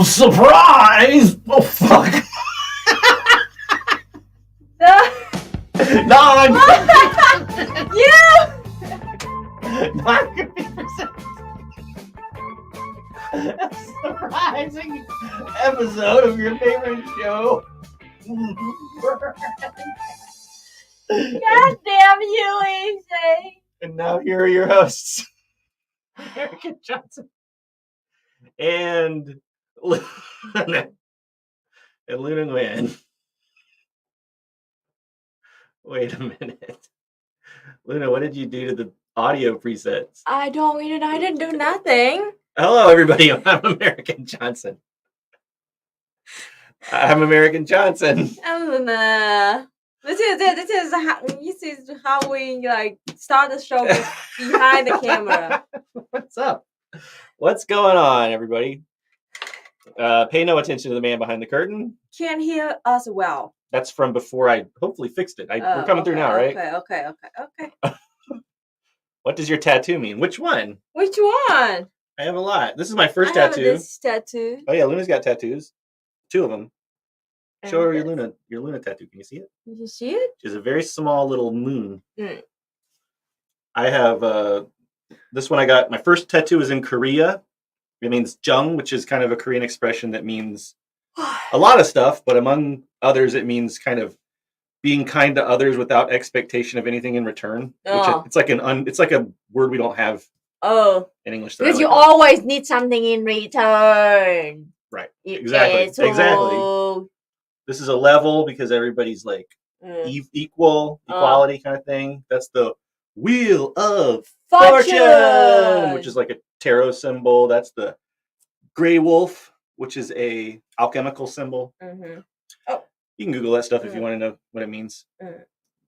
Surprise! Oh, fuck. No, I'm not 50%. A surprising episode of your favorite show. God damn you, AJ. And now here are your hosts, Erica Johnson and Luna Nguyen. Wait a minute. Luna, what did you do to the audio presets? I didn't do nothing. Hello, everybody. I'm American Johnson. I'm American Johnson. This is how we like start the show behind the camera. What's up? What's going on, everybody? Pay no attention to the man behind the curtain. Can't hear us well. That's from before I hopefully fixed it. We're coming through now, right? Okay. What does your tattoo mean? Which one? Which one? I have a lot. This is my first I have tattoo. this tattoo. Oh yeah, Luna's got tattoos. 2 of them. Show her your Luna tattoo. Can you see it? You see it? It's a very small little moon. Mm. I have this one I got. My first tattoo is in Korea. It means jung, which is kind of a Korean expression that means a lot of stuff, but among others, it means kind of being kind to others without expectation of anything in return. Oh. It's like a word we don't have in English. Because you always need something in return. Right. Exactly. This is a level because everybody's like equality kind of thing. That's the Wheel of Fortune, which is like a tarot symbol. That's the gray wolf, which is a alchemical symbol. Mm-hmm. You can Google that stuff if you want to know what it means.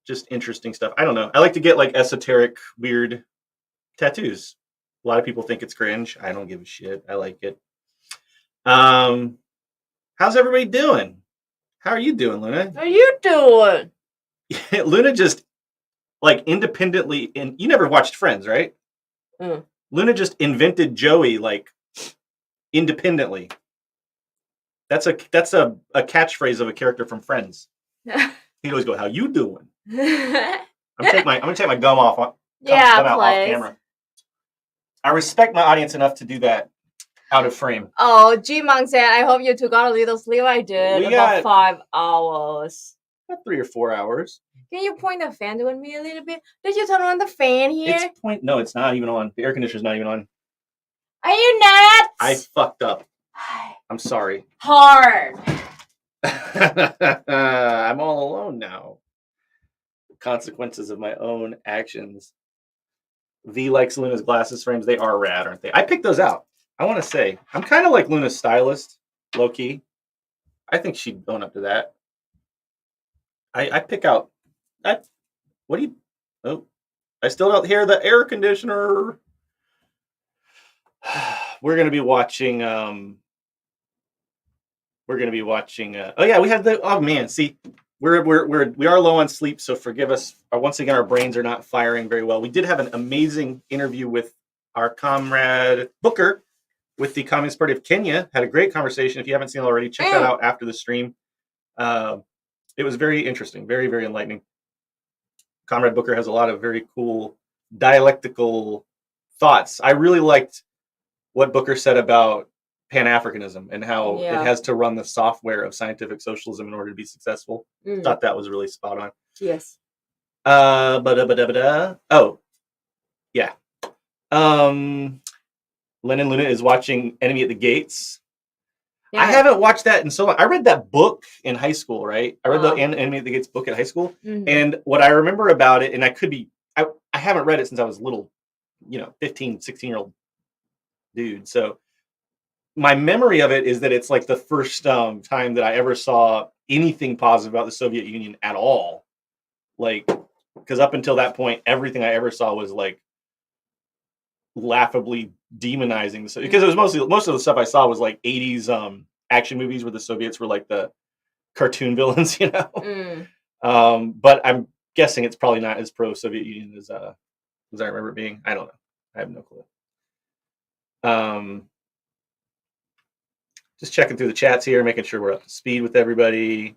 Just interesting stuff. I don't know. I like to get like esoteric, weird tattoos. A lot of people think it's cringe. I don't give a shit. I like it. How's everybody doing? How are you doing, Luna? How are you doing? Luna just like independently, and you never watched Friends, right? Luna just invented Joey like independently. That's a catchphrase of a character from Friends. He'd always go, "How you doing?" I'm gonna take my gum off. Off camera. I respect my audience enough to do that out of frame. Oh, G-Monk said, "I hope you took out a little sleep." I did. About 5 hours. About 3 or 4 hours. Can you point the fan to me a little bit? Did you turn on the fan here? No, it's not even on. The air conditioner's not even on. Are you nuts? I fucked up. I'm sorry. Hard. I'm all alone now. The consequences of my own actions. V likes Luna's glasses frames. They are rad, aren't they? I picked those out. I want to say, I'm kind of like Luna's stylist, low key. I think she'd own up to that. I pick out. What do you? Oh, I still don't hear the air conditioner. We're gonna be watching. Oh yeah, we had the. Oh man, see, we are low on sleep, so forgive us. Once again, our brains are not firing very well. We did have an amazing interview with our comrade Booker with the Communist Party of Kenya. Had a great conversation. If you haven't seen it already, check that out after the stream. It was very interesting, very, very enlightening. Comrade Booker has a lot of very cool dialectical thoughts. I really liked what Booker said about Pan-Africanism and how it has to run the software of scientific socialism in order to be successful. Thought that was really spot on. Yes. Oh, yeah. Lennon Luna is watching Enemy at the Gates. Yeah. I haven't watched that in so long. I read that book in high school, right? I read the Enemy at the Gates book in high school. And what I remember about it, and I haven't read it since I was little, 15, 16-year-old dude. So my memory of it is that it's like the first time that I ever saw anything positive about the Soviet Union at all. Like, because up until that point, everything I ever saw was like laughably demonizing. Because it was most of the stuff I saw was like 80s action movies where the Soviets were like the cartoon villains, But I'm guessing it's probably not as pro-Soviet Union as I remember it being. I don't know. I have no clue. Just checking through the chats here, making sure we're up to speed with everybody.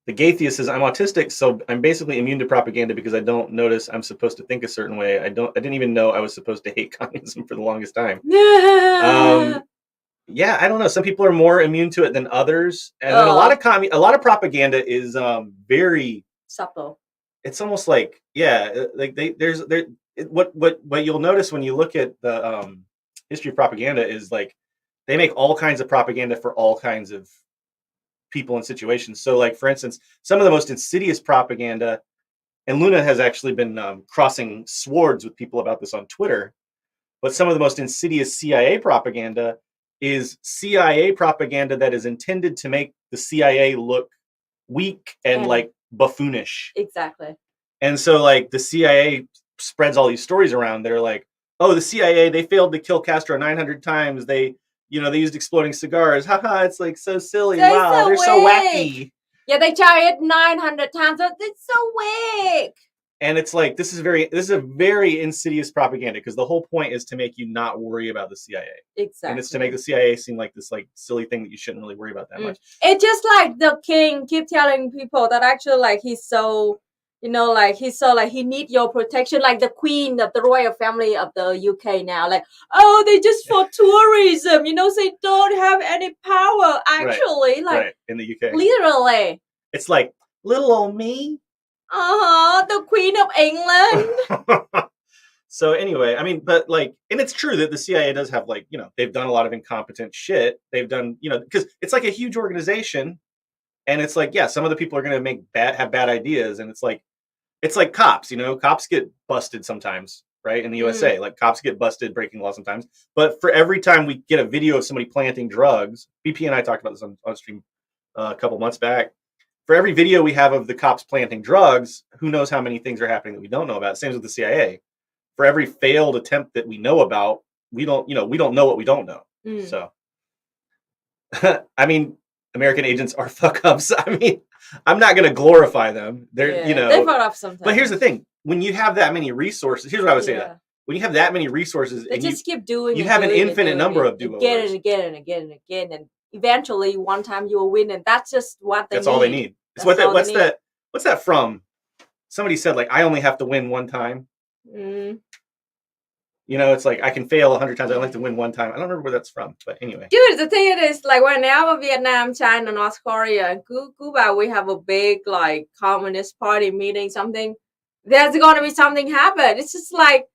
The Gaytheist says, I'm autistic, so I'm basically immune to propaganda because I don't notice I'm supposed to think a certain way. I didn't even know I was supposed to hate communism for the longest time. Yeah, I don't know. Some people are more immune to it than others. And then a lot of propaganda is very subtle. It's almost like, like what you'll notice when you look at the history of propaganda is like they make all kinds of propaganda for all kinds of people and situations. So like, for instance, some of the most insidious propaganda, and Luna has actually been crossing swords with people about this on Twitter, But some of the most insidious CIA propaganda is CIA propaganda that is intended to make the CIA look weak and like buffoonish. Exactly. And so like the CIA spreads all these stories around that are like, oh, the CIA, they failed to kill Castro 900 times. They used exploding cigars. Haha, it's like so silly. Wow, they're so wacky. Yeah, they tried it 900 times. But it's so weak. And it's like this is a very insidious propaganda because the whole point is to make you not worry about the CIA. Exactly. And it's to make the CIA seem like this like silly thing that you shouldn't really worry about that much. It's just like the king keep telling people that actually like he's so, like he's so like he need your protection, like the queen of the royal family of the UK now. Like, oh, they just for tourism, they don't have any power actually. Like in the UK. Literally. It's like little old me. The Queen of England. So anyway, I mean, but like, and it's true that the CIA does have like, they've done a lot of incompetent shit. They've done, because it's like a huge organization, and it's like, yeah, some of the people are going to have bad ideas, and it's like cops. Cops get busted sometimes, right? In the USA, like cops get busted breaking law sometimes. But for every time we get a video of somebody planting drugs, BP and I talked about this on stream a couple months back. For every video we have of the cops planting drugs, who knows how many things are happening that we don't know about. Same with the CIA. For every failed attempt that we know about, we don't know what we don't know. So, I mean, American agents are fuck ups. I mean, I'm not going to glorify them. They're, they fuck up sometimes. But here's the thing: when you have that many resources, here's what I would say: that when you have that many resources, they just keep doing. You have an infinite number of do-overs again and again and again and again, and eventually one time you will win, and that's just what they need. That's all they need. It's what's that from? Somebody said like, I only have to win one time. It's like I can fail 100 times. I only have to win one time. I don't remember where that's from, but anyway. Dude, the thing is, like, whenever Vietnam, China, North Korea, and Cuba, we have a big like Communist Party meeting, something. There's gonna be something happen. It's just like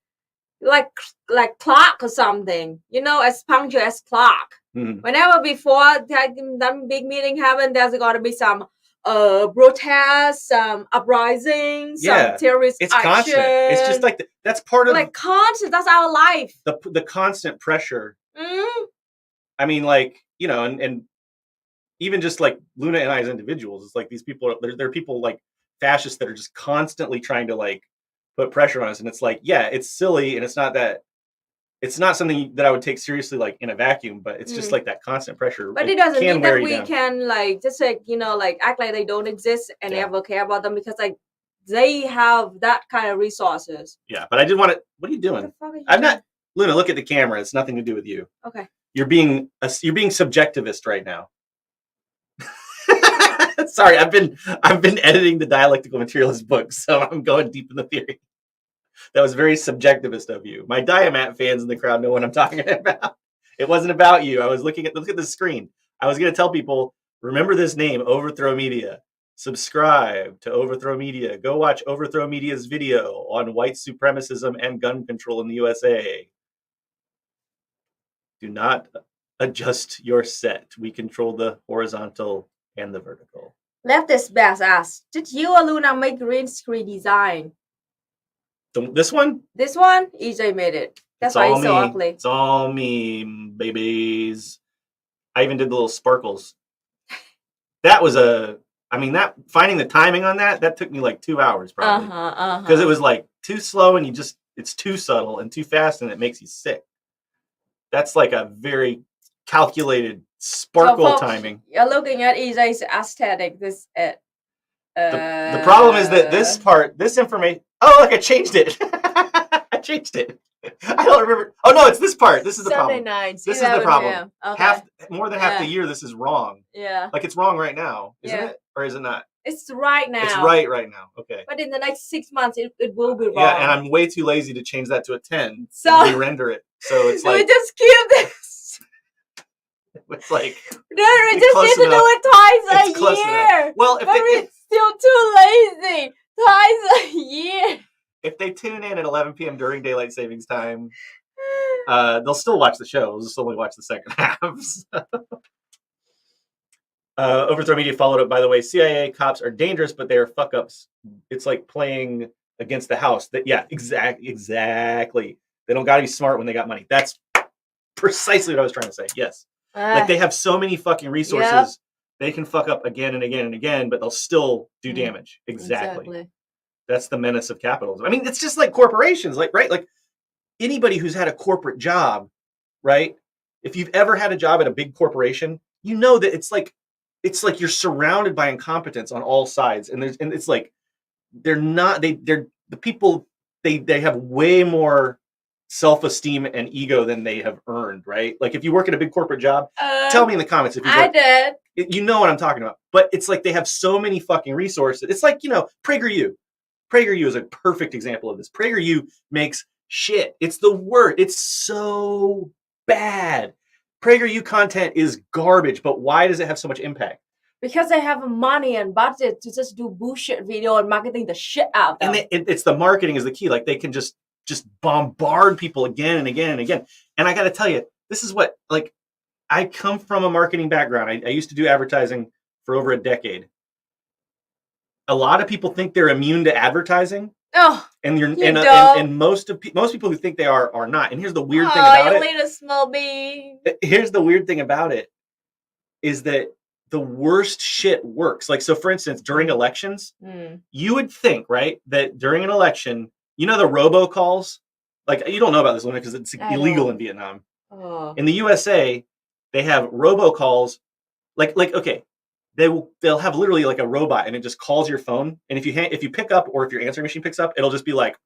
clock or something. As punctual as clock. Whenever before that big meeting happened, there's gonna be some protests, some uprisings, some terrorist it's action. Constant. It's just like that's part of like constant. That's our life. The constant pressure. I mean, like and even just like Luna and I as individuals, it's like these people. They're people like fascists that are just constantly trying to like put pressure on us, and it's like, yeah, it's silly, and it's not something that I would take seriously like in a vacuum, but it's just like that constant pressure. But it doesn't mean that we can like just like like act like they don't exist and never care about them, because like they have that kind of resources. Yeah, but I did want to. What are you doing? I'm not. Luna, look at the camera. It's nothing to do with you. Okay. You're being subjectivist right now. Sorry, I've been editing the dialectical materialist book, so I'm going deep in the theory. That was very subjectivist of you. My Diamat fans in the crowd know what I'm talking about. It wasn't about you. I was look at the screen. I was going to tell people, remember this name, Overthrow Media. Subscribe to Overthrow Media. Go watch Overthrow Media's video on white supremacism and gun control in the USA. Do not adjust your set. We control the horizontal and the vertical. Leftist Bass asks, did you or Luna make green screen design? This one? This one? EJ made it. That's why it's so ugly. It's all me, babies. I even did the little sparkles. That was finding the timing on that took me like 2 hours probably. Because it was like too slow and it's too subtle, and too fast and it makes you sick. That's like a very calculated sparkle timing. You're looking at EJ's aesthetic. The problem is that this information. Oh, look, I changed it. I changed it. I don't remember. Oh no, it's this part. This is the Sunday problem. Nights, this is the problem. Okay. More than half the year, this is wrong. Yeah. Like it's wrong right now, isn't it? Or is it not? It's right now. It's right now. Okay. But in the next 6 months, it will be wrong. Yeah, and I'm way too lazy to change that to a 10. So and re-render it. So it's like we just keep this. It's like no, we just need to do it twice a year. Well, it's still too lazy. Twice a year. If they tune in at 11 p.m. during daylight savings time, they'll still watch the show. They'll just only watch the second halves. Overthrow Media followed up, by the way, CIA cops are dangerous, but they are fuck ups. It's like playing against the house. Exactly. They don't got to be smart when they got money. That's precisely what I was trying to say. Yes. Like they have so many fucking resources, they can fuck up again and again and again, but they'll still do damage. Exactly. That's the menace of capitalism. I mean, it's just like corporations, like, right? Like anybody who's had a corporate job, right? If you've ever had a job at a big corporation, you know that it's like you're surrounded by incompetence on all sides. And it's like they're the people, they have way more self-esteem and ego than they have earned, right? Like if you work at a big corporate job, tell me in the comments if you did. You know what I'm talking about. But it's like they have so many fucking resources. It's like, PragerU. PragerU is a perfect example of this. PragerU makes shit. It's the worst. It's so bad. PragerU content is garbage, but why does it have so much impact? Because they have money and budget to just do bullshit video and marketing the shit out of them. And it's the marketing is the key. Like they can just bombard people again and again and again. And I got to tell you, this is what, like, I come from a marketing background. I used to do advertising for over a decade. A lot of people think they're immune to advertising. Oh, and most people who think they are not. And here's the weird thing about it. Little small bean. Here's the weird thing about it is that the worst shit works. Like, so for instance, during elections, you would think, right, that during an election, the robocalls, like you don't know about this, Luna, because it's illegal in Vietnam. Oh. In the USA, they have robocalls, like okay, they'll have literally like a robot, and it just calls your phone, and if you pick up, or if your answering machine picks up, it'll just be like,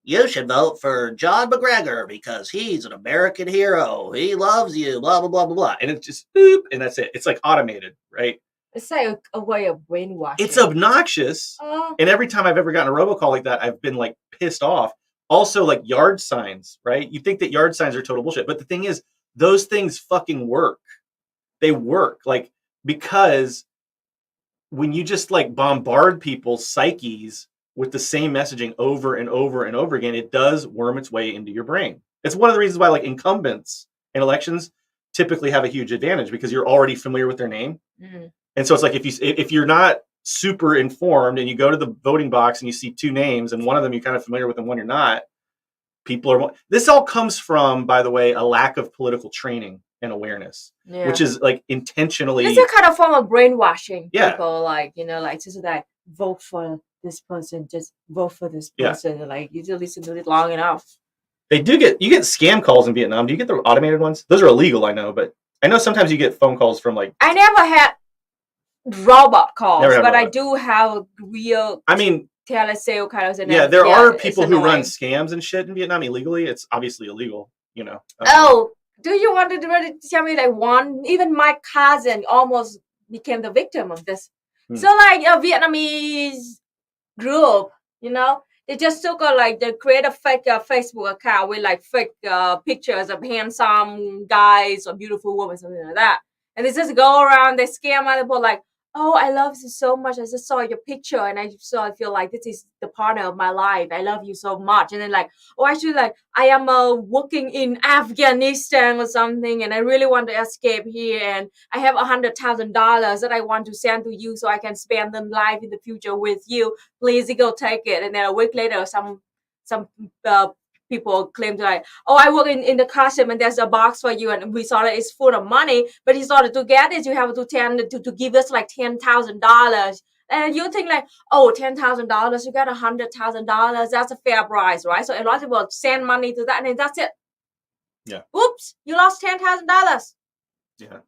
you should vote for John McGregor because he's an American hero. He loves you, blah, blah, blah, blah, blah. And it's just boop, and that's it. It's like automated, right? It's like a way of brainwashing. It's obnoxious. And every time I've ever gotten a robocall like that, I've been like pissed off. Also, like yard signs, right? You think that yard signs are total bullshit. But the thing is, those things fucking work. They work. Like, because when you just like bombard people's psyches with the same messaging over and over and over again, it does worm its way into your brain. It's one of the reasons why like incumbents in elections typically have a huge advantage, because you're already familiar with their name. And so it's like if you're not super informed and you go to the voting box and you see two names and one of them you're kind of familiar with and one you're not, this all comes from, by the way, a lack of political training and awareness, which is like intentionally. It's a kind of form of brainwashing people, like, like just like vote for this person, just vote for this person. Like you just listen to it long enough. You get scam calls in Vietnam. Do you get the automated ones? Those are illegal, I know, but I know sometimes you get phone calls from like. I never had robot calls, but I do have real. I mean, telesale kind of. Yeah, there are people who run scams and shit in Vietnam illegally. It's obviously illegal, Do you want to really tell me like even my cousin almost became the victim of this? So like a Vietnamese group, they just took they create a fake Facebook account with like fake pictures of handsome guys or beautiful women, something like that. And they just go around, they scam other people like, oh, I love you so much. I just saw your picture and I feel like this is the partner of my life. I love you so much. And then like, oh, actually like I am working in Afghanistan or something and I really want to escape here. And I have $100,000 that I want to send to you so I can spend the life in the future with you. Please go take it. And then a week later, some people claim to like, oh, I work in the custom and there's a box for you and we saw that it's full of money, but in order to get it, you have to give us like $10,000. And you think like, oh, $10,000, you got $100,000, that's a fair price, right? So a lot of people send money to that and then that's it. Yeah. Oops, you lost $10,000. Yeah.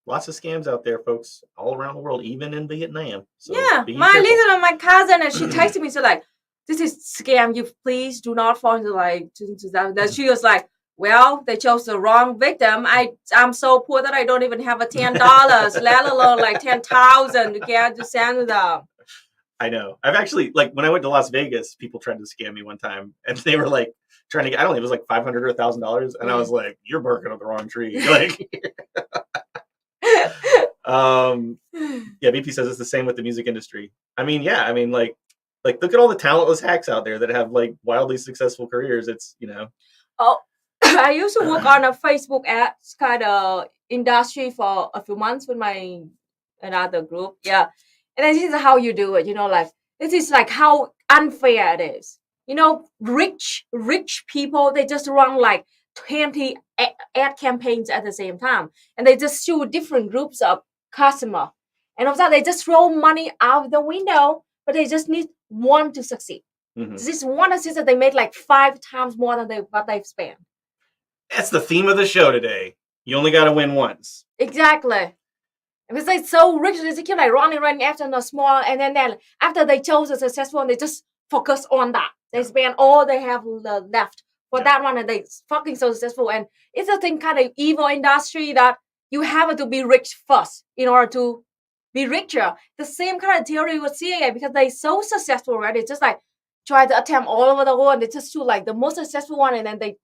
Lots of scams out there, folks, all around the world, even in Vietnam. So my cousin, and she texted me, so like, this is scam. You please do not fall into that. She was like, well, they chose the wrong victim. I'm so poor that I don't even have a $10, let alone like 10,000 to get to send to them. I know. I've actually, like, when I went to Las Vegas, people tried to scam me one time, and they were like trying to get, I don't know, it was like $500 or $1,000, and I was like, you're barking up the wrong tree. Like, BP says it's the same with the music industry. I mean, like, look at all the talentless hacks out there that have like wildly successful careers. It's, Oh, I used to work on a Facebook ads kind of industry for a few months with another group. Yeah. And then this is how you do it, like, this is like how unfair it is. rich people, they just run like 20 ad campaigns at the same time, and they just shoot different groups of customer, and of that they just throw money out the window, but they just need one to succeed. This one assistant, they made like 5 times more than what they've spent. That's the theme of the show today. You only got to win once. Exactly. Because they're so rich, they keep like running after the small, and then after they chose a successful one, they just focus on that. They spend all they have left for that one, and they fucking so successful. And it's a thing kind of evil industry that you have to be rich first in order to be richer. The same kind of theory with CIA, because they're so successful, right? They just like try to attempt all over the world, and they just do like the most successful one, and then they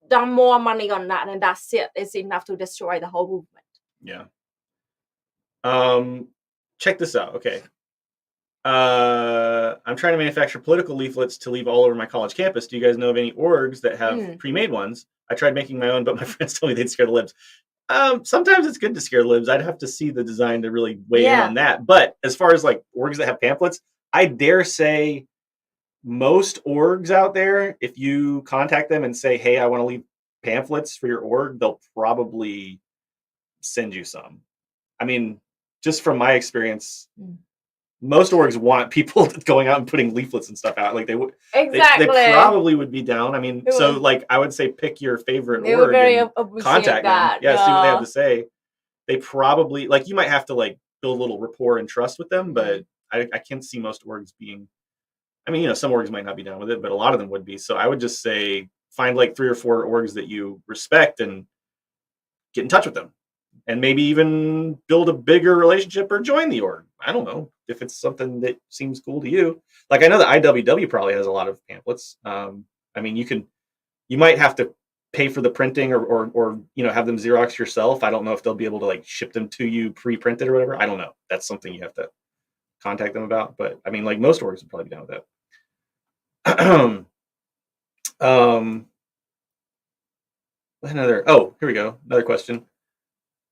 dump more money on that, and that's it. It's enough to destroy the whole movement. Yeah. Check this out. Okay. I'm trying to manufacture political leaflets to leave all over my college campus. Do you guys know of any orgs that have pre-made ones? I tried making my own, but my friends told me they'd scare the libs. Sometimes it's good to scare libs. I'd have to see the design to really weigh in on that. But as far as like orgs that have pamphlets, I dare say most orgs out there, if you contact them and say, hey, I want to leave pamphlets for your org, they'll probably send you some. I mean, just from my experience, most orgs want people going out and putting leaflets and stuff out. Like they would, exactly. They probably would be down. I mean, so like I would say pick your favorite org and contact them. Yeah, see what they have to say. They probably, like, you might have to like build a little rapport and trust with them, but I can't see most orgs being. I mean, some orgs might not be down with it, but a lot of them would be. So I would just say find like 3 or 4 orgs that you respect and get in touch with them. And maybe even build a bigger relationship or join the org. I don't know if it's something that seems cool to you. Like I know the IWW probably has a lot of pamphlets. I mean, you might have to pay for the printing or have them Xerox yourself. I don't know if they'll be able to like ship them to you pre-printed or whatever. I don't know. That's something you have to contact them about. But I mean, like most orgs would probably be down with that. Here we go. Another question.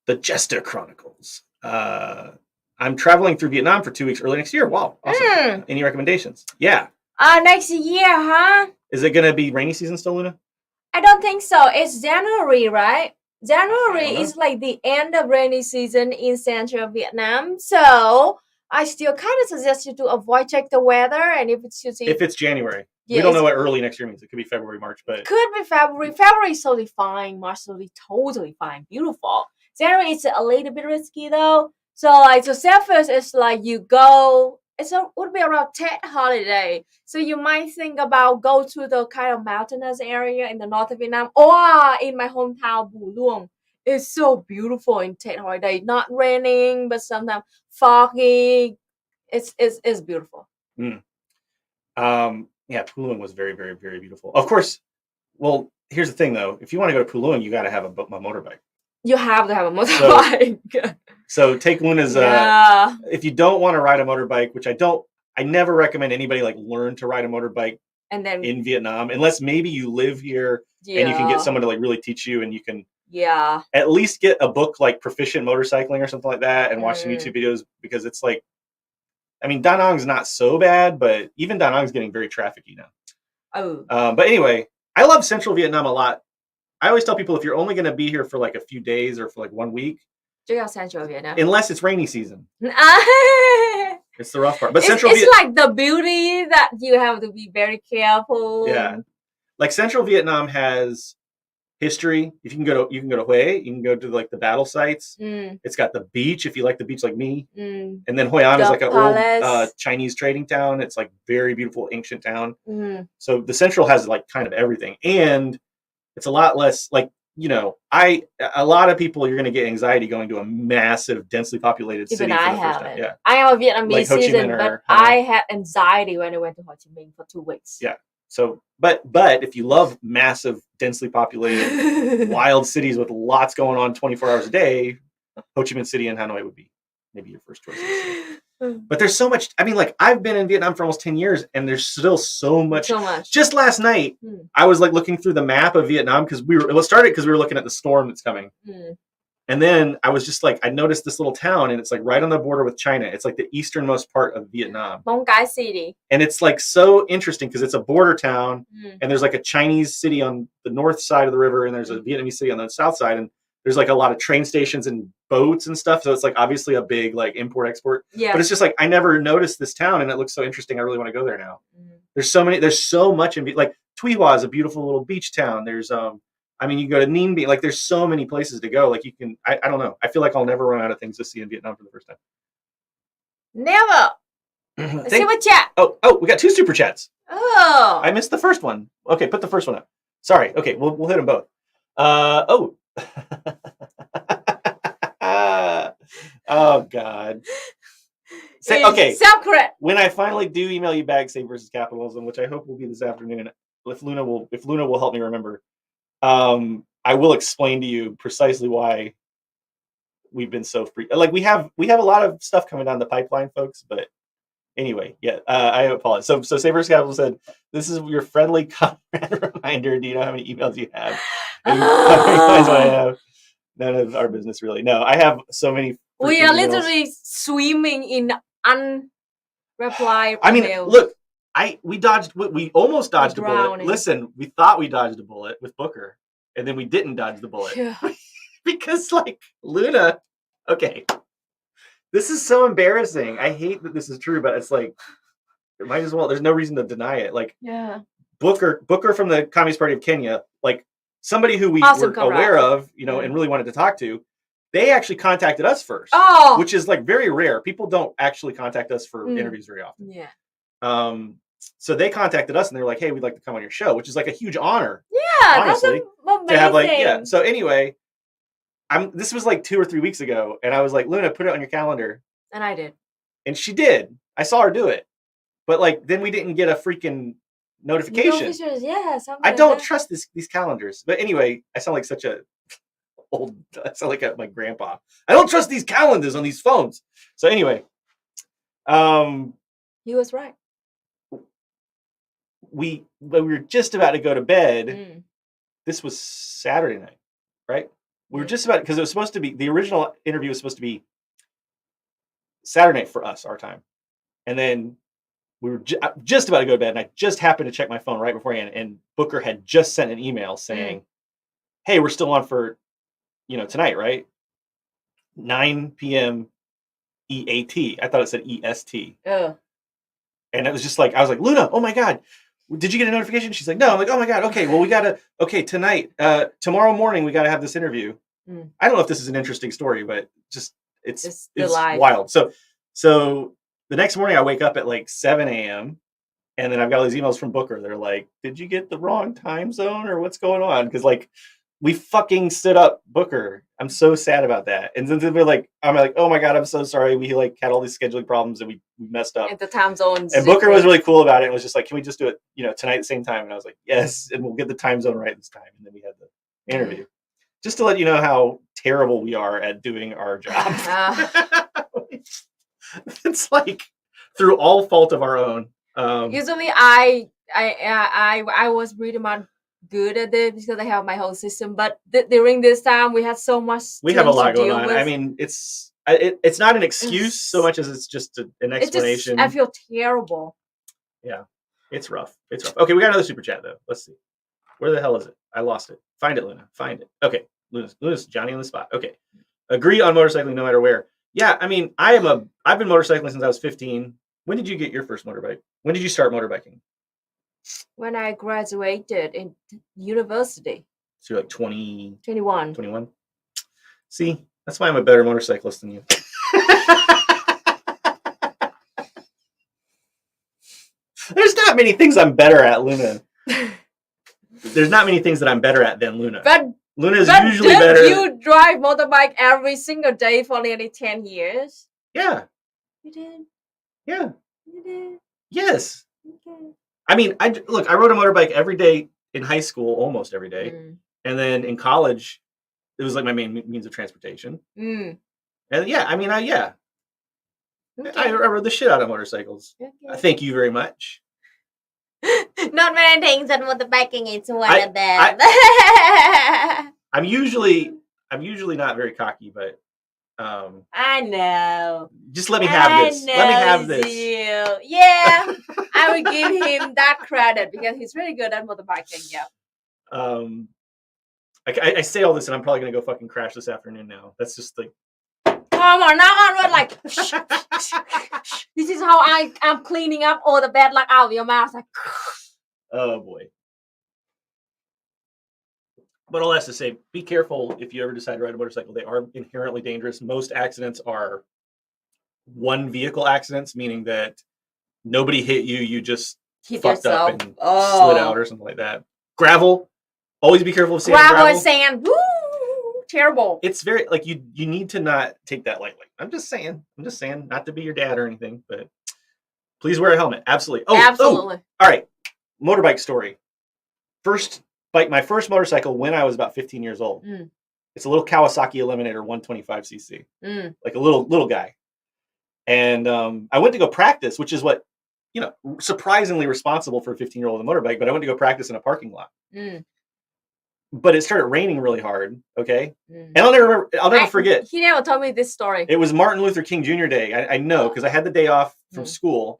The Jester Chronicles. I'm traveling through Vietnam for 2 weeks early next year. Wow, awesome. Any recommendations? Yeah. Next year, huh? Is it going to be rainy season still, Luna? I don't think so. It's January, right? January is like the end of rainy season in central Vietnam. So I still kind of suggest you to avoid check the weather. And if it's January. We don't know what early next year means. It could be February, March, but could be February. February is totally fine. March is totally fine. Beautiful. January is a little bit risky though. So like the safest is like you go. Would be around Tet holiday. So you might think about go to the kind of mountainous area in the north of Vietnam or in my hometown Bu Luong. It's so beautiful in Tet holiday. Not raining, but sometimes foggy. It's beautiful. Yeah, Pulung was very, very, very beautiful. Of course, well, here's the thing though. If you want to go to Pulung, you got to have a motorbike. You have to have a motorbike. So take Luna's, if you don't want to ride a motorbike, which I never recommend anybody like learn to ride a motorbike and then in Vietnam, unless maybe you live here and you can get someone to like really teach you and you can at least get a book like Proficient Motorcycling or something like that and watch some YouTube videos because it's like, I mean, Da Nang's not so bad, but even Da Nang's getting very trafficky now. But anyway, I love Central Vietnam a lot. I always tell people if you're only going to be here for like a few days or for like 1 week, Central Vietnam. Unless it's rainy season. It's the rough part. But it's like the beauty that you have to be very careful. Yeah. Like Central Vietnam has history. If you can go to Hue, you can go to like the battle sites. It's got the beach if you like the beach like me. And then Hoi An is like an old Chinese trading town. It's like very beautiful ancient town. So the Central has like kind of everything. And it's a lot less like, a lot of people, you're going to get anxiety going to a massive, densely populated city. Even I have it. Yeah. I am a Vietnamese citizen, but I had anxiety when I went to Ho Chi Minh for 2 weeks. Yeah. So, but if you love massive, densely populated, wild cities with lots going on 24 hours a day, Ho Chi Minh City and Hanoi would be maybe your first choice. But there's so much. I mean, like I've been in Vietnam for almost 10 years and there's still so much. Just last night, I was like looking through the map of Vietnam because it started because we were looking at the storm that's coming. And then I was just like, I noticed this little town, and it's like right on the border with China. It's like the easternmost part of Vietnam. Mong Cái City. And it's like so interesting because it's a border town, Mm. and there's like a Chinese city on the north side of the river, and there's a Vietnamese city on the south side, and there's like a lot of train stations and boats and stuff. So it's like obviously a big like import export. Yeah. But it's just like I never noticed this town, and it looks so interesting. I really want to go there now. Mm. There's so much in like Tuy Hoa is a beautiful little beach town. There's I mean, you go to Ninh Binh, like there's so many places to go. Like you can, I don't know. I feel like I'll never run out of things to see in Vietnam for the first time. Never. Super chat. Oh, we got 2 super chats. Oh. I missed the first one. Okay, put the first one up. Sorry. Okay, we'll hit them both. Oh. Oh God. Okay. Self-correct. When I finally do email you back, Save versus Capitalism, which I hope will be this afternoon, if Luna will help me remember. I will explain to you precisely why we've been so free. Like we have a lot of stuff coming down the pipeline, folks. But anyway, yeah, I apologize. So Savers Capital said, "This is your friendly comrade reminder. Do you know how many emails you have? And what I have. None of our business, really. No, I have so many. We are emails. literally swimming in unreplied I mean, emails. look. We almost dodged a bullet. Drowning. Listen, we thought we dodged a bullet with Booker, and then we didn't dodge the bullet. Yeah. Because like Luna, okay. This is so embarrassing. I hate that this is true, but it's like it might as well. There's no reason to deny it. Like Yeah. Booker from the Communist Party of Kenya, like somebody who we Awesome were aware of, and really wanted to talk to. They actually contacted us first, which is like very rare. People don't actually contact us for interviews very often. Yeah. So they contacted us and they were like, "Hey, we'd like to come on your show," which is like a huge honor. Yeah, honestly, that's amazing. to have like So anyway, this was like 2 or 3 weeks ago, and I was like, "Luna, put it on your calendar," and I did, and she did. I saw her do it, but like then we didn't get a freaking notification. Yeah, I don't trust these calendars. But anyway, I sound like such a old. I sound like my grandpa. I don't trust these calendars on these phones. So anyway, he was right. We were just about to go to bed. This was Saturday night, right? We were just about, because it was supposed to be, the original interview was supposed to be Saturday night for us, our time. And then we were just about to go to bed, and I just happened to check my phone right beforehand, and Booker had just sent an email saying, "Hey, we're still on for, tonight, right? 9 p.m. EAT." I thought it said EST. And it was just like, I was like, "Luna, oh my God, did you get a notification?" She's like, "No." I'm like, "Oh my God, okay, well, tonight, tomorrow morning, we got to have this interview." I don't know if this is an interesting story, but just, it's wild. So the next morning I wake up at like 7 a.m. and then I've got all these emails from Booker. They're like, "Did you get the wrong time zone or what's going on?" Because like we fucking stood up Booker. I'm so sad about that. And then they're like, I'm like, "Oh my God, I'm so sorry. We like had all these scheduling problems and we messed up." And the time zones. And Booker was really cool about it. And was just like, "Can we just do it, tonight at the same time?" And I was like, "Yes." And we'll get the time zone right this time. And then we had the interview. Just to let you know how terrible we are at doing our job. It's like through all fault of our own. Usually I was pretty much good at it because I have my whole system. But during this time, we had so much. We have a lot going on. I mean, it's not an excuse so much as it's just an explanation. I feel terrible. Yeah, it's rough. It's rough. Okay, we got another super chat though. Let's see. Where the hell is it? I lost it. Find it, Luna. Find it. Okay, Luna's Johnny on the spot. Okay, agree on motorcycling no matter where. Yeah, I mean, I've been motorcycling since I was 15. When did you get your first motorbike? When did you start motorbiking? When I graduated in university. So you're like 20... 21. 21? See, that's why I'm a better motorcyclist than you. There's not many things I'm better at, Luna. There's not many things that I'm better at than Luna. But Luna's usually better. You drive motorbike every single day for nearly 10 years? Yeah. You did? Yeah. You did? Yes. Okay. I mean, I rode a motorbike every day in high school, almost every day. And then in college, it was like my main means of transportation. And yeah, I mean, Okay. I rode the shit out of motorcycles. Okay. Thank you very much. Not many things, and motorbiking is one of them. I'm usually I'm usually not very cocky, but I know. just let me have this. Let me have this. You. Yeah, I would give him that credit because he's really good at motorbiking. Yeah. I say all this, and I'm probably gonna go fucking crash this afternoon now. That's just like. Come on, now onward, like. This is how I'm cleaning up all the bad luck out of your mouth. Like. Oh boy. But all that's to say, be careful if you ever decide to ride a motorcycle. They are inherently dangerous. Most accidents are one vehicle accidents, meaning that nobody hit you. You just Hit fucked yourself. up and slid out or something like that. Gravel. Always be careful of sand. Gravel and sand. Woo! Terrible. It's very like you need to not take that lightly. I'm just saying, not to be your dad or anything, but please wear a helmet. Absolutely. Absolutely. All right. Motorbike story. My first motorcycle when I was about 15 years old. It's a little Kawasaki Eliminator 125cc. Like a little guy. And I went to go practice, which is what, surprisingly responsible for a 15-year-old on a motorbike, but I went to go practice in a parking lot. But it started raining really hard, okay? And I'll never forget. He never told me this story. It was Martin Luther King Jr. Day. I know, because I had the day off from school.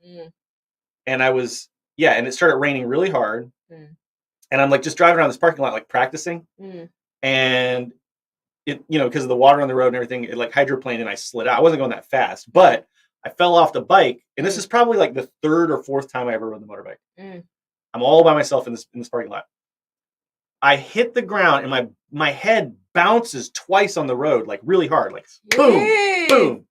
And and it started raining really hard. And I'm like just driving around this parking lot, like practicing. And it, because of the water on the road and everything, it like hydroplaned and I slid out. I wasn't going that fast, but I fell off the bike. And this is probably like the third or fourth time I ever rode the motorbike. I'm all by myself in this parking lot. I hit the ground and my head bounces twice on the road, like really hard, like boom, boom.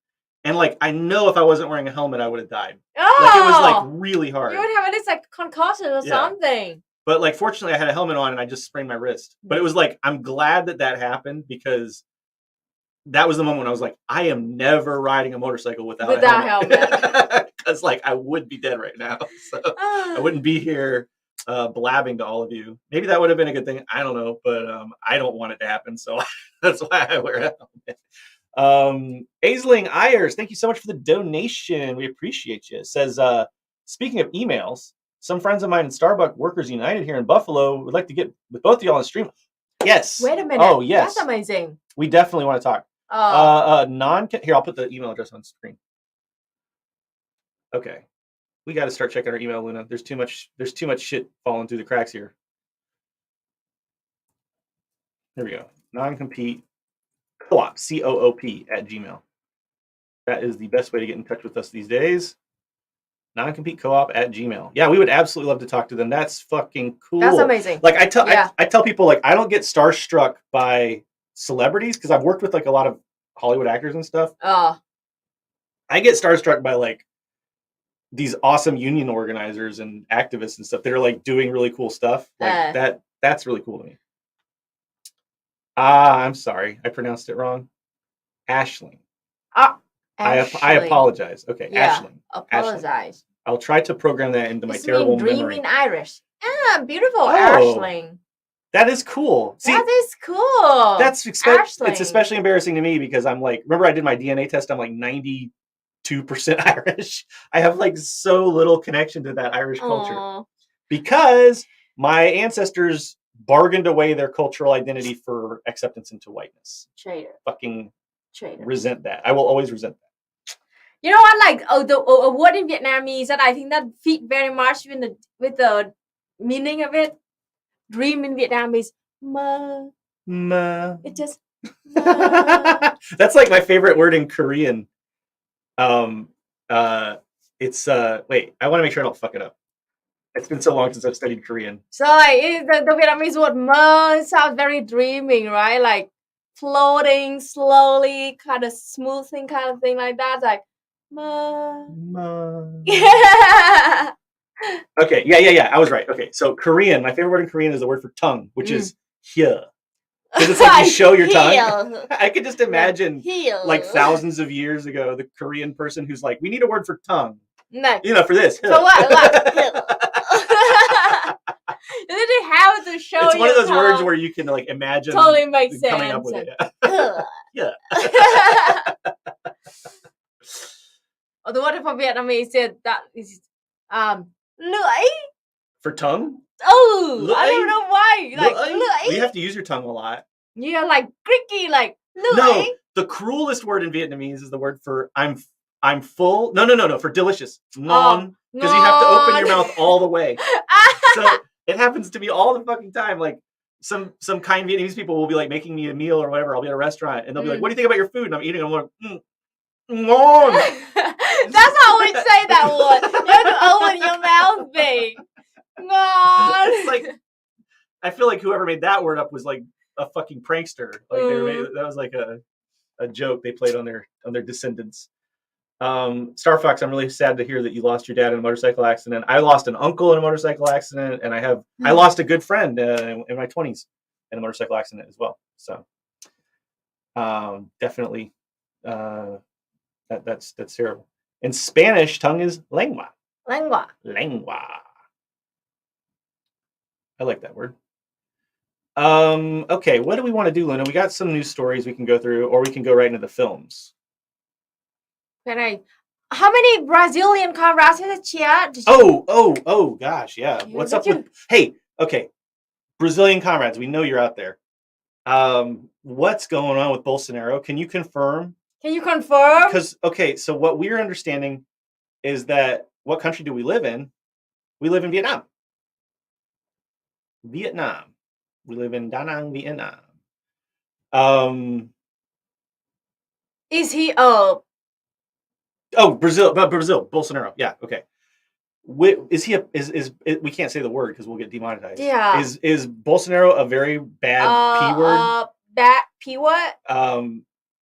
And like, I know if I wasn't wearing a helmet, I would have died. Like it was like really hard. You would have at least like concussion or something. But like, fortunately I had a helmet on and I just sprained my wrist. But it was like, I'm glad that happened because that was the moment when I was like, I am never riding a motorcycle without a helmet. Because like, I would be dead right now. So I wouldn't be here blabbing to all of you. Maybe that would have been a good thing. I don't know, but I don't want it to happen. So that's why I wear a helmet. Aisling Ayers, thank you so much for the donation. We appreciate you. It says, speaking of emails, some friends of mine in Starbucks Workers United here in Buffalo would like to get with both of y'all on stream. Yes. Wait a minute. Oh, yes. That's amazing. We definitely want to talk. Here, I'll put the email address on screen. Okay. We got to start checking our email, Luna. There's too much shit falling through the cracks here. Here we go. Non-compete co-op, COOP at Gmail. That is the best way to get in touch with us these days. Non-compete co-op at Gmail. Yeah, we would absolutely love to talk to them. That's fucking cool. That's amazing. Like I tell people, like, I don't get starstruck by celebrities because I've worked with like a lot of Hollywood actors and stuff. I get starstruck by like these awesome union organizers and activists and stuff that are like doing really cool stuff. Like that's really cool to me. I'm sorry. I pronounced it wrong. Aisling. I apologize. Okay, yeah, Aisling. Apologize. I'll try to program that into my terrible memory. Dream in Irish. Beautiful, Aisling. That is cool. See, that is cool. It's especially embarrassing to me because I'm like, remember I did my DNA test. I'm like 92% Irish. I have like so little connection to that Irish culture because my ancestors bargained away their cultural identity for acceptance into whiteness. Traitor. Fucking traitor. Resent that. I will always resent that. You know what? Like the word in Vietnamese that I think that fit very much with the meaning of it. Dream in Vietnamese, mơ. Mơ. It just. Mơ. That's like my favorite word in Korean. It's wait. I want to make sure I don't fuck it up. It's been so long since I've studied Korean. So like the Vietnamese word mơ sounds very dreaming, right? Like floating slowly, kind of smoothing, kind of thing like that. It's like mơ. Mơ. Yeah. Okay, yeah. I was right. Okay, so Korean, my favorite word in Korean is the word for tongue, which is hye. Because it's like you show your tongue. I could just imagine like thousands of years ago, the Korean person who's like, we need a word for tongue. No. For this. So what? They have to show you. It's one of those words where you can like imagine totally makes sense. Coming up with it. Yeah. The word for Vietnamese said that is lưỡi. For tongue? Oh, lưỡi? I don't know why. Like lưỡi. You have to use your tongue a lot. You're like creaky, like No, lưỡi. the cruelest word in Vietnamese is the word for I'm full. No, for delicious. Ngon. Because you have to open your mouth all the way. So it happens to me all the fucking time. Like some kind Vietnamese people will be like making me a meal or whatever. I'll be at a restaurant and they'll be like, "What do you think about your food?" And I'm eating. I'm like, ngon. That's how we say that word. You have to open your mouth big. Ngon. It's like I feel like whoever made that word up was like a fucking prankster. Like that was like a joke they played on their descendants. Star Fox, I'm really sad to hear that you lost your dad in a motorcycle accident. I lost an uncle in a motorcycle accident, and I lost a good friend in my 20s in a motorcycle accident as well. So definitely that's terrible. In Spanish, tongue is lengua. Lengua. I like that word. Okay, what do we want to do, Luna? We got some news stories we can go through, or we can go right into the films. How many Brazilian comrades did you? Oh, gosh, yeah. What's up with? Hey, okay, Brazilian comrades. We know you're out there. What's going on with Bolsonaro? Can you confirm? Because so what we're understanding is that what country do we live in? We live in Vietnam. We live in Da Nang, Vietnam. Is he Brazil, Bolsonaro. Yeah, okay. Is he we can't say the word because we'll get demonetized. Yeah. Is Bolsonaro a very bad P word? Bad P word?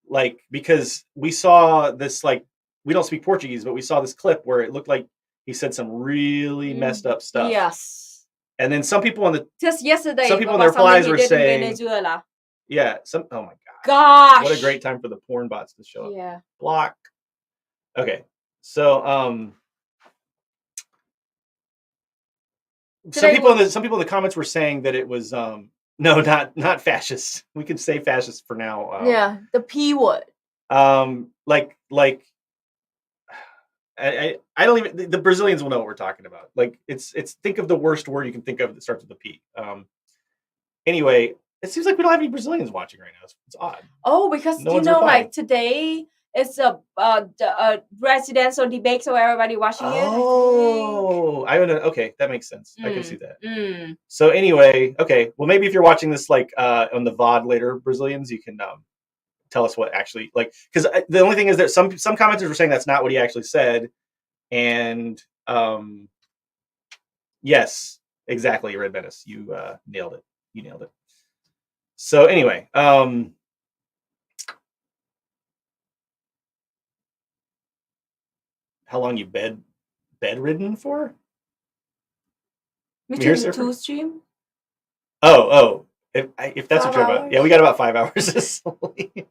Like because we saw this, like, we don't speak Portuguese, but we saw this clip where it looked like he said some really messed up stuff. Yes. And then some people just yesterday, some people in their replies were saying, Venezuela. Yeah, oh my gosh, what a great time for the porn bots to show up. Yeah. Block. Okay, so some people in the comments were saying that it was no, not fascist. We could say fascist for now. Yeah, the P word. Like I don't even, the Brazilians will know what we're talking about. Like it's think of the worst word you can think of that starts with a P. Anyway, it seems like we don't have any Brazilians watching right now. It's odd. Oh, because like today it's a presidential debate, so everybody watching it. I don't know. Okay, that makes sense. I can see that. So anyway, okay. Well, maybe if you're watching this like on the VOD later, Brazilians, you can tell us what actually, like, because the only thing is that some commenters were saying that's not what he actually said, and yes, exactly, Red Menace, you nailed it. You nailed it. So anyway, how long you bedridden for? Between the two stream. Oh, if that's what you're about, yeah, we got about 5 hours of sleep.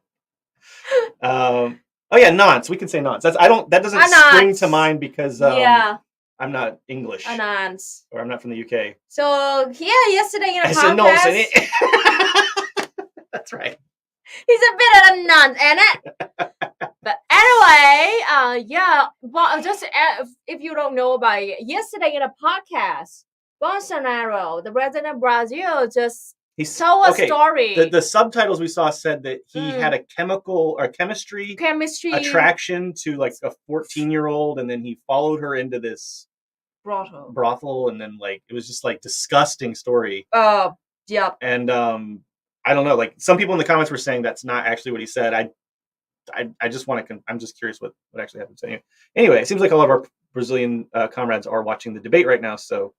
Oh yeah, nonce. We can say nonce. That doesn't spring to mind because I'm not English. Nonce. Or I'm not from the UK. So yesterday in a podcast. That's right. He's a bit of a nonce, ain't it? But anyway, well, just if you don't know about it, yesterday in a podcast, Bolsonaro, the president of Brazil, just told a story. The subtitles we saw said that he had a chemistry attraction to like a 14-year-old, and then he followed her into this brothel, and then like it was just like disgusting story. Yeah. And I don't know, like some people in the comments were saying that's not actually what he said. I just want to. I'm just curious what actually happened. Anyway, it seems like all of our Brazilian comrades are watching the debate right now. So,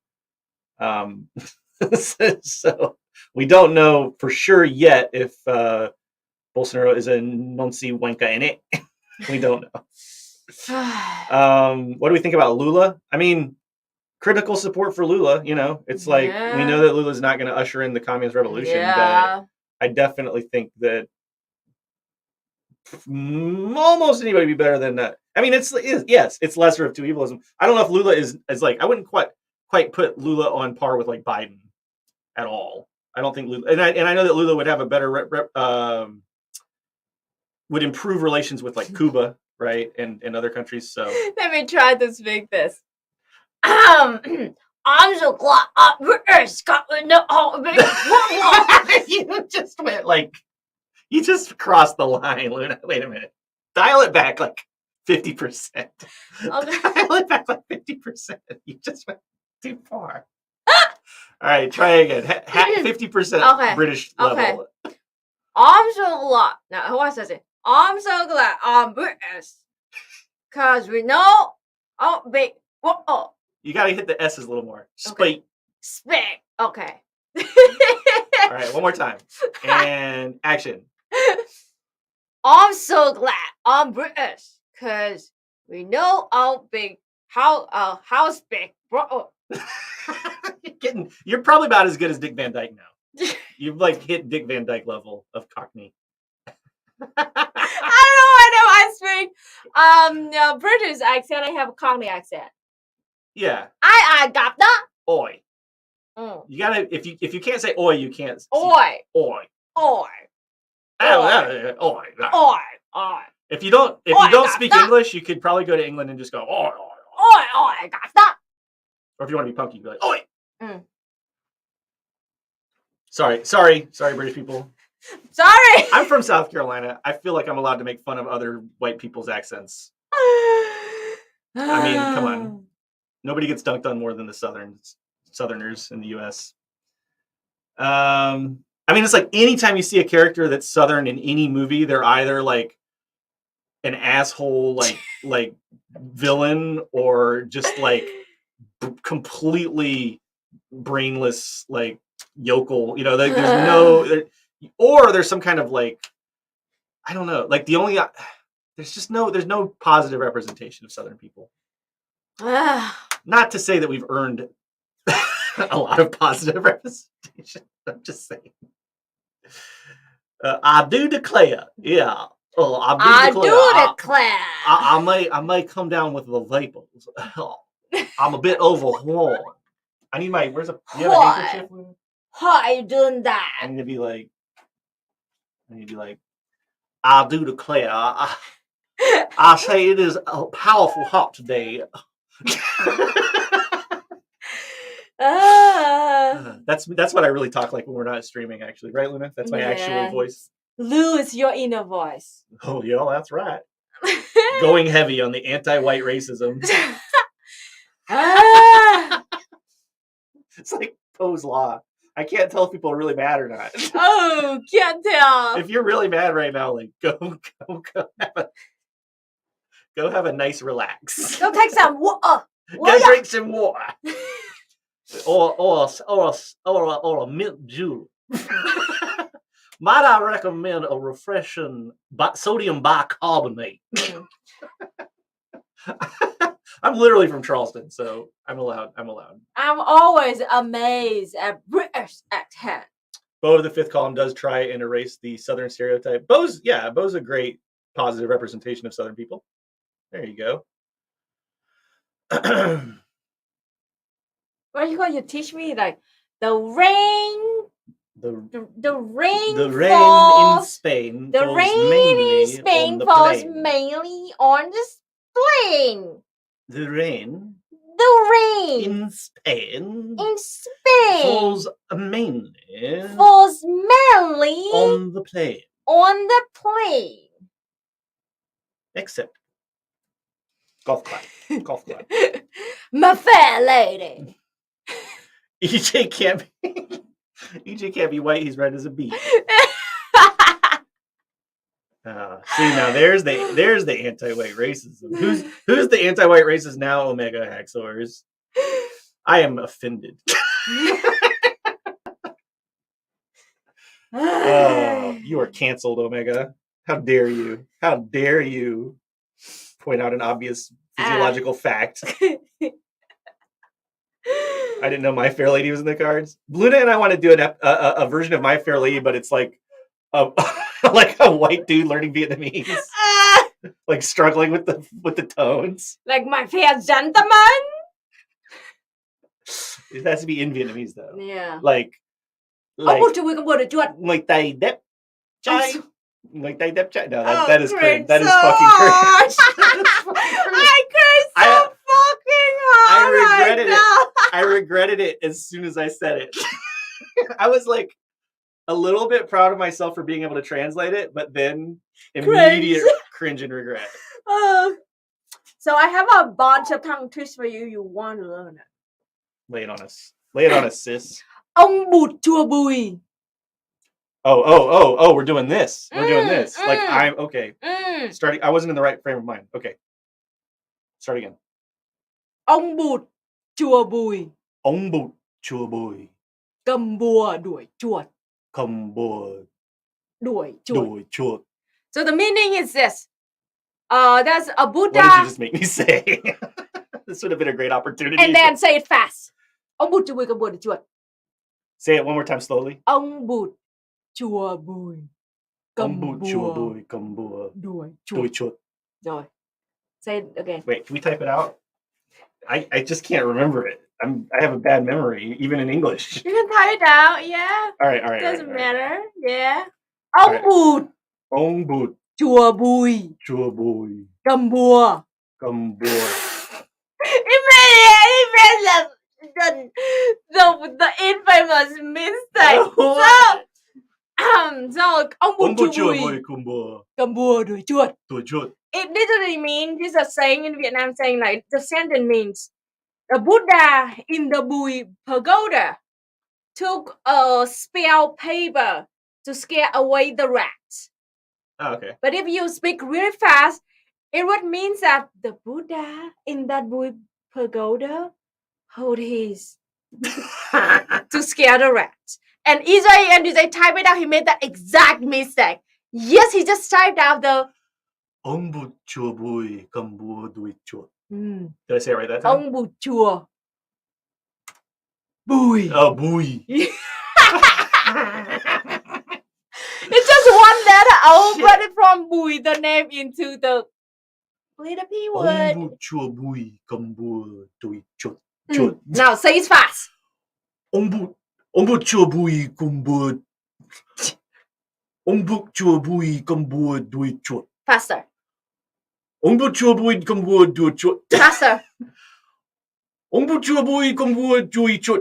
so we don't know for sure yet if Bolsonaro is a nonce wenka in it. We don't know. What do we think about Lula? I mean, critical support for Lula. You know, it's like we know that Lula's not going to usher in the communist revolution, but I definitely think that almost anybody would be better than that. I mean, it's lesser of two evils. I don't know if Lula is like, I wouldn't quite put Lula on par with like Biden at all. I don't think Lula, and I know that Lula would have a better would improve relations with like Cuba, right, and other countries. So let me try to speak this. I'm so glad British got no You just went like, you just crossed the line, Luna. Wait a minute. Dial it back like 50%. Okay. Dial it back like 50%. You just went too far. All right, try again. 50% Okay. British level. I'm so glad. Now, what says it? I'm so glad I'm British. Because we know how big. Whoa. You got to hit the S's a little more. Okay. Spate. Spit. Okay. All right, one more time. And action. I'm so glad I'm British. Because we know how big, house big. Whoa. You're probably about as good as Dick Van Dyke now. You've like hit Dick Van Dyke level of Cockney. I know I speak British accent. I have a Cockney accent. Yeah. I got that. Oi. You gotta if you can't say oi, you can't. Oi. Oi. Oi. Oi. Oi. If you don't speak English, you could probably go to England and just go oi. Oi. Got that. Or if you want to be punky, be like oi. Sorry, British people. Sorry. I'm from South Carolina. I feel like I'm allowed to make fun of other white people's accents. I mean, come on. Nobody gets dunked on more than the Southerners in the U.S. I mean, it's like anytime you see a character that's Southern in any movie, they're either like an asshole, like villain, or just like completely brainless, like yokel. You know, there's no, or there's some kind of like, I don't know, like there's no positive representation of Southern people. Not to say that we've earned a lot of positive representation. I'm just saying. I do declare, yeah. I do declare. I may come down with the vapors. I'm a bit overwhelmed. I need my. Do you have a handkerchief? How are you doing that? I need to be like. I do declare. I say it is a powerful hot today. That's what I really talk like when we're not streaming, actually, right, Luna? That's my actual voice. Lou is your inner voice. Oh, yeah, that's right. Going heavy on the anti-white racism. It's like Poe's Law. I can't tell if people are really mad or not. Oh, can't tell. If you're really mad right now, like go have a nice relax. Go take some water. Go drink some water. or a mint julep. Might I recommend a refreshing sodium bicarbonate? I'm literally from Charleston, so I'm allowed. I'm always amazed at British accent. Bo of the Fifth Column does try and erase the Southern stereotype. Bo's a great positive representation of Southern people. There you go. What are you going to teach me? Like the rain. The rain falls, in Spain. The rain in Spain falls mainly on the plain. The rain in Spain falls mainly on the plain. Except golf clap. My fair lady. EJ can't be white. He's red as a bee. See, now there's the anti-white racism. Who's the anti-white racist now? Omega Haxors. I am offended. Oh, you are canceled, Omega. How dare you? How dare you point out an obvious physiological fact? I didn't know My Fair Lady was in the cards. Luna and I want to do a version of My Fair Lady, but it's like like a white dude learning Vietnamese, like struggling with the tones. Like My Fair Gentleman. It has to be in Vietnamese though. Yeah. Like like tay đẹp trai. Like tay đẹp trai. No, that is cringe. That is so fucking cringe. I cringe so fucking hard. I regret regretted it as soon as I said it. I was like a little bit proud of myself for being able to translate it, but then immediate cringe and regret. So I have a bunch of tongue twisters for you. You want to learn it? Lay it on us. Lay it on us, sis. Ông bụt chùa Bùi. Oh, we're doing this. We're doing this. Like, I'm okay. Starting. I wasn't in the right frame of mind. Okay. Start again. Ông bụt chùa Bùi. Ông bụt chùa Bùi. Cầm bùa đuổi chuột. Cầm bùa đuổi chuột. đuổi chuột. So the meaning is this. There's a Buddha. What did you just make me say? This would have been a great opportunity. And then say it fast. Ông bụt chùa Bùi cầm bùa đuổi chuột. Say it one more time slowly. Ông bụt chùa Bùi Ông bụt chùa Bùi cầm bùa đuổi đuổi chuột. chuột. Rồi. Say it again. Wait, can we type it out? I just can't remember it. I have a bad memory, even in English. You can type it out, yeah. All right. Doesn't matter, yeah. All Ông right. bụt Ông bụt chùa Bùi chùa Bùi cầm bùa. cầm bùa. It means the infamous mistake. So ông bụt chùa Bùi cầm bùa đuổi chuột. Đuổi chuột. It literally means, this is a saying in Vietnam, saying like, the sentence means, the Buddha in the Bùi pagoda took a spell paper to scare away the rats. Oh, okay. But if you speak really fast, it would mean that the Buddha in that Bùi pagoda hold his to scare the rats. And Israel, and they type it out, he made that exact mistake. Yes, he just typed out the Ông bụt chùa Bùi cầm bùa đuổi chuột. Did I say it right that time? ông bụt chùa Bùi. Oh, Bùi. It's just one letter. I'll put it from Bùi, the name, into the little P word. Ông bụt chùa Bùi cầm bùa đuổi chuột. Chuột. Now say it fast. Ông bụt chùa Bùi cầm bùa. Ông bụt chùa Bùi cầm bùa đuổi chuột. Faster. Ông bụt chùa Bùi cầm bùa đuổi chuột. Faster. Ông bụt chùa Bùi cầm bùa đuổi chuột.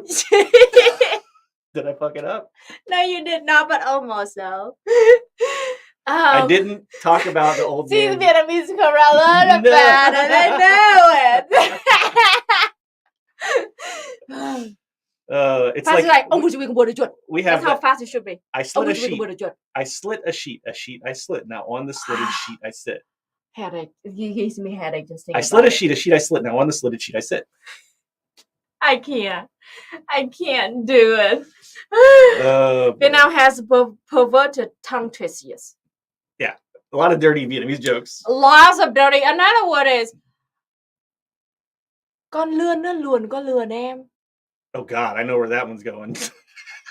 Did I fuck it up? No, you did not, but almost though. I didn't talk about the old See, man. the Vietnamese come around a lot bad, and I know it. It's Fast like ông bụt chùa Bùi cầm bùa đuổi chuột. we have. That's how fast it should be. I Ông slit a bụt chùa Bùi cầm sheet. bùa đuổi chuột. I slit a sheet. A sheet. I slit. Now on the slitted sheet, I sit. Headache. He gives me headache just thinking I slit about a sheet. A sheet. I slit. Now on the slitted sheet, I sit. I can't do it. Vietnam has perverted tongue twisters. Yeah, a lot of dirty Vietnamese jokes. Lots of dirty. Another word is con lươn nó luồn có lườn em. Oh God, I know where that one's going.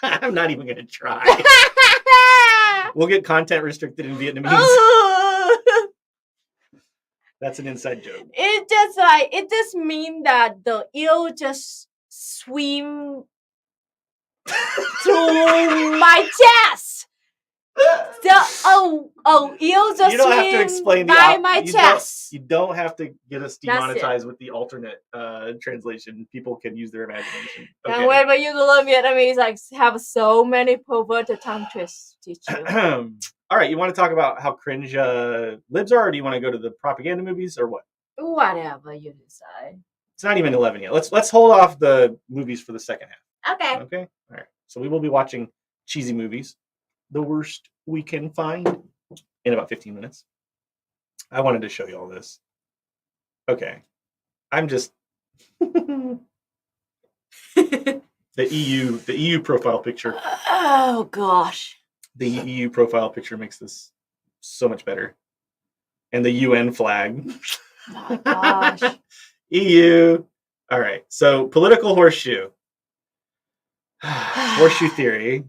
I'm not even gonna try. We'll get content restricted in Vietnamese. That's an inside joke. It just means that the eel just swim through my chest. Eel just You don't have to swim explain by my chest. You don't have to get us That's it. demonetized with the alternate translation. People can use their imagination. And Okay. whenever you learn Vietnamese, like have so many perverted tongue twists, teacher. All right, you want to talk about how cringe libs are, or do you want to go to the propaganda movies, or what? Whatever you decide. It's not even 11 yet. Let's hold off the movies for the second half. Okay. Okay. All right. So we will be watching cheesy movies, the worst we can find, in about 15 minutes. I wanted to show you all this. Okay. I'm just the EU profile picture. Oh gosh. The EU profile picture makes this so much better. And the UN flag. Oh my gosh. EU. All right. So political horseshoe. Horseshoe theory.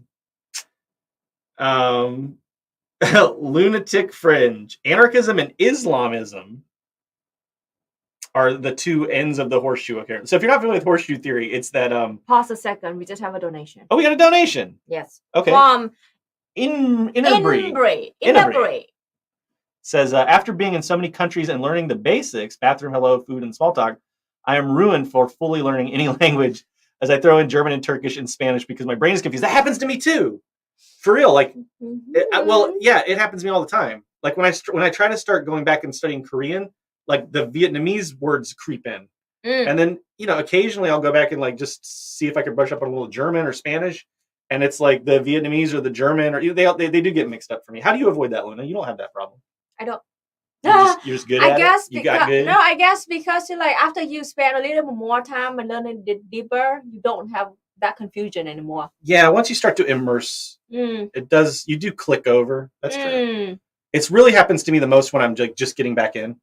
Lunatic fringe. Anarchism and Islamism are the two ends of the horseshoe. Okay. So if you're not familiar with horseshoe theory, it's that Pause a second. We just have a donation. oh, we got a donation. Yes. Okay. From Inabri. Says, after being in so many countries and learning the basics, bathroom, hello, food, and small talk, I am ruined for fully learning any language. as I throw in German and Turkish and Spanish because my brain is confused. That happens to me too. For real. Like, it happens to me all the time. Like when I try to start going back and studying Korean, like the Vietnamese words creep in. And then, occasionally I'll go back and like just see if I can brush up on a little German or Spanish. And it's like the Vietnamese or the German, or they do get mixed up for me. How do you avoid that, Luna? You don't have that problem. I don't. You're just good at it? You got good? No, I guess because like after you spend a little bit more time and learning deeper, you don't have that confusion anymore. Yeah, once you start to immerse, it does. You do click over. That's true. It really happens to me the most when I'm just getting back in.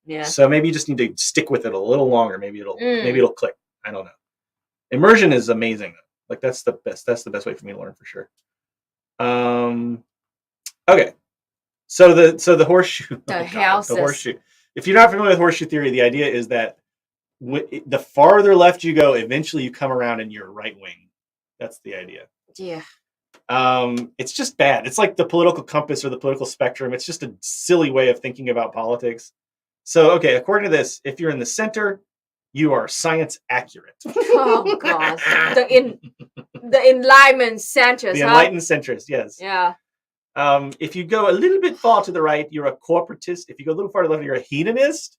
Yeah. So maybe you just need to stick with it a little longer. Maybe it'll click. I don't know. Immersion is amazing. Like that's the best. That's the best way for me to learn for sure. Okay. So the horseshoe. The horseshoe. If you're not familiar with horseshoe theory, the idea is that the farther left you go, eventually you come around in your right wing. That's the idea. Yeah. It's just bad. It's like the political compass or the political spectrum. It's just a silly way of thinking about politics. So, okay, according to this, if you're in the center, you are science accurate. Oh gosh, the enlightenment centrist. The enlightened centrist, yes. Yeah. If you go a little bit far to the right, you're a corporatist. If you go a little far to the left, you're a hedonist.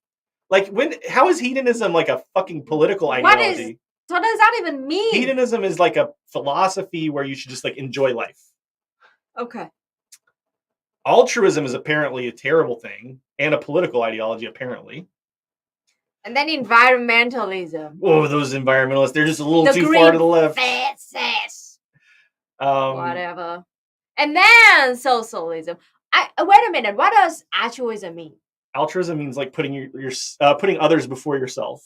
Like how is hedonism like a fucking political ideology? What does that even mean? Hedonism is like a philosophy where you should just like enjoy life. Okay. Altruism is apparently a terrible thing and a political ideology, apparently. And then environmentalism. Oh, those environmentalists, they're just a little too far to the left. Whatever. And then socialism. Wait a minute. What does altruism mean? Altruism means like putting putting others before yourself.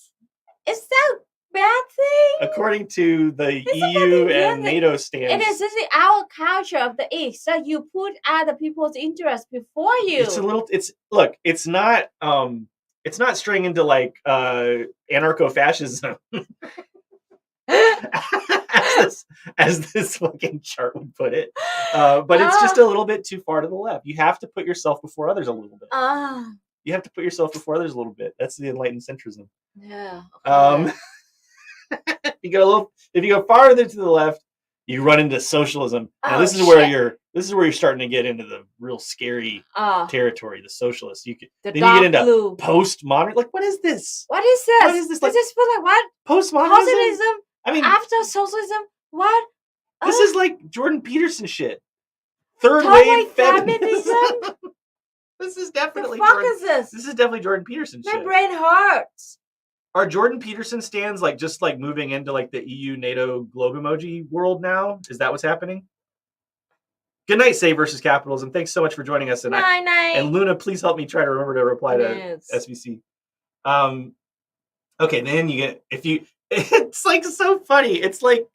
Is that a bad thing? According to the EU and NATO stands. It is. This is our culture of the East. So you put other people's interests before you. It's not straying into like anarcho-fascism. as this fucking chart would put it. But it's just a little bit too far to the left. You have to put yourself before others a little bit. You have to put yourself before others a little bit. That's the enlightened centrism. Yeah. Okay. If you go farther to the left, you run into socialism. Now this is where you're starting to get into the real scary territory, the socialists. You get into postmodern. Like, what is this? What is this? What is this? Like, this like what? Postmodernism? Socialism? I mean, after socialism, what? This is like Jordan Peterson shit. Third wave feminism. This is definitely the fuck is this? This is definitely Jordan Peterson shit. My brain hurts. Are Jordan Peterson stands like just like moving into like the EU NATO globe emoji world now? Is that what's happening? Good night, Save versus Capitalism. Thanks so much for joining us tonight. Night. And Luna, please help me try to remember to reply to SVC. Okay, then you get it's like so funny. It's like,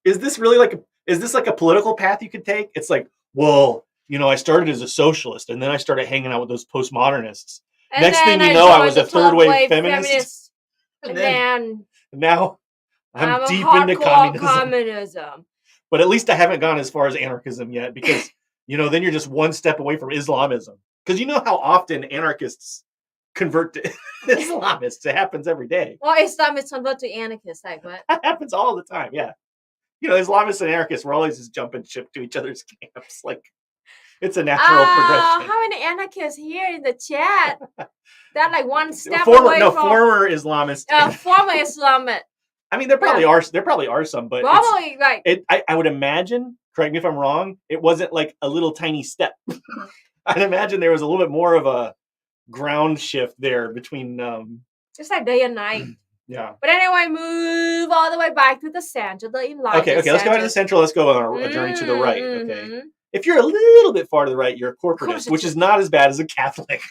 is this like a political path you could take? It's like, well, I started as a socialist and then I started hanging out with those postmodernists. And next thing you know, I was a third wave feminist. And then now I'm deep into communism. But at least I haven't gone as far as anarchism yet because, then you're just one step away from Islamism. Because you know how often anarchists convert to Islamists. It happens every day. Well, Islamists convert to anarchists. Like what? That happens all the time, yeah. Islamists and anarchists, we're always just jumping ship to each other's camps. Like, it's a natural progression. How many anarchists here in the chat? That like one step former Islamists. Former Islamist. I mean, there probably are some, but probably I would imagine. Correct me if I'm wrong. It wasn't like a little tiny step. I'd imagine there was a little bit more of a ground shift there between. Just like day and night. Yeah. But anyway, move all the way back to the center, the enlightened. Okay. Let's go back to the central. Let's go on a journey to the right. Okay. If you're a little bit far to the right, you're a corporatist, which is not as bad as a Catholic.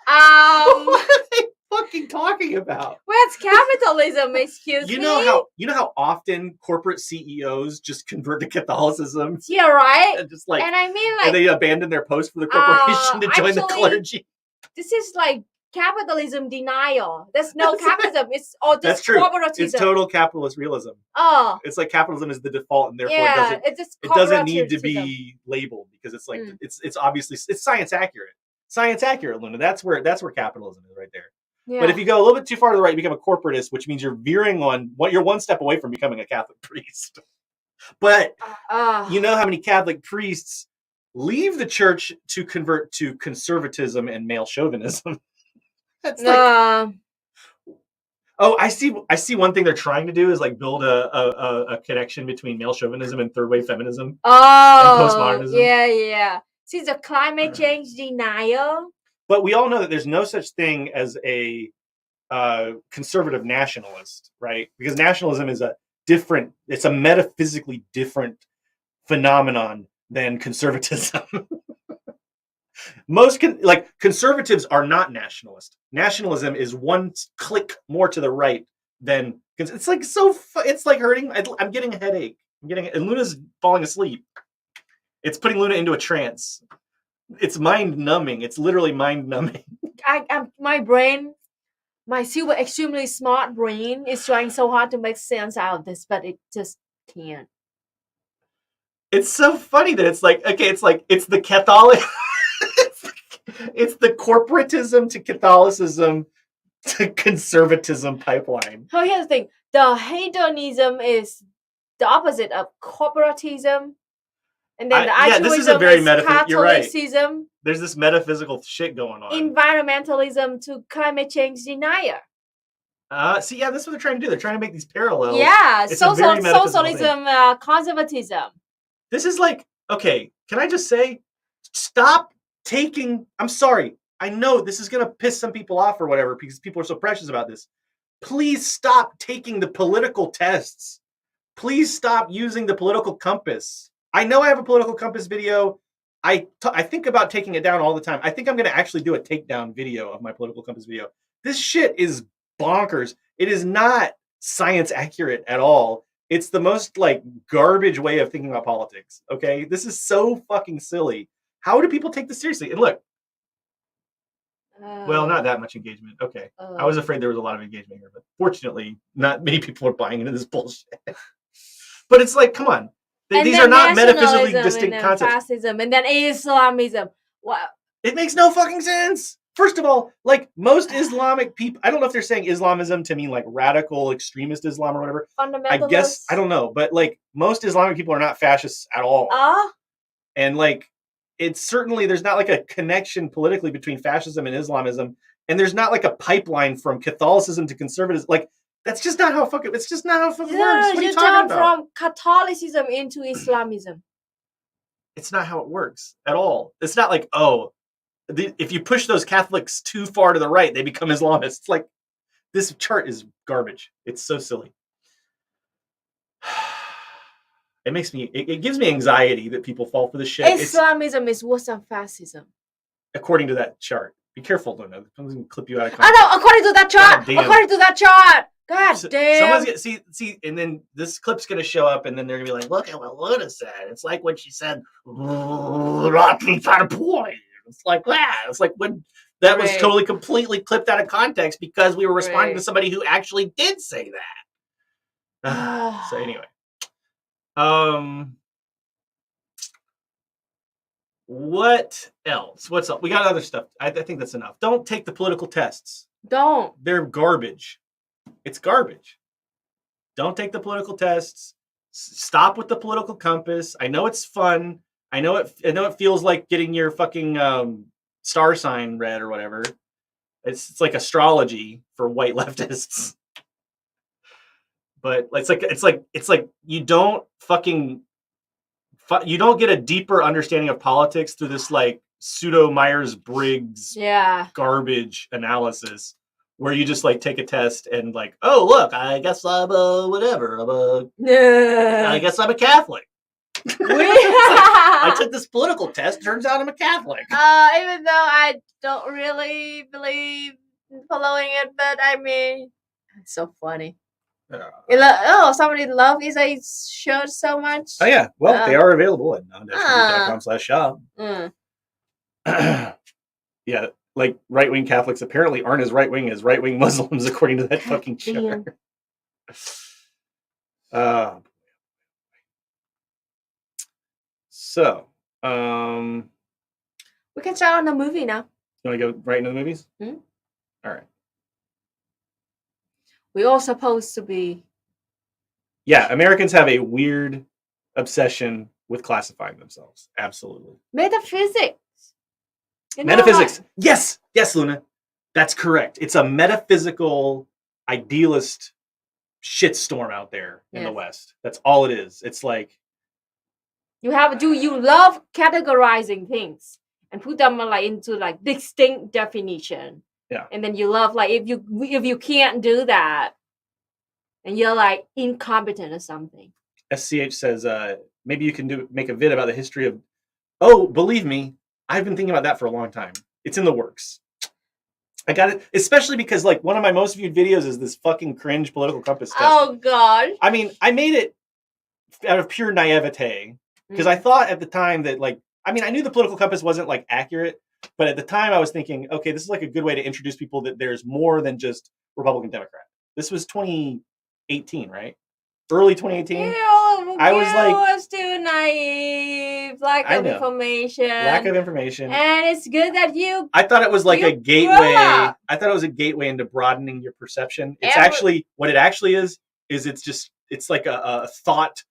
What are they fucking talking about? What's capitalism? Excuse me. You know how often corporate CEOs just convert to Catholicism? Yeah, right. And I mean, and they abandon their post for the corporation to join the clergy. This is like capitalism denial. There's no capitalism. It's that's true. It's total capitalist realism. Oh, it's like capitalism is the default, and therefore it doesn't need to be labeled because it's like it's obviously it's science accurate. Science accurate, Luna. That's where capitalism is right there. Yeah. But if you go a little bit too far to the right, you become a corporatist, which means you're veering on what you're one step away from becoming a Catholic priest. But you know how many Catholic priests leave the church to convert to conservatism and male chauvinism? That's like, oh, I see. One thing they're trying to do is like build a connection between male chauvinism and third wave feminism and postmodernism. Yeah. See, the climate change denial. But we all know that there's no such thing as a conservative nationalist, right? Because nationalism is it's a metaphysically different phenomenon than conservatism. Most conservatives are not nationalist. Nationalism is one click more to the right than it's like it's like hurting. I'm getting a headache. And Luna's falling asleep. It's putting Luna into a trance. It's mind numbing. It's literally mind numbing. My brain, my super extremely smart brain is trying so hard to make sense out of this, but it just can't. It's so funny that it's like, okay, it's the Catholic, it's the corporatism to Catholicism to conservatism pipeline. So here's the thing: the hedonism is the opposite of corporatism, and then the altruism this is a very is you're right. Catholicism. There's this metaphysical shit going on. Environmentalism to climate change denier. This is what they're trying to do. They're trying to make these parallels. Yeah, socialism, conservatism. This is like, okay, can I just say, stop taking, I'm sorry, I know this is going to piss some people off or whatever because people are so precious about this. Please stop taking the political tests. Please stop using the political compass. I know I have a political compass video. I think about taking it down all the time. I think I'm going to actually do a takedown video of my political compass video. This shit is bonkers. It is not science accurate at all. It's the most like garbage way of thinking about politics. Okay, this is so fucking silly. How do people take this seriously? And look, well, not that much engagement. Okay, I was afraid there was a lot of engagement here, but fortunately, not many people are buying into this bullshit. But it's like, come on, these are not metaphysically distinct concepts. Fascism and then Islamism. Wow, it makes no fucking sense. First of all, like most Islamic people, I don't know if they're saying Islamism to mean like radical extremist Islam or whatever. I guess, I don't know. But like most Islamic people are not fascists at all. And like, it's certainly, there's not like a connection politically between fascism and Islamism. And there's not like a pipeline from Catholicism to conservatism. Like, it's just not how it fucking works. What are you talking about? From Catholicism into Islamism. It's not how it works at all. It's not like, if you push those Catholics too far to the right, they become Islamists. Like, this chart is garbage. It's so silly. It gives me anxiety that people fall for this shit. Islamism is worse than fascism. According to that chart. Be careful, Luna. I'm going to clip you out of context. I know, according to that chart. God damn. Someone's see, and then this clip's going to show up, and then they're going to be like, look at what Luna said. It's like when she said, it's like that. It's like when that was totally completely clipped out of context because we were responding to somebody who actually did say that. So anyway. What else? What's up? We got other stuff. I think that's enough. Don't take the political tests. Don't. They're garbage. It's garbage. Don't take the political tests. Stop with the political compass. I know it's fun. I know it feels like getting your fucking star sign read or whatever. It's like astrology for white leftists. But it's like you don't get a deeper understanding of politics through this like pseudo Myers-Briggs garbage analysis where you just like take a test and like, oh look, I guess I'm I guess I'm a Catholic. I took this political test. Turns out I'm a Catholic. Even though I don't really believe in following it, but I mean, it's so funny. Somebody love Isa shirt so much. Oh yeah, well they are available at non-com/shop. Yeah, like right-wing Catholics apparently aren't as right-wing as right-wing Muslims according to that fucking chart. So, we can start on the movie now. You want to go right into the movies? Hmm? All right. We're all supposed to be. Yeah, Americans have a weird obsession with classifying themselves. Absolutely. Metaphysics. Metaphysics. Yes, Luna. That's correct. It's a metaphysical idealist shitstorm out there in the West. That's all it is. It's like you love categorizing things and put them like into like distinct definition. Yeah. And then you love like if you can't do that, and you're like incompetent or something. SCH says maybe you can make a vid about the history of. Oh, believe me, I've been thinking about that for a long time. It's in the works. I got it, especially because like one of my most viewed videos is this fucking cringe political compass test. Oh god. I mean, I made it out of pure naivete because I thought at the time that like, I mean, I knew the political compass wasn't like accurate, but at the time I was thinking, okay, this is like a good way to introduce people that there's more than just Republican Democrat. This was 2018, right? Early 2018. I was too naive, lack of information. And it's good that you. I thought it was like a gateway. I thought it was a gateway into broadening your perception. It's actually what it actually is it's like a thought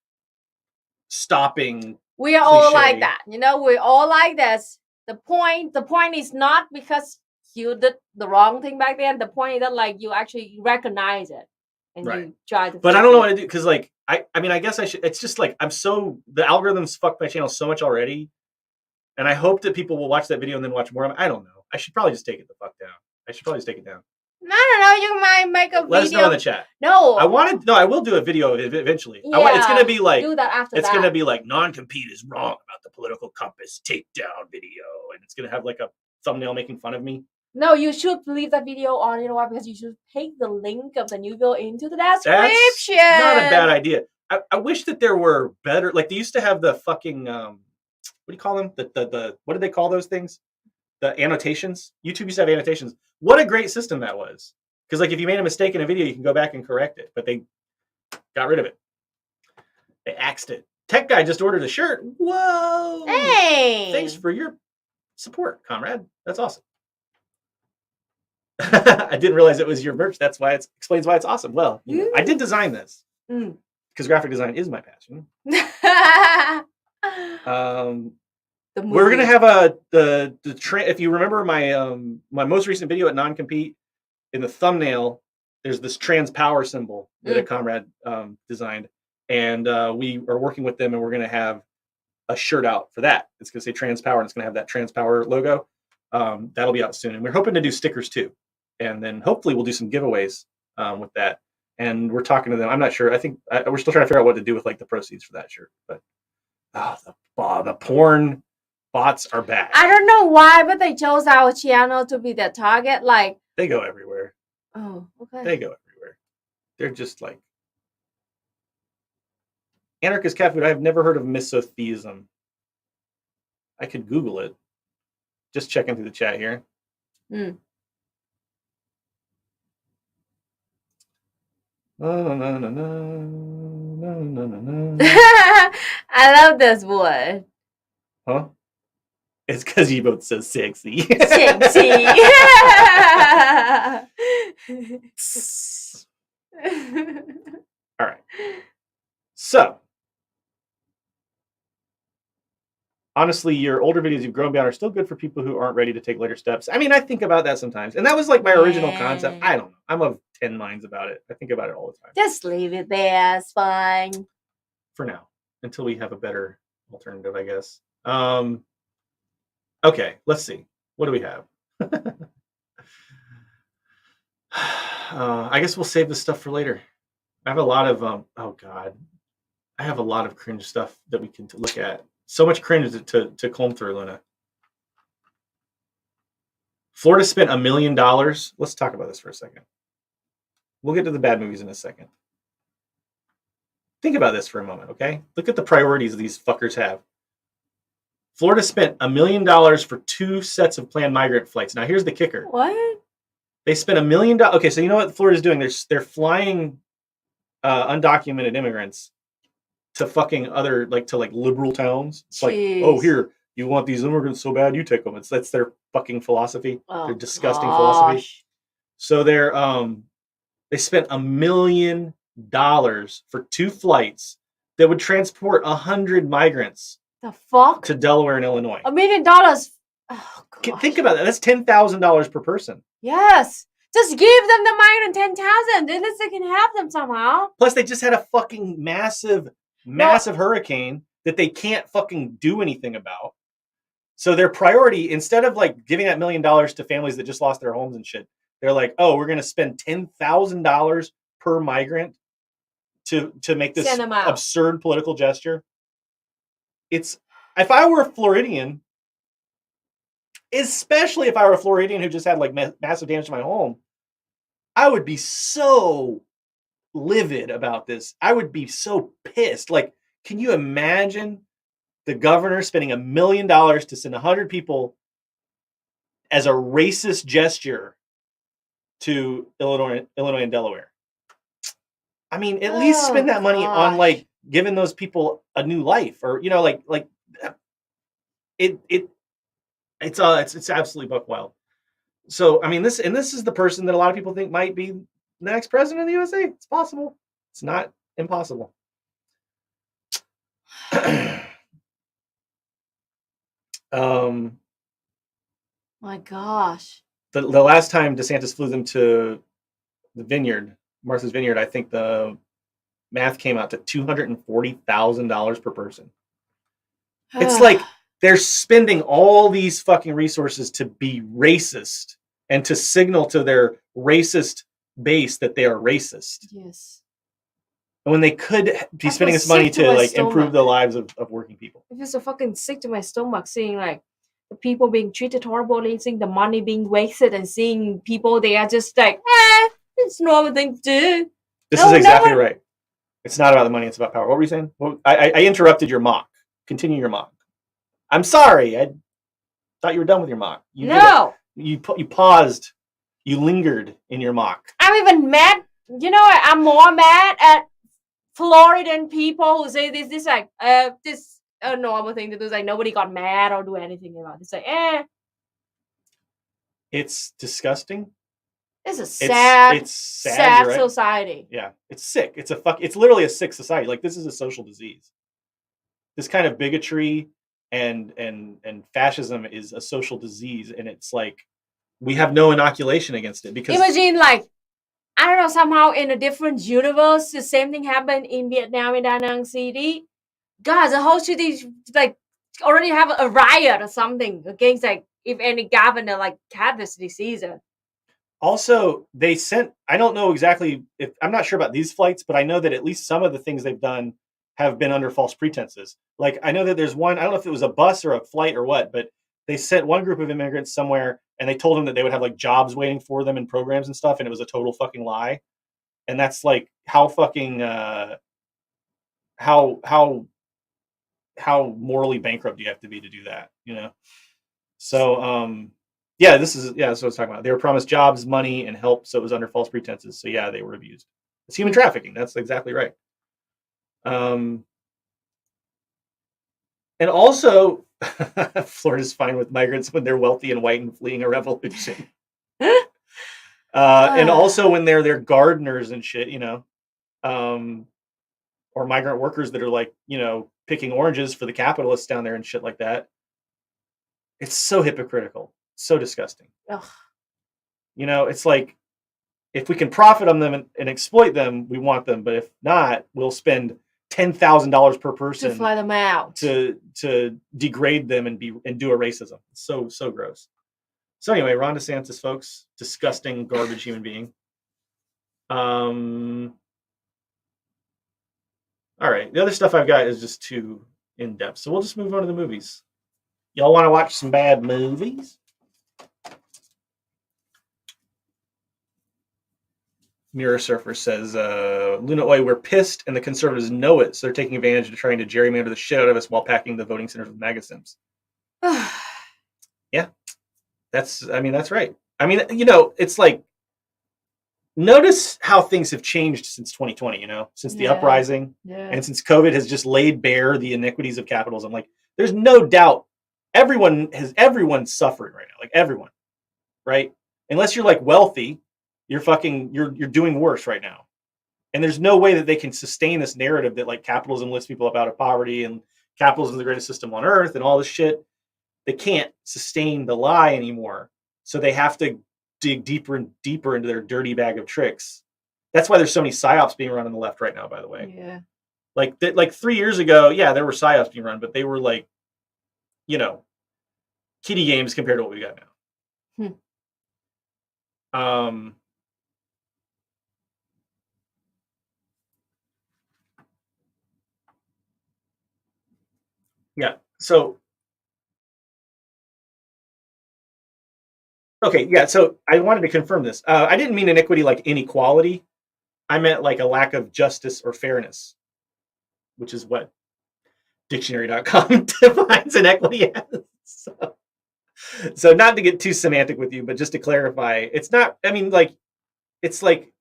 stopping. We are all like that, we're all like this. The point is not because you did the wrong thing back then. The point is that like you actually recognize it. And you try to. But I don't know what to do because, like, I mean, I guess I should. It's just like the algorithms fucked my channel so much already, and I hope that people will watch that video and then watch more of it. I don't know. I should probably just take it the fuck down. I should probably just take it down. I don't know. You might make a video. Let us know in the chat. No, I will do a video eventually. Yeah, it's gonna be like do that after it's gonna be like non-compete is wrong about the political compass takedown video, and it's gonna have like a thumbnail making fun of me. No, you should leave that video on, because you should take the link of the new video into the description. That's not a bad idea. I wish that there were better, like they used to have the fucking, what do you call them? The what do they call those things? The annotations. YouTube used to have annotations. What a great system that was. Because like if you made a mistake in a video, you can go back and correct it. But they got rid of it. They axed it. Tech Guy just ordered a shirt. Whoa! Hey! Thanks for your support, comrade. That's awesome. I didn't realize it was your merch. That's why it explains why it's awesome. Well, I did design this because graphic design is my passion. We're gonna have the if you remember my my most recent video at non-compete, in the thumbnail there's this trans power symbol that a comrade designed, and we are working with them, and we're gonna have a shirt out for that. It's gonna say trans power, and it's gonna have that trans power logo. That'll be out soon, and we're hoping to do stickers too. And then hopefully we'll do some giveaways with that. And we're talking to them. I'm not sure. I think we're still trying to figure out what to do with like the proceeds for that shirt. But the porn bots are back. I don't know why, but they chose our channel to be their target. Like they go everywhere. Oh, okay. They go everywhere. They're just like anarchist cat food. I've never heard of misotheism. I could Google it. Just checking through the chat here. I love this word. Huh? It's because you both so sexy. Sexy. All right. So, honestly, your older videos you've grown beyond are still good for people who aren't ready to take later steps. I mean, I think about that sometimes. And that was like my original concept. I don't know. I'm of 10 minds about it. I think about it all the time. Just leave it there. It's fine. For now. Until we have a better alternative, I guess. Okay, let's see. What do we have? I guess we'll save this stuff for later. I have a lot of, oh God. I have a lot of cringe stuff that we can look at. So much cringe to comb through, Luna. Florida spent $1 million. Let's talk about this for a second. We'll get to the bad movies in a second. Think about this for a moment, okay? Look at the priorities these fuckers have. Florida spent $1 million for 2 sets of planned migrant flights. Now, here's the kicker. What? They spent $1 million. Okay, so you know what Florida's doing? They're flying undocumented immigrants to fucking other, like, to like liberal towns. It's like, oh, here, you want these immigrants so bad, you take them. That's their fucking philosophy. Their disgusting philosophy. So they They spent $1 million for 2 flights that would transport 100 migrants The fuck? to Delaware and Illinois. $1 million. Oh, Think about that. That's $10,000 per person. Yes. Just give them the migrant 10,000. Then they can have them somehow. Plus, they just had a fucking massive hurricane that they can't fucking do anything about. So their priority, instead of like giving that $1 million to families that just lost their homes and shit, they're like, oh, we're going to spend $10,000 per migrant to make this absurd political gesture. If I were a Floridian, especially if I were a Floridian who just had like massive damage to my home, I would be so livid about this. I would be so pissed. Like, can you imagine the governor spending $1 million to send 100 people as a racist gesture to Illinois and Delaware? I mean, at least spend that money on like giving those people a new life, or it's absolutely buck wild. So I mean, this is the person that a lot of people think might be the next president of the USA. It's possible. It's not impossible. My gosh. The last time DeSantis flew them to the vineyard, Martha's Vineyard, I think the math came out to $240,000 per person. It's like they're spending all these fucking resources to be racist and to signal to their racist base that they are racist. Yes. And when they could be spending this money to like improve the lives of working people. I feel so fucking sick to my stomach seeing like the people being treated horribly, seeing the money being wasted, and seeing people they are just like, it's a normal thing to do. This is exactly right. It's not about the money, it's about power. What were you saying? Well, I interrupted your mock. Continue your mock. I'm sorry. I thought you were done with your mock. You paused. You lingered in your mock. I'm even mad. You know, I'm more mad at Floridian people who say this like this a normal thing to do. It's like nobody got mad or do anything about it. It's like It's disgusting. It's a sad right? society. Yeah, it's sick. It's literally a sick society. Like, this is a social disease. This kind of bigotry and fascism is a social disease, and it's like we have no inoculation against it. Because imagine, like, I don't know, somehow in a different universe, the same thing happened in Vietnam, in Da Nang City. God, the whole city like already have a riot or something against like if any governor like had this disease. Also, they sent, I don't know exactly if, I'm not sure about these flights, but I know that at least some of the things they've done have been under false pretenses. Like, I know that there's one, I don't know if it was a bus or a flight or what, but they sent one group of immigrants somewhere and they told them that they would have like jobs waiting for them in programs and stuff. And it was a total fucking lie. And that's like how fucking, how morally bankrupt do you have to be to do that, you know? So, that's what I was talking about. They were promised jobs, money, and help, so it was under false pretenses. So yeah, they were abused. It's human trafficking. That's exactly right. And also, Florida's fine with migrants when they're wealthy and white and fleeing a revolution. And also when they're gardeners and shit, you know, or migrant workers that are like, you know, picking oranges for the capitalists down there and shit like that. It's so hypocritical. So disgusting. Ugh. You know, it's like, if we can profit on them and exploit them, we want them. But if not, we'll spend $10,000 per person to fly them out, to degrade them and do a racism. It's so gross. So anyway, Ron DeSantis, folks, disgusting, garbage human being. All right, the other stuff I've got is just too in depth, so we'll just move on to the movies. Y'all want to watch some bad movies? Mirror Surfer says, Luna Oi, we're pissed and the conservatives know it, so they're taking advantage of trying to gerrymander the shit out of us while packing the voting centers with MAGA Sims. Yeah, that's right. I mean, you know, it's like, notice how things have changed since 2020, you know, since the uprising and since COVID has just laid bare the iniquities of capitalism. Like, there's no doubt everyone's suffering right now, like everyone, right? Unless you're like wealthy you're doing worse right now. And there's no way that they can sustain this narrative that like capitalism lifts people up out of poverty and capitalism is the greatest system on earth and all this shit. They can't sustain the lie anymore. So they have to dig deeper and deeper into their dirty bag of tricks. That's why there's so many psyops being run on the left right now, by the way. Yeah. Like 3 years ago, yeah, there were psyops being run, but they were like, kiddie games compared to what we got now. Yeah. So, okay. Yeah. So I wanted to confirm this. I didn't mean inequity like inequality. I meant like a lack of justice or fairness, which is what dictionary.com defines inequity as. So not to get too semantic with you, but just to clarify, it's not, I mean, like, it's like,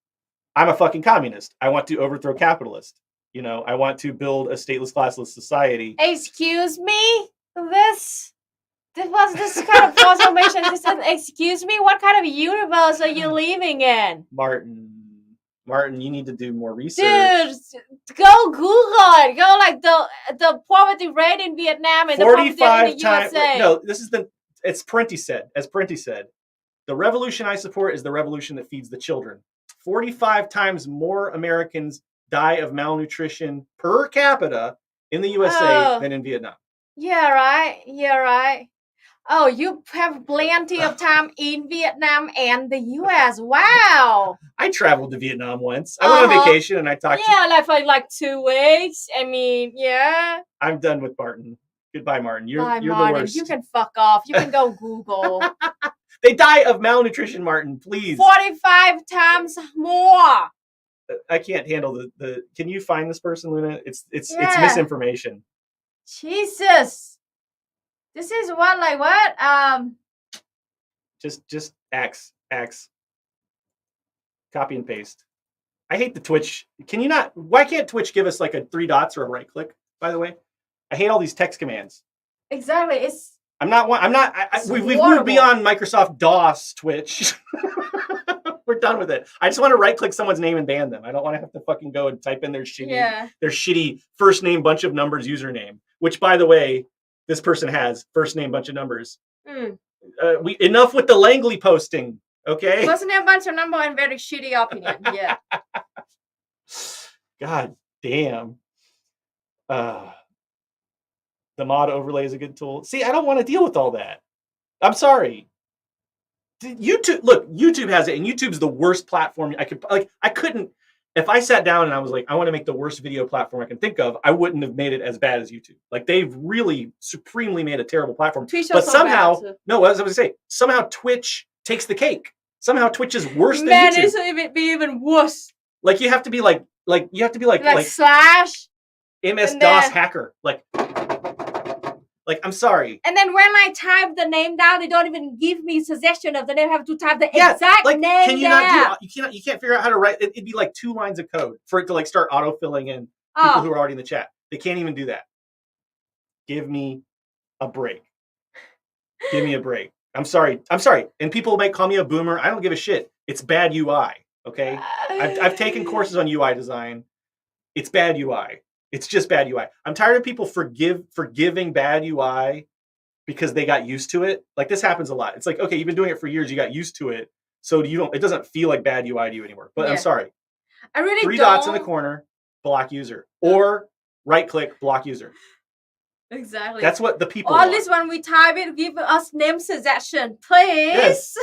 I'm a fucking communist. I want to overthrow capitalists. I want to build a stateless, classless society. Excuse me? This was this kind of false information. This said, excuse me? What kind of universe are you living in? Martin, you need to do more research. Dude, go Google it. Go like the poverty rate in Vietnam and the poverty rate in the USA. No, as Parenti said, the revolution I support is the revolution that feeds the children. 45 times more Americans die of malnutrition per capita in the USA than in Vietnam. Yeah, right. Oh, you have plenty of time in Vietnam and the US. Wow. I traveled to Vietnam once. I went on vacation and I talked to... Yeah, like for like 2 weeks. I mean, yeah. I'm done with Martin. Goodbye, Martin. You're Martin. The worst. You can fuck off. You can go Google. They die of malnutrition, Martin, please. 45 times more. I can't handle the can you find this person, Luna? It's misinformation. Jesus. This is what? Just X. Copy and paste. I hate the Twitch. Why can't Twitch give us like a 3 dots or a right click, by the way? I hate all these text commands. Exactly. We've moved beyond Microsoft DOS Twitch. We're done with it. I just want to right click someone's name and ban them. I don't want to have to fucking go and type in their shitty first name, bunch of numbers username, which by the way, this person has first name, bunch of numbers. Enough with the Langley posting. Okay. First name, bunch of number, and very shitty opinion. Yeah. God damn. The mod overlay is a good tool. See, I don't want to deal with all that. I'm sorry. YouTube has it, and YouTube's the worst platform I couldn't. If I sat down and I was like, I want to make the worst video platform I can think of, I wouldn't have made it as bad as YouTube. Like they've really supremely made a terrible platform. But somehow, no, as I was saying, somehow Twitch takes the cake. Somehow Twitch is worse than YouTube. Man, it's even worse. Like you have to be like slash MS-DOS hacker. Like, I'm sorry. And then when I type the name down, they don't even give me suggestion of the name. I have to type the exact name can you down. Not do you can't figure out how to write it. It'd be like 2 lines of code for it to like start auto-filling in people who are already in the chat. They can't even do that. Give me a break. Give me a break. I'm sorry. And people might call me a boomer. I don't give a shit. It's bad UI. Okay. I've taken courses on UI design. It's bad UI. It's just bad UI. I'm tired of people forgiving bad UI because they got used to it. Like this happens a lot. It's like, okay, you've been doing it for years. You got used to it. So it doesn't feel like bad UI to you anymore. But I'm sorry. I really 3 dots in the corner, block user. Or right click, block user. Exactly. That's what the people Or want. at least when we type it, give us name suggestion, please. Yes.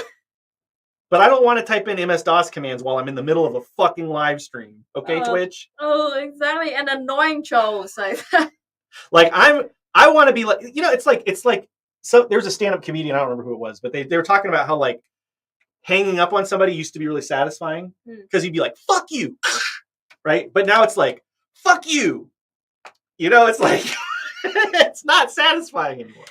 But I don't want to type in MS-DOS commands while I'm in the middle of a fucking live stream. Okay, Twitch? Oh, exactly. And annoying trolls. Like I want to be like, it's like so there's a stand-up comedian, I don't remember who it was, but they were talking about how like hanging up on somebody used to be really satisfying because you'd be like, fuck you. Right? But now it's like, fuck you. It's like it's not satisfying anymore.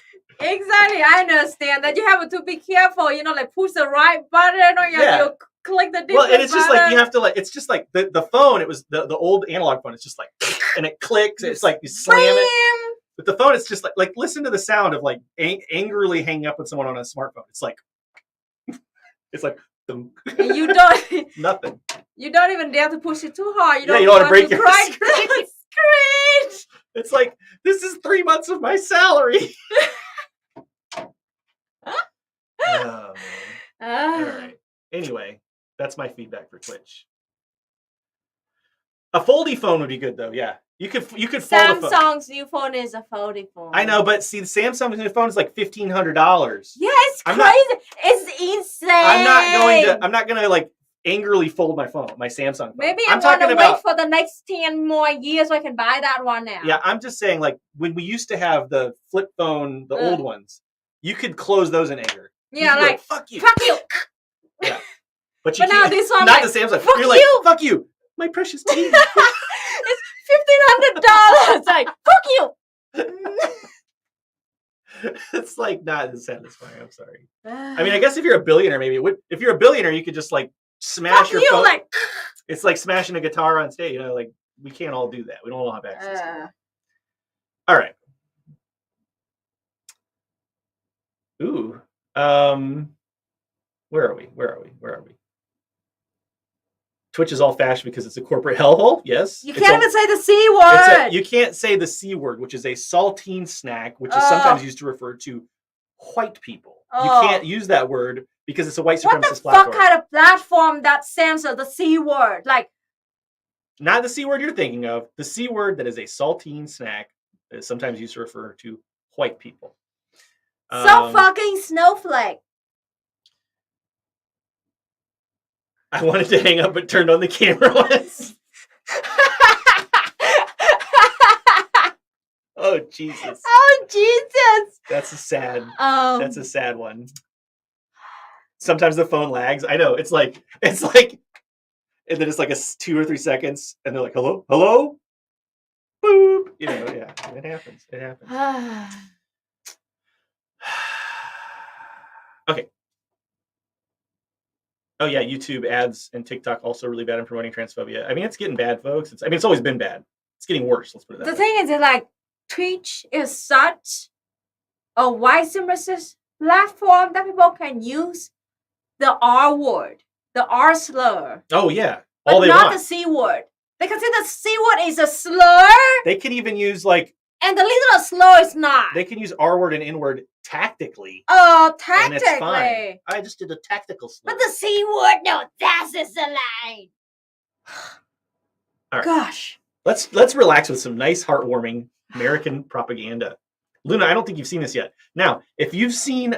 Exactly, I understand that you have to be careful. Like push the right button or you have to click the different Well, and it's just button. like you have to it's just like the phone. It was the old analog phone. It's just like and it clicks. It's like you slam it. But the phone, it's just like listen to the sound of like angrily hanging up with someone on a smartphone. It's like and you don't Nothing. you don't even dare to push it too hard. You Yeah, don't, you don't want to break to your crack screen. the screen. It's like, this is 3 months of my salary. Oh, man. All right. Anyway, that's my feedback for Twitch. A foldy phone would be good though. Yeah, you could fold a phone. Samsung's new phone is a foldy phone. I know, but see, the Samsung's new phone is like $1,500. Yeah, it's crazy. It's insane. I'm not gonna like angrily fold my phone, my Samsung phone. Maybe I'm want to wait for the next 10 more years so I can buy that one now. Yeah, I'm just saying, like when we used to have the flip phone, the old ones, you could close those in anger. Yeah, like fuck you. Fuck you. Yeah. But now this one, not like, the Samsung. Fuck You're you. like, fuck you, my precious tea. It's $1,500. Like, fuck you. It's like not as satisfying. I'm sorry. I mean, I guess if you're a billionaire, maybe it would. If you're a billionaire, you could just like smash your phone. Like, it's like smashing a guitar on stage. You know, like we can't all do that. We don't all have access to that. All right. Ooh. Where are we? Twitch is all fashioned because it's a corporate hellhole. Yes. You can't even say the C word. You can't say the C word, which is a saltine snack, which is sometimes used to refer to white people. You can't use that word because it's a white supremacist platform. What kind of platform that censors the C word? Like, not the C word you're thinking of. The C word that is a saltine snack that is sometimes used to refer to white people. So fucking snowflake. I wanted to hang up but turned on the camera once. Oh Jesus. Oh Jesus. That's a sad one. Sometimes the phone lags. I know. It's like and then it's like a 2 or 3 seconds and they're like, hello? Boop. You know, yeah. It happens. Okay. Oh yeah, YouTube ads and TikTok also really bad in promoting transphobia. I mean, it's getting bad, folks. It's always been bad. It's getting worse. Let's put it that way. The thing is that like Twitch is such a white supremacist platform that people can use the R word, the R slur. Oh yeah, but not the C word. They consider the C word is a slur. They can even use like. And the little slur is not. They can use R word and N word tactically. Oh, tactically. And it's fine. I just did a tactical slur. But the C word, no, that's just a line. All right. Gosh. Let's relax with some nice, heartwarming American propaganda. Luna, I don't think you've seen this yet. Now, if you've seen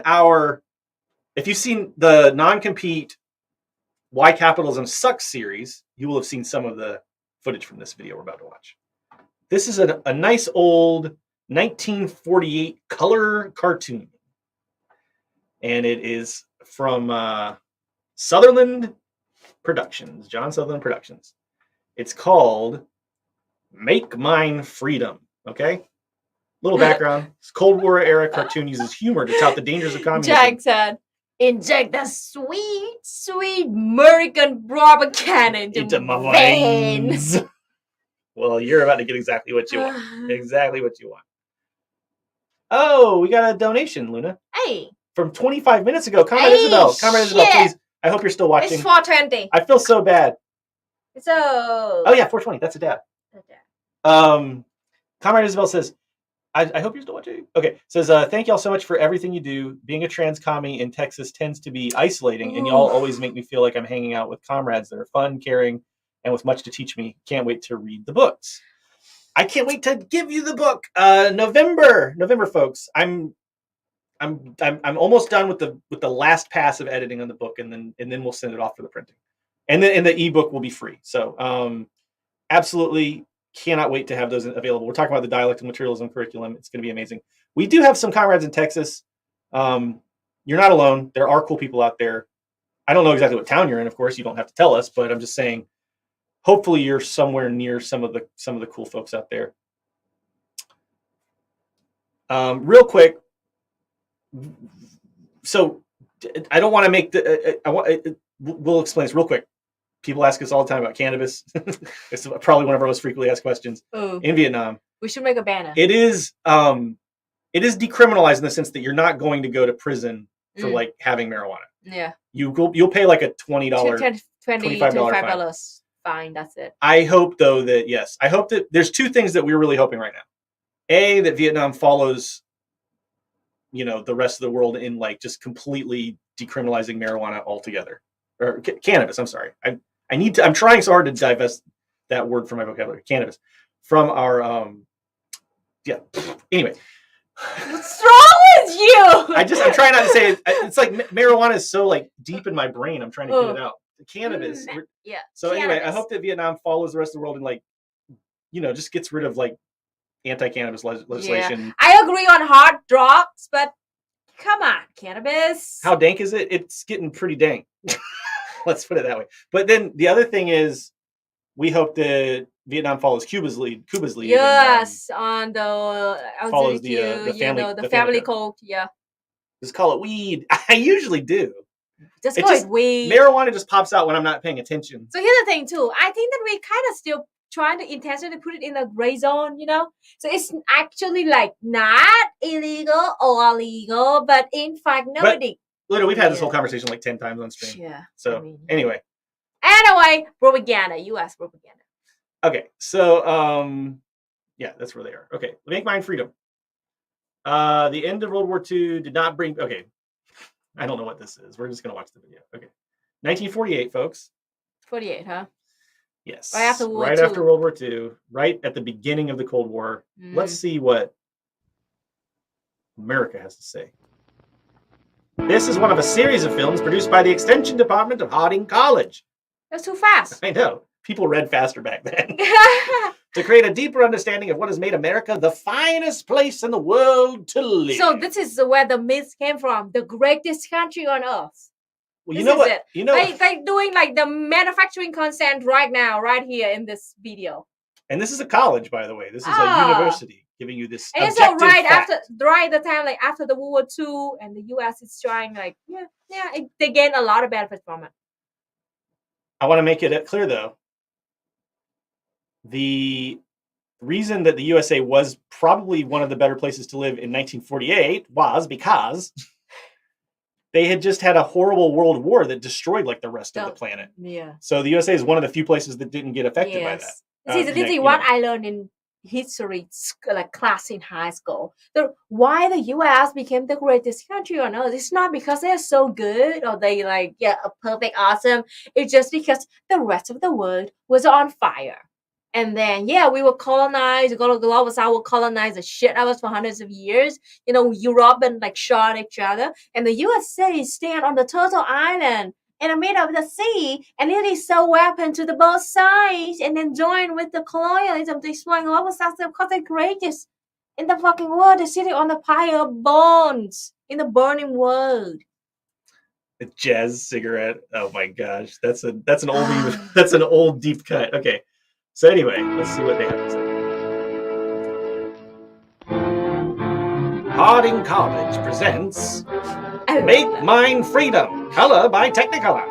the non-compete Why Capitalism Sucks series, you will have seen some of the footage from this video we're about to watch. This is a nice old 1948 color cartoon. And it is from Sutherland Productions, John Sutherland Productions. It's called Make Mine Freedom. Okay? Little background. This Cold War era cartoon uses humor to tout the dangers of communism. Jack said, inject the sweet, sweet American propaganda into my veins. Well, you're about to get exactly what you want. Exactly what you want. Oh, we got a donation, Luna. Hey. From 25 minutes ago. Comrade Isabel, please. I hope you're still watching. It's 420. I feel so bad. So. Oh yeah, 420. That's a dab. Comrade Isabel says, I hope you're still watching. Okay. Says, thank y'all so much for everything you do. Being a trans commie in Texas tends to be isolating, and y'all always make me feel like I'm hanging out with comrades that are fun, caring, and with much to teach me. Can't wait to read the books. I can't wait to give you the book. November, folks. I'm almost done with the last pass of editing on the book, and then we'll send it off for the printing, and the ebook will be free. So absolutely cannot wait to have those available. We're talking about the dialect and materialism curriculum. It's going to be amazing. We do have some comrades in Texas. You're not alone. There are cool people out there. I don't know exactly what town you're in. Of course, you don't have to tell us, but I'm just saying. Hopefully, you're somewhere near some of the cool folks out there. Real quick. So I don't want to make we'll explain this real quick. People ask us all the time about cannabis. It's probably one of our most frequently asked questions. In Vietnam. We should make a banner. It is decriminalized in the sense that you're not going to go to prison for like having marijuana. Yeah. You'll pay like a $20, $25 fine. That's it. I hope though that I hope that there's two things that we're really hoping right now. A, that Vietnam follows, the rest of the world in like just completely decriminalizing marijuana altogether, or cannabis. I'm sorry. I'm trying so hard to divest that word from my vocabulary. Cannabis from our Anyway. What's wrong with you? I'm trying not to say it. It's like marijuana is so like deep in my brain. I'm trying to get it out. Cannabis. Yeah. So anyway, I hope that Vietnam follows the rest of the world and like, just gets rid of like anti-cannabis legislation. Yeah. I agree on hard drugs, but come on, cannabis. How dank is it? It's getting pretty dank. Let's put it that way. But then the other thing is, we hope that Vietnam follows Cuba's lead. Yes, on the follows the family code. Yeah. Just call it weed. I usually do. Just call it weed. Marijuana just pops out when I'm not paying attention. So here's the thing too. I think that we kind of still trying to intentionally put it in a gray zone, So it's actually like not illegal or illegal, but in fact nobody. Literally, we've had this whole conversation like 10 times on stream. Yeah. So anyway, propaganda, U.S. propaganda. Okay, so that's where they are. Okay, make mine freedom. The end of World War II did not bring. Okay, I don't know what this is. We're just gonna watch the video. Okay, 1948, folks. 48, huh? Yes. Right after World War II, right at the beginning of the Cold War. Let's see what America has to say. This is one of a series of films produced by the Extension Department of Harding College. That's too fast. I know. People read faster back then. To create a deeper understanding of what has made America the finest place in the world to live. So this is where the myth came from. The greatest country on earth. Well, you know what? They're doing like the manufacturing consent right now, right here in this video. And this is a college, by the way. This is a university giving you this. And so after the time, like after the World War II, and the U.S. is trying, like, they gain a lot of benefits from it. I want to make it clear, though. The reason that the USA was probably one of the better places to live in 1948 was because they had just had a horrible world war that destroyed like the rest of the planet. Yeah. So the USA is one of the few places that didn't get affected by that. This is what I learned in history class in high school. Why the U.S. became the greatest country on earth? It's not because they're so good or they perfect, awesome. It's just because the rest of the world was on fire. And then, we were colonized. The global south will colonize the shit out of us for hundreds of years. Europe and shot each other. And the USA stand on the Turtle Island in the middle of the sea and nearly sell weapons to the both sides and then join with the colonialism to exploit global south because they're greatest in the fucking world. They're sitting on the pile of bones in the burning world. A jazz cigarette. Oh my gosh. That's an oldie. That's an old deep cut. Okay. So anyway, let's see what they have to say. Harding College presents Make Mine Freedom, Color by Technicolor.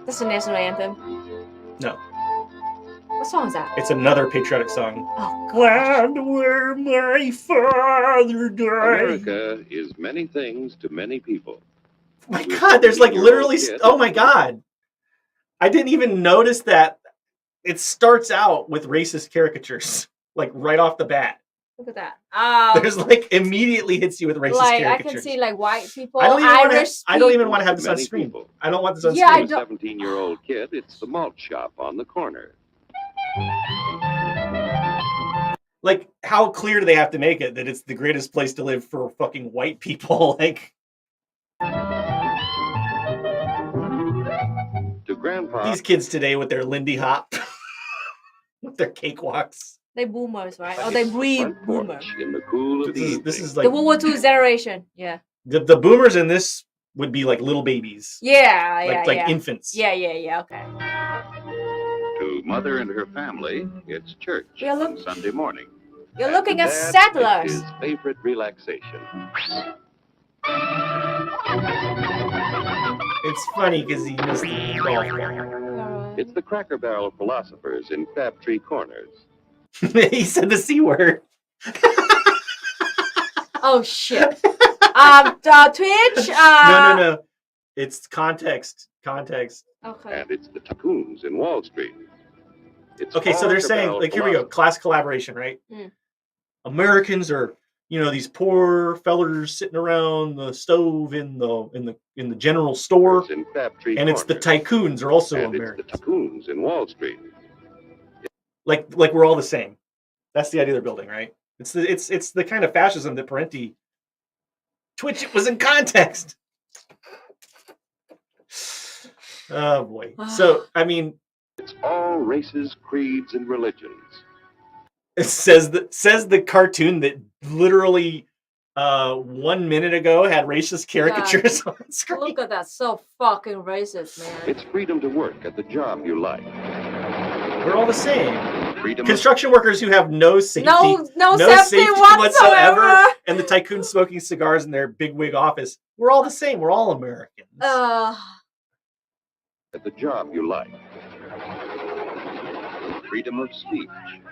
That's the national anthem? No. What song is that? It's another patriotic song. Oh, God. Glad where my father died. America is many things to many people. Oh my God, there's like literally, oh my God. I didn't even notice that it starts out with racist caricatures, like right off the bat. Look at that. There's immediately hits you with racist caricatures. I can see white people, I don't even want to have this on Many screen. people. I don't want this on Yeah, screen. To a 17-year-old kid, it's the malt shop on the corner. Like, how clear do they have to make it that it's the greatest place to live for fucking white people? Like, To Grandpa, these kids today with their Lindy Hop, with their cakewalks. They boomers, right? Or they breed boomer. In the cool of the This is like the World War II generation. Yeah. The boomers in this would be like little babies. Yeah. Like infants. Yeah. Okay. To Mother and her family, it's church on Sunday morning. You're looking at Dad settlers. His favorite relaxation. It's funny because he missed the golf ball. It's the Cracker Barrel philosophers in Crabtree Corners. He said the C word. Oh shit. Twitch. No. It's context. Okay. And it's the tycoons in Wall Street. It's Okay, so all they're saying, cabal like, here we go, class collaboration, right? Mm. Americans are, these poor fellers sitting around the stove in the general store, in Crabtree and it's the Corners. tycoons are also And Americans. it's the tycoons in Wall Street. Like we're all the same. That's the idea they're building, right? It's the kind of fascism that Parenti. Twitch, it was in context. Oh boy. So I mean, it's all races, creeds, and religions. It says the cartoon that literally 1 minute ago had racist caricatures on screen. Look at that, so fucking racist, man. It's freedom to work at the job you like. We're all the same. Freedom Construction workers who have no safety, no safety whatsoever, and the tycoon smoking cigars in their big wig office. We're all the same. We're all Americans. At the job you like. Freedom of speech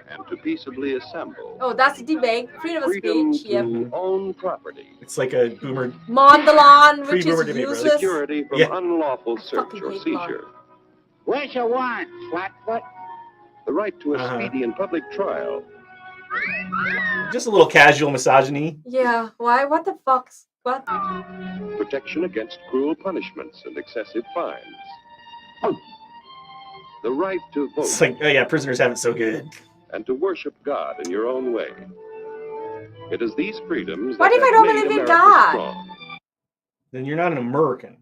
and to peaceably assemble. Oh, that's the debate. Freedom of speech. Yep. Own property. It's like a boomer. Mondalon, which is debate, useless. Security from unlawful search or seizure. Where's your warrant, Flatfoot? The right to a speedy and public trial. Just a little casual misogyny. Yeah. Why? What the fuck? What? Protection against cruel punishments and excessive fines. The right to vote. It's like, oh yeah, prisoners have it so good. And to worship God in your own way. It is these freedoms what that if I don't made believe in America God? strong. Then you're not an American.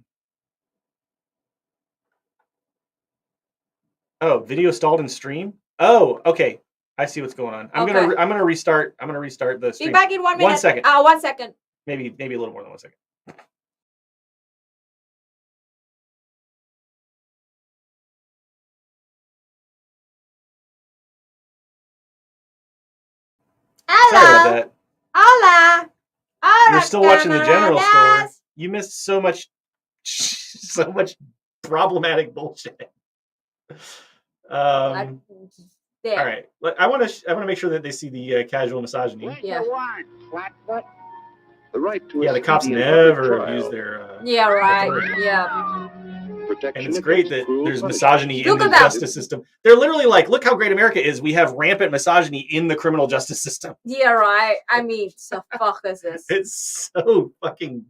Oh, video stalled in stream? Oh, okay. I see what's going on. I'm gonna restart the stream. Be back in 1 minute. 1 second. 1 second. Maybe a little more than 1 second. Hello. Sorry about that. Hola. You're still watching the general store. You missed so much problematic bullshit. All right. I want to make sure that they see the casual misogyny. Where's your warrant, Flatfoot? The right to Yeah, the cops never abuse their. Yeah, right. authority. Yeah. Protection And it's great that there's misogyny in Look the at that. justice system. They're literally like, look how great America is. We have rampant misogyny in the criminal justice system. Yeah, right. I mean, so fuck is this? It's so fucking.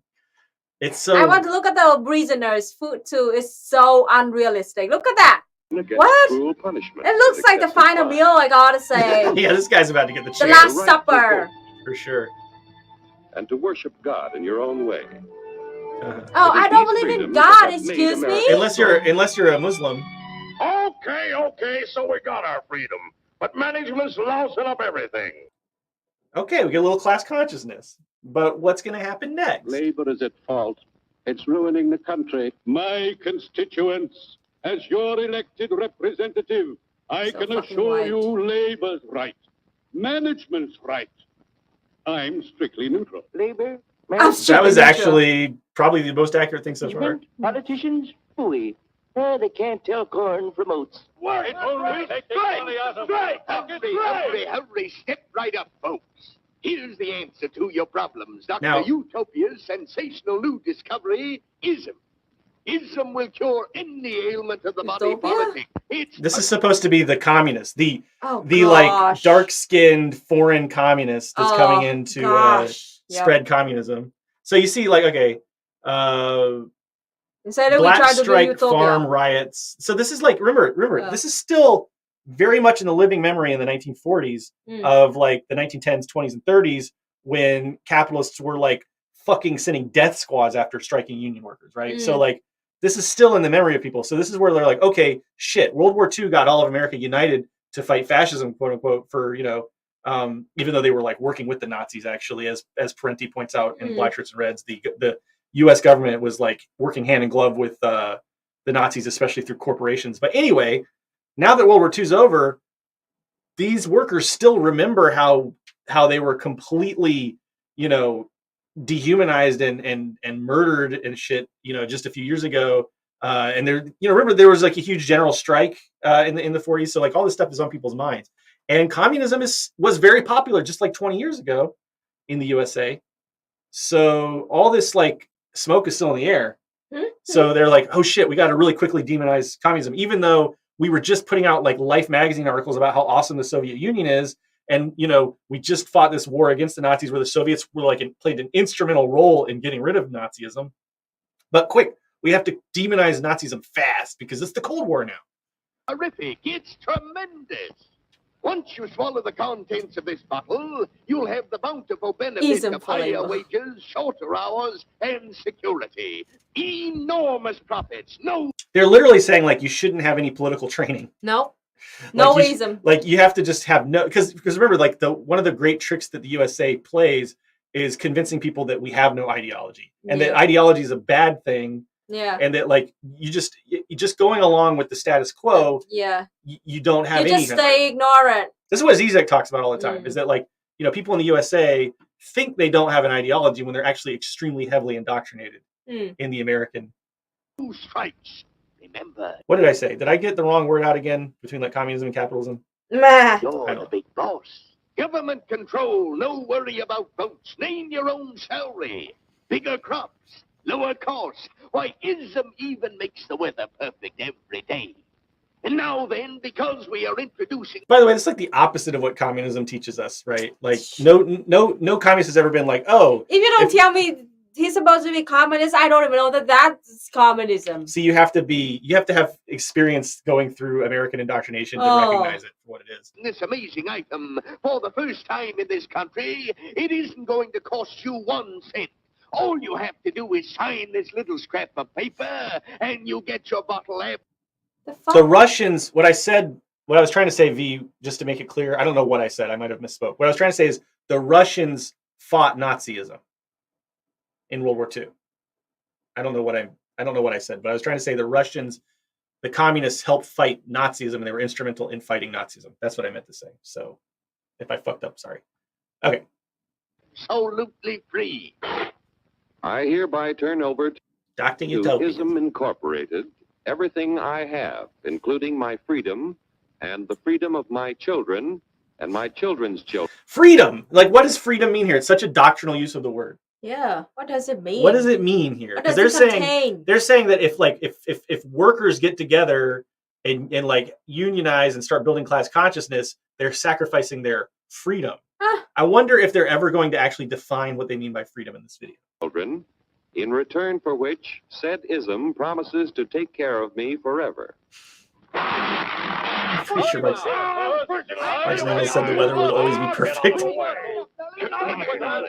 It's so. I want to look at the prisoners' food too. It's so unrealistic. Look at that. What? Cruel punishment It looks like the final meal, I gotta say. Yeah, this guy's about to get the chair. The Last Supper. For sure. And to worship God in your own way. Oh, I don't believe in God. Excuse me. Unless you're a Muslim. Okay, so we got our freedom, but management's lousing up everything. Okay, we get a little class consciousness. But what's going to happen next? Labor is at fault. It's ruining the country. My constituents, as your elected representative, I can assure you Labor's right. Management's right. I'm strictly neutral. Labor? That was actually probably the most accurate thing so far. Politicians? Fooey. They can't tell corn from oats. Hurry, step right up, folks. Here's the answer to your problems. Dr. Utopia's sensational new discovery, ism. Ism will cure any ailment of the body politic. This is supposed to be the communist, the like dark-skinned foreign communist that's coming in to spread communism. So you see, like, okay, Black Strike farm riots. So this is like, remember, this is still very much in the living memory in the 1940s of like the 1910s, 20s, and 30s when capitalists were like fucking sending death squads after striking union workers, right? So like this is still in the memory of people. So this is where they're like, okay, shit, World War II got all of America united to fight fascism, quote unquote, for, even though they were like working with the Nazis, actually, as Parenti points out in Black Shirts and Reds, the U.S. government was like working hand in glove with the Nazis, especially through corporations. But anyway, now that World War II is over, these workers still remember how they were completely, dehumanized and murdered and shit, just a few years ago. And there, remember there was like a huge general strike in the 40s. So like all this stuff is on people's minds. And communism was very popular just like 20 years ago in the USA. So all this like smoke is still in the air. So they're like, oh shit, we got to really quickly demonize communism, even though we were just putting out like Life magazine articles about how awesome the Soviet Union is. And, you know, we just fought this war against the Nazis where the Soviets were like played an instrumental role in getting rid of Nazism. But quick, we have to demonize Nazism fast because it's the Cold War now. Terrific. It's tremendous. Once you swallow the contents of this bottle, you'll have the bountiful benefit of higher wages, shorter hours, and security. Enormous profits. No. They're literally saying like you shouldn't have any political training. No. No ism. Like you have to just have no, because remember, like one of the great tricks that the USA plays is convincing people that we have no ideology and that ideology is a bad thing. Yeah. And that like you just going along with the status quo. Yeah. You don't have any. You just stay ignorant. This is what Zizek talks about all the time. Is that like, you know, people in the USA think they don't have an ideology when they're actually extremely heavily indoctrinated in the American. Two strikes. Remember. What did I say? Did I get the wrong word out again between like communism and capitalism? You're the big boss. Government control. No worry about votes. Name your own salary. Bigger crops. Lower costs. Why, ism even makes the weather perfect every day. And now then, because we are introducing... By the way, it's like the opposite of what communism teaches us, right? Like, no communist has ever been like, oh... If you don't tell me he's supposed to be communist, I don't even know that that's communism. See, you have to have experience going through American indoctrination to recognize it for what it is. This amazing item, for the first time in this country, it isn't going to cost you 1 cent. All you have to do is sign this little scrap of paper, and you get your bottle of... The Russians, what I was trying to say, V, just to make it clear, I don't know what I said. I might have misspoke. What I was trying to say is the Russians fought Nazism in World War II. I don't know what I said, but I was trying to say the communists helped fight Nazism, and they were instrumental in fighting Nazism. That's what I meant to say. So if I fucked up, sorry. Okay. Absolutely free. I hereby turn over to Ism Incorporated everything I have, including my freedom and the freedom of my children and my children's children. Freedom! Like, what does freedom mean here? It's such a doctrinal use of the word. Yeah. What does it mean? What does it mean here? Because they're saying that if workers get together and like unionize and start building class consciousness, they're sacrificing their freedom. I wonder if they're ever going to actually define what they mean by freedom in this video. Children, in return for which said ism promises to take care of me forever. I'm pretty sure Mike's said the weather will always be perfect.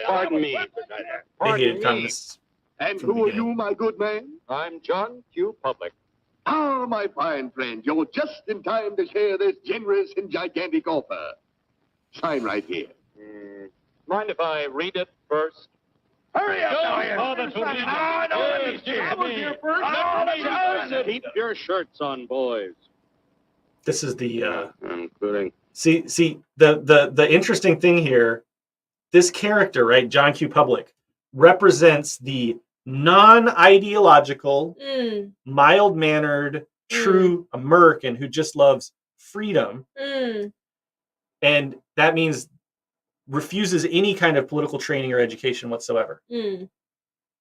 Pardon me. They hated communists. And who are you, my good man? I'm John Q. Public. Ah, my fine friend, you're just in time to share this generous and gigantic offer. Sign right here. Mind if I read it first? Hurry up, Keep your shirts on, boys. This is the including. See the interesting thing here. This character, right, John Q. Public, represents the non-ideological, mild-mannered, true American who just loves freedom, and that means refuses any kind of political training or education whatsoever.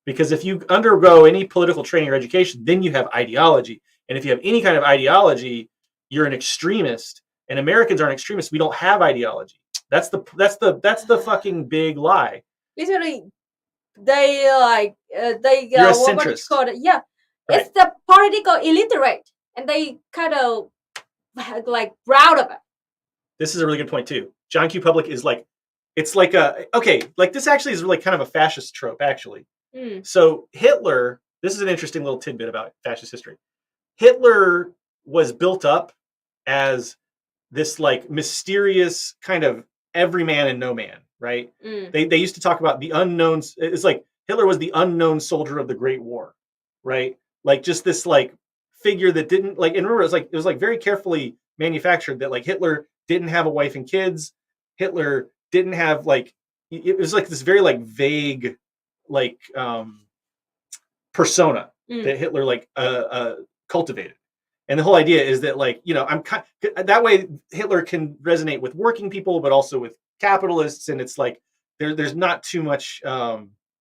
Because if you undergo any political training or education, then you have ideology. And if you have any kind of ideology, you're an extremist. And Americans aren't extremists. We don't have ideology. That's the fucking big lie. Literally, they you're a centrist. What you call it? Yeah, right. It's the political illiterate, and they kind of like proud of it. This is a really good point too. John Q. Public is like, it's like this actually is really kind of a fascist trope actually. So Hitler, this is an interesting little tidbit about fascist history. Hitler was built up as this like mysterious kind of everyman and no man, right? They used to talk about the unknowns. It's like Hitler was the unknown soldier of the Great War, right? Like just this like figure that didn't like, and remember it was like very carefully manufactured that like Hitler didn't have a wife and kids. Hitler didn't have like, it was like this very like vague like persona that Hitler like cultivated. And the whole idea is that like, you know, that way Hitler can resonate with working people, but also with capitalists. And it's like, there's not too much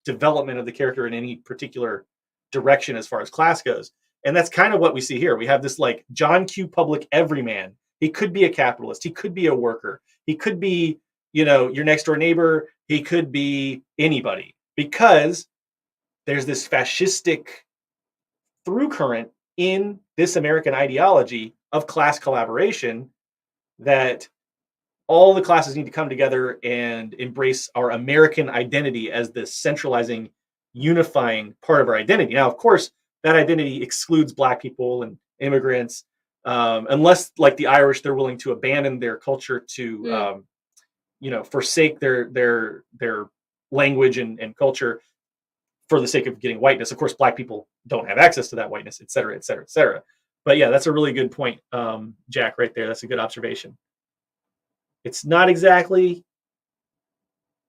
development of the character in any particular direction as far as class goes. And that's kind of what we see here. We have this like John Q. Public everyman. He could be a capitalist. He could be a worker. He could be, your next door neighbor. He could be anybody, because there's this fascistic through current in this American ideology of class collaboration that all the classes need to come together and embrace our American identity as this centralizing, unifying part of our identity. Now, of course, that identity excludes Black people and immigrants, unless, like the Irish, they're willing to abandon their culture to, forsake their language and culture for the sake of getting whiteness. Of course, Black people don't have access to that whiteness, et cetera, et cetera, et cetera. But yeah, that's a really good point, Jack, right there. That's a good observation. It's not exactly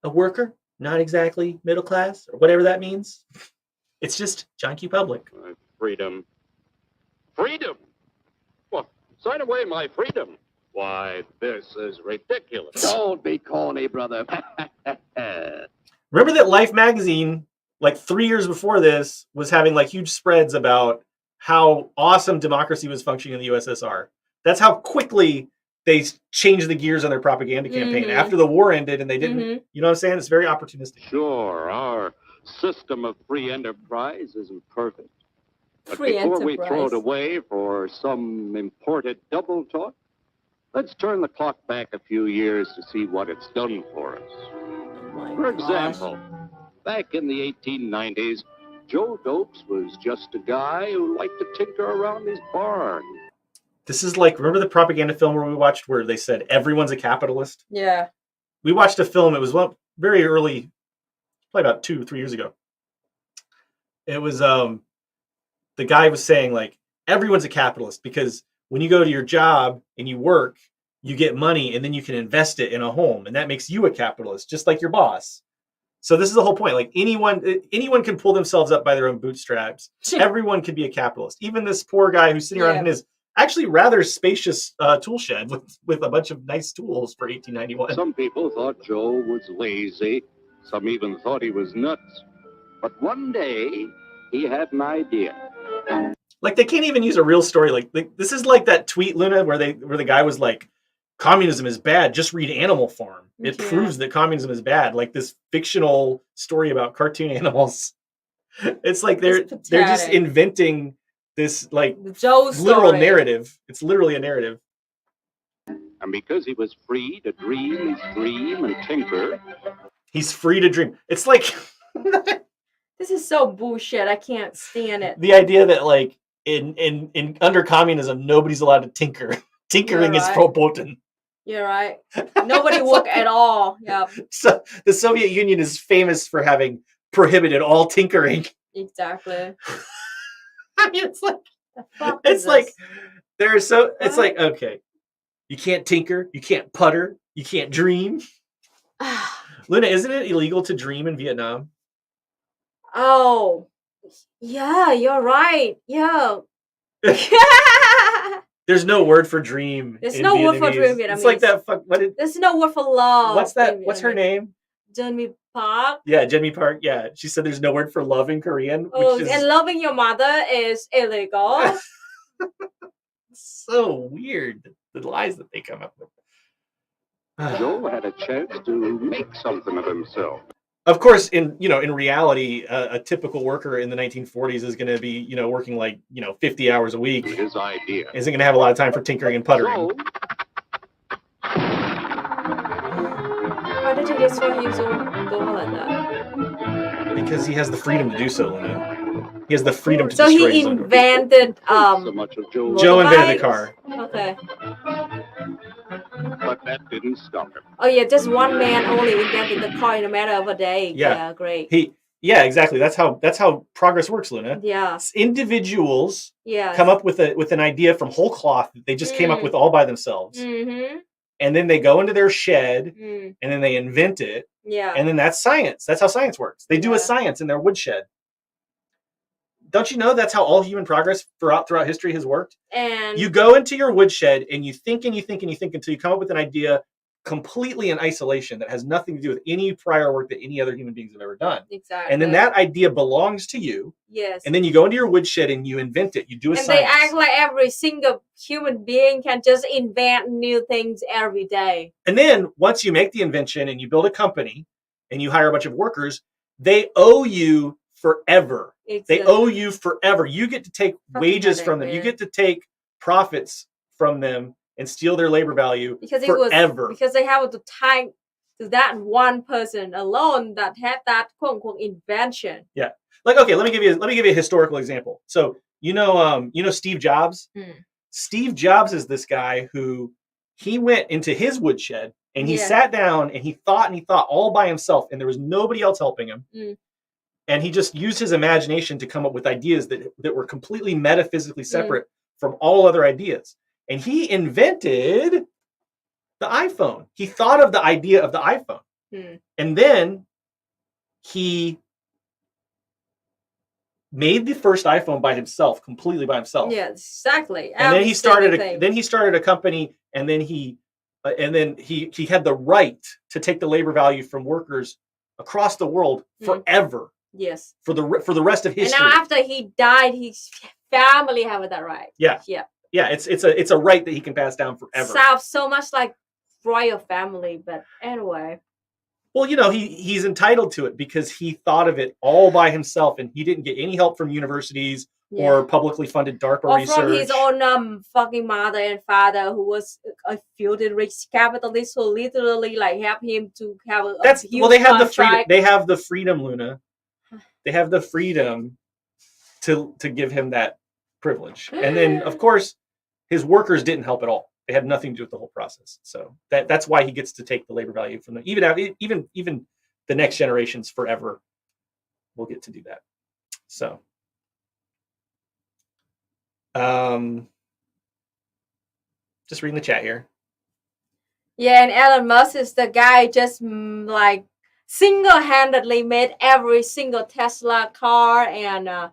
a worker, not exactly middle class, or whatever that means. It's just John Q. Public. Freedom. Freedom? Well, sign away my freedom. Why, this is ridiculous. Don't be corny, brother. Remember that Life magazine, like 3 years before this, was having like huge spreads about how awesome democracy was functioning in the USSR. That's how quickly they changed the gears on their propaganda campaign after the war ended, and they didn't, you know what I'm saying? It's very opportunistic. Sure, our system of free enterprise isn't perfect. But before we throw it away for some imported double talk, let's turn the clock back a few years to see what it's done for us. For example, back in the 1890s, Joe Dopes was just a guy who liked to tinker around his barn. This is like, remember the propaganda film where we watched where they said everyone's a capitalist? Yeah. We watched a film. It was very early, probably about 2 or 3 years ago. It was the guy was saying like everyone's a capitalist because when you go to your job and you work, you get money and then you can invest it in a home, and that makes you a capitalist, just like your boss. So this is the whole point. Like anyone can pull themselves up by their own bootstraps. Everyone can be a capitalist. Even this poor guy who's sitting around in his actually rather spacious tool shed with a bunch of nice tools for 1891. Some people thought Joe was lazy. Some even thought he was nuts. But one day, he had an idea. Like, they can't even use a real story. Like this is like that tweet, Luna, where the guy was like, communism is bad, just read Animal Farm. It proves that communism is bad. Like this fictional story about cartoon animals. It's like they're just inventing this like literal narrative. It's literally a narrative. And because he was free to dream his dream and tinker, he's free to dream. It's like this is so bullshit. I can't stand it. The idea that like in under communism nobody's allowed to tinker. Tinkering is verboten. You're right. Nobody work at all. Yeah. So the Soviet Union is famous for having prohibited all tinkering. Exactly. I mean, it's like it's like, okay, you can't tinker, you can't putter, you can't dream. Luna, isn't it illegal to dream in Vietnam? Oh, yeah, you're right. Yeah. There's no word for dream. There's no word for dream in Vietnamese. It's like that. There's no word for love. What's that? What's her name? Jenmi Park. Yeah, Jenmi Park. Yeah, she said there's no word for love in Korean. And loving your mother is illegal. So weird, the lies that they come up with. Joe had a chance to make something of himself. Of course, in reality, a typical worker in the 1940s is going to be, working like, 50 hours a week. His idea isn't going to have a lot of time for tinkering and puttering. Why did he destroy his own door like that? Because he has the freedom to do so, Luna. He has the freedom to destroy his own door. So he invented so much of Joe invented the car. Okay. But that didn't stop him. Oh yeah, just one man only invented the car in a matter of a day. Yeah, great. Yeah, exactly. That's how progress works, Luna. Yeah. Individuals come up with an idea from whole cloth that they just came up with all by themselves. Mm-hmm. And then they go into their shed and then they invent it. Yeah. And then that's science. That's how science works. They do a science in their woodshed. Don't you know that's how all human progress throughout history has worked? And you go into your woodshed and you think and you think and you think until you come up with an idea completely in isolation that has nothing to do with any prior work that any other human beings have ever done. Exactly. And then that idea belongs to you. Yes. And then you go into your woodshed and you invent it. You do a and science. they act like every single human being can just invent new things every day. And then once you make the invention and you build a company and you hire a bunch of workers, they owe you forever. Exactly. They owe you forever. You get to take wages from them. You get to take profits from them and steal their labor value forever. Because they have to tie to that one person alone that had that quote unquote invention. Yeah. Like, okay, let me give you a historical example. So you know Steve Jobs? Steve Jobs is this guy who he went into his woodshed and he sat down and he thought all by himself, and there was nobody else helping him. And he just used his imagination to come up with ideas that were completely metaphysically separate from all other ideas. And he invented the iPhone. He thought of the idea of the iPhone. And then he made the first iPhone by himself, completely by himself. Yeah, exactly. And then he started a company, and then he had the right to take the labor value from workers across the world forever. Yes. For the rest of history. And now after he died, his family have that right. Yeah. Yeah. Yeah, it's a right that he can pass down forever. Sounds so much like royal family, but anyway. Well, he's entitled to it because he thought of it all by himself, and he didn't get any help from universities or publicly funded DARPA research. Or from his own fucking mother and father, who was a filthy rich capitalist who literally like helped him to have a huge they have the freedom. contract. They have the freedom, Luna. They have the freedom to give him that privilege. And then, of course, his workers didn't help at all. They had nothing to do with the whole process. So that's why he gets to take the labor value from them. Even the next generations forever will get to do that. So, just reading the chat here. Yeah, and Elon Musk is the guy just like single-handedly made every single Tesla car and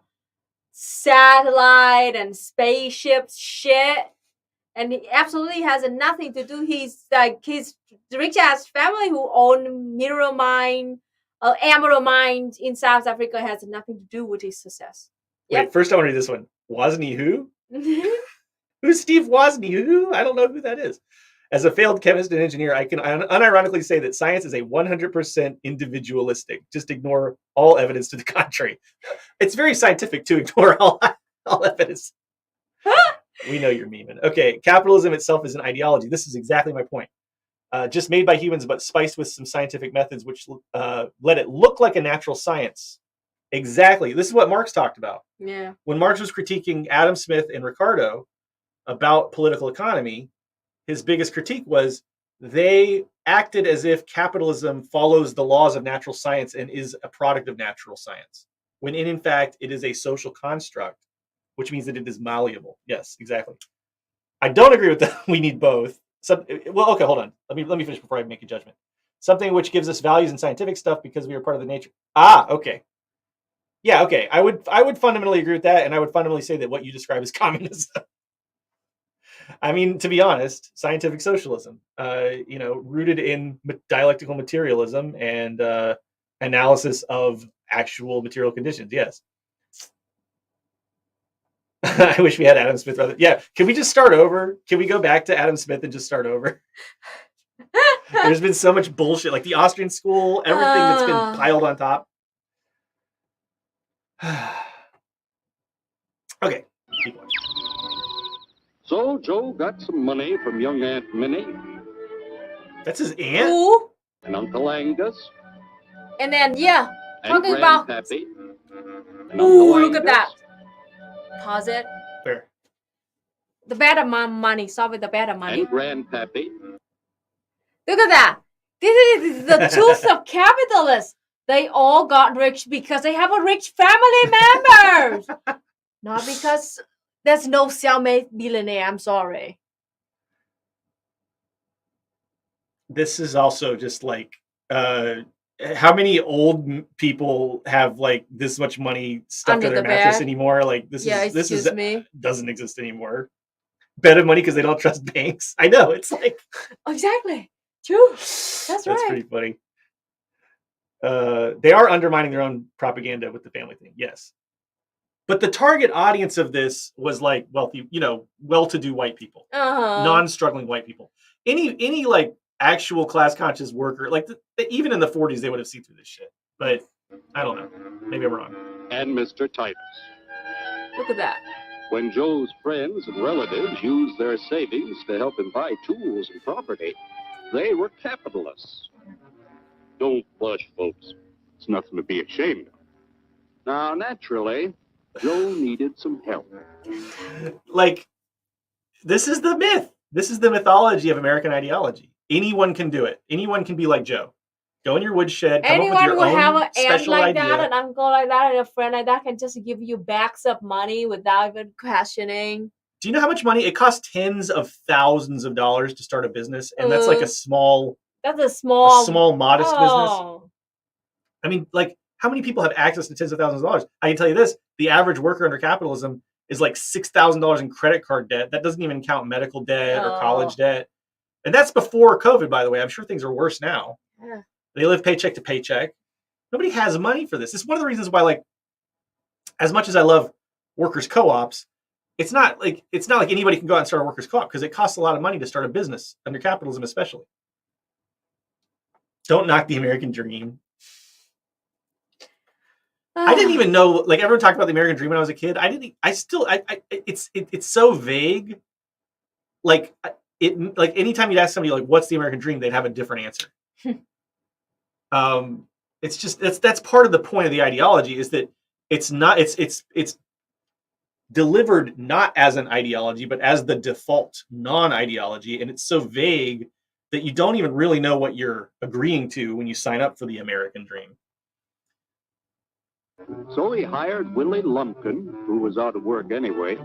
satellite and spaceship shit. And he absolutely has nothing to do. He's like his rich ass family who own emerald mines in South Africa has nothing to do with his success. Wait, first I want to read this one. Wozny who? Who's Steve Wozny who? I don't know who that is. As a failed chemist and engineer, I can unironically say that science is a 100% individualistic. Just ignore all evidence to the contrary. It's very scientific to ignore all evidence. We know you're memeing. Okay, capitalism itself is an ideology. This is exactly my point. Just made by humans, but spiced with some scientific methods, which let it look like a natural science. Exactly. This is what Marx talked about. Yeah. When Marx was critiquing Adam Smith and Ricardo about political economy, his biggest critique was they acted as if capitalism follows the laws of natural science and is a product of natural science, when in fact it is a social construct, which means that it is malleable. Yes, exactly. I don't agree with that. We need both. Okay, hold on. Let me finish before I make a judgment. Something which gives us values and scientific stuff because we are part of the nature. Okay. Yeah, okay. I would fundamentally agree with that, and I would fundamentally say that what you describe is communism. I mean, to be honest, scientific socialism, rooted in dialectical materialism and analysis of actual material conditions. Yes. I wish we had Adam Smith. Yeah. Can we just start over? Can we go back to Adam Smith and just start over? There's been so much bullshit, like the Austrian school, everything that's been piled on top. Okay. Keep going. So Joe got some money from young Aunt Minnie. That's his aunt? Ooh. And Uncle Angus. And then, talking about... Grandpappy. Ooh, look at that. Pause it. Where? The better money. Start with the better money. And Grandpappy. Look at that. This is the tools of capitalists. They all got rich because they have a rich family members. Not because there's no self-made billionaire. I'm sorry. This is also just like, how many old people have like this much money stuck Under to their the mattress bed? anymore? Like this me. doesn't exist anymore. Bed of money because they don't trust banks. I know, it's like Exactly. True. That's right. pretty funny. They are undermining their own propaganda with the family thing. Yes. But the target audience of this was like wealthy, well-to-do white people, non-struggling white people. Any like actual class-conscious worker, like even in the 40s, they would have seen through this shit. But I don't know. Maybe I'm wrong. And Mr. Titus. Look at that. When Joe's friends and relatives used their savings to help him buy tools and property, they were capitalists. Don't blush, folks. It's nothing to be ashamed of. Now, naturally, Joe needed some help. Like, this is the myth. This is the mythology of American ideology. Anyone can do it. Anyone can be like Joe. Go in your woodshed, come up with your own have an aunt special like idea. that, an uncle like that, and a friend like that can just give you bags of money without even questioning. Do you know how much money it costs? Tens of thousands of dollars to start a business, and that's like a small. That's a small, modest business. I mean, like, how many people have access to tens of thousands of dollars? I can tell you this: the average worker under capitalism is like $6,000 in credit card debt. That doesn't even count medical debt or college debt, and that's before COVID. By the way, I'm sure things are worse now. Yeah. They live paycheck to paycheck. Nobody has money for this. It's one of the reasons why, like, as much as I love workers' co-ops, it's not like anybody can go out and start a workers' co-op because it costs a lot of money to start a business under capitalism, especially. Don't knock the American dream. I didn't even know, like, everyone talked about the American dream when I was a kid. It's so vague. Like, anytime you'd ask somebody, like, what's the American dream, they'd have a different answer. It's just, that's part of the point of the ideology, is that it's delivered not as an ideology, but as the default non-ideology. And it's so vague that you don't even really know what you're agreeing to when you sign up for the American dream. So he hired Willie Lumpkin, who was out of work anyway.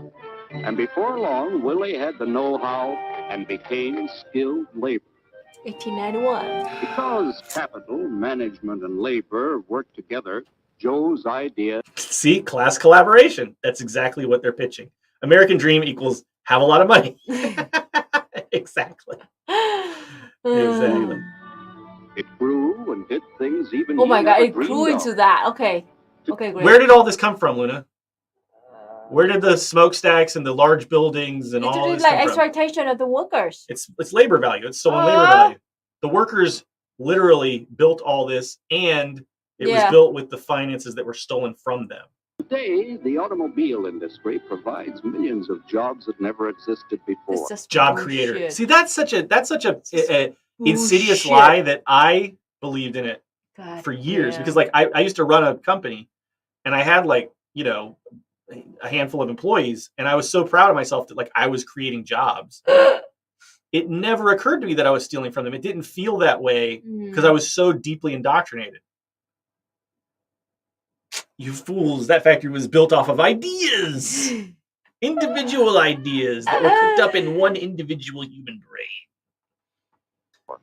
And before long, Willie had the know-how and became skilled labor. 1891. Because capital, management, and labor worked together, Joe's idea... See, class collaboration. That's exactly what they're pitching. American dream equals have a lot of money. Exactly. Exactly. It grew and did things even... Oh my God, it grew into that. Okay. Okay, great. Where did all this come from, Luna? Where did the smokestacks and the large buildings and all this come from? Exploitation of the workers. It's labor value. It's stolen labor value. The workers literally built all this, and it was built with the finances that were stolen from them. Today, the automobile industry provides millions of jobs that never existed before. Job creator. See, that's such a insidious lie that I believed in it for years, because like I used to run a company, and I had like, a handful of employees, and I was so proud of myself that like I was creating jobs. It never occurred to me that I was stealing from them. It didn't feel that way because I was so deeply indoctrinated. You fools, that factory was built off of ideas. Individual ideas that were cooked up in one individual human brain.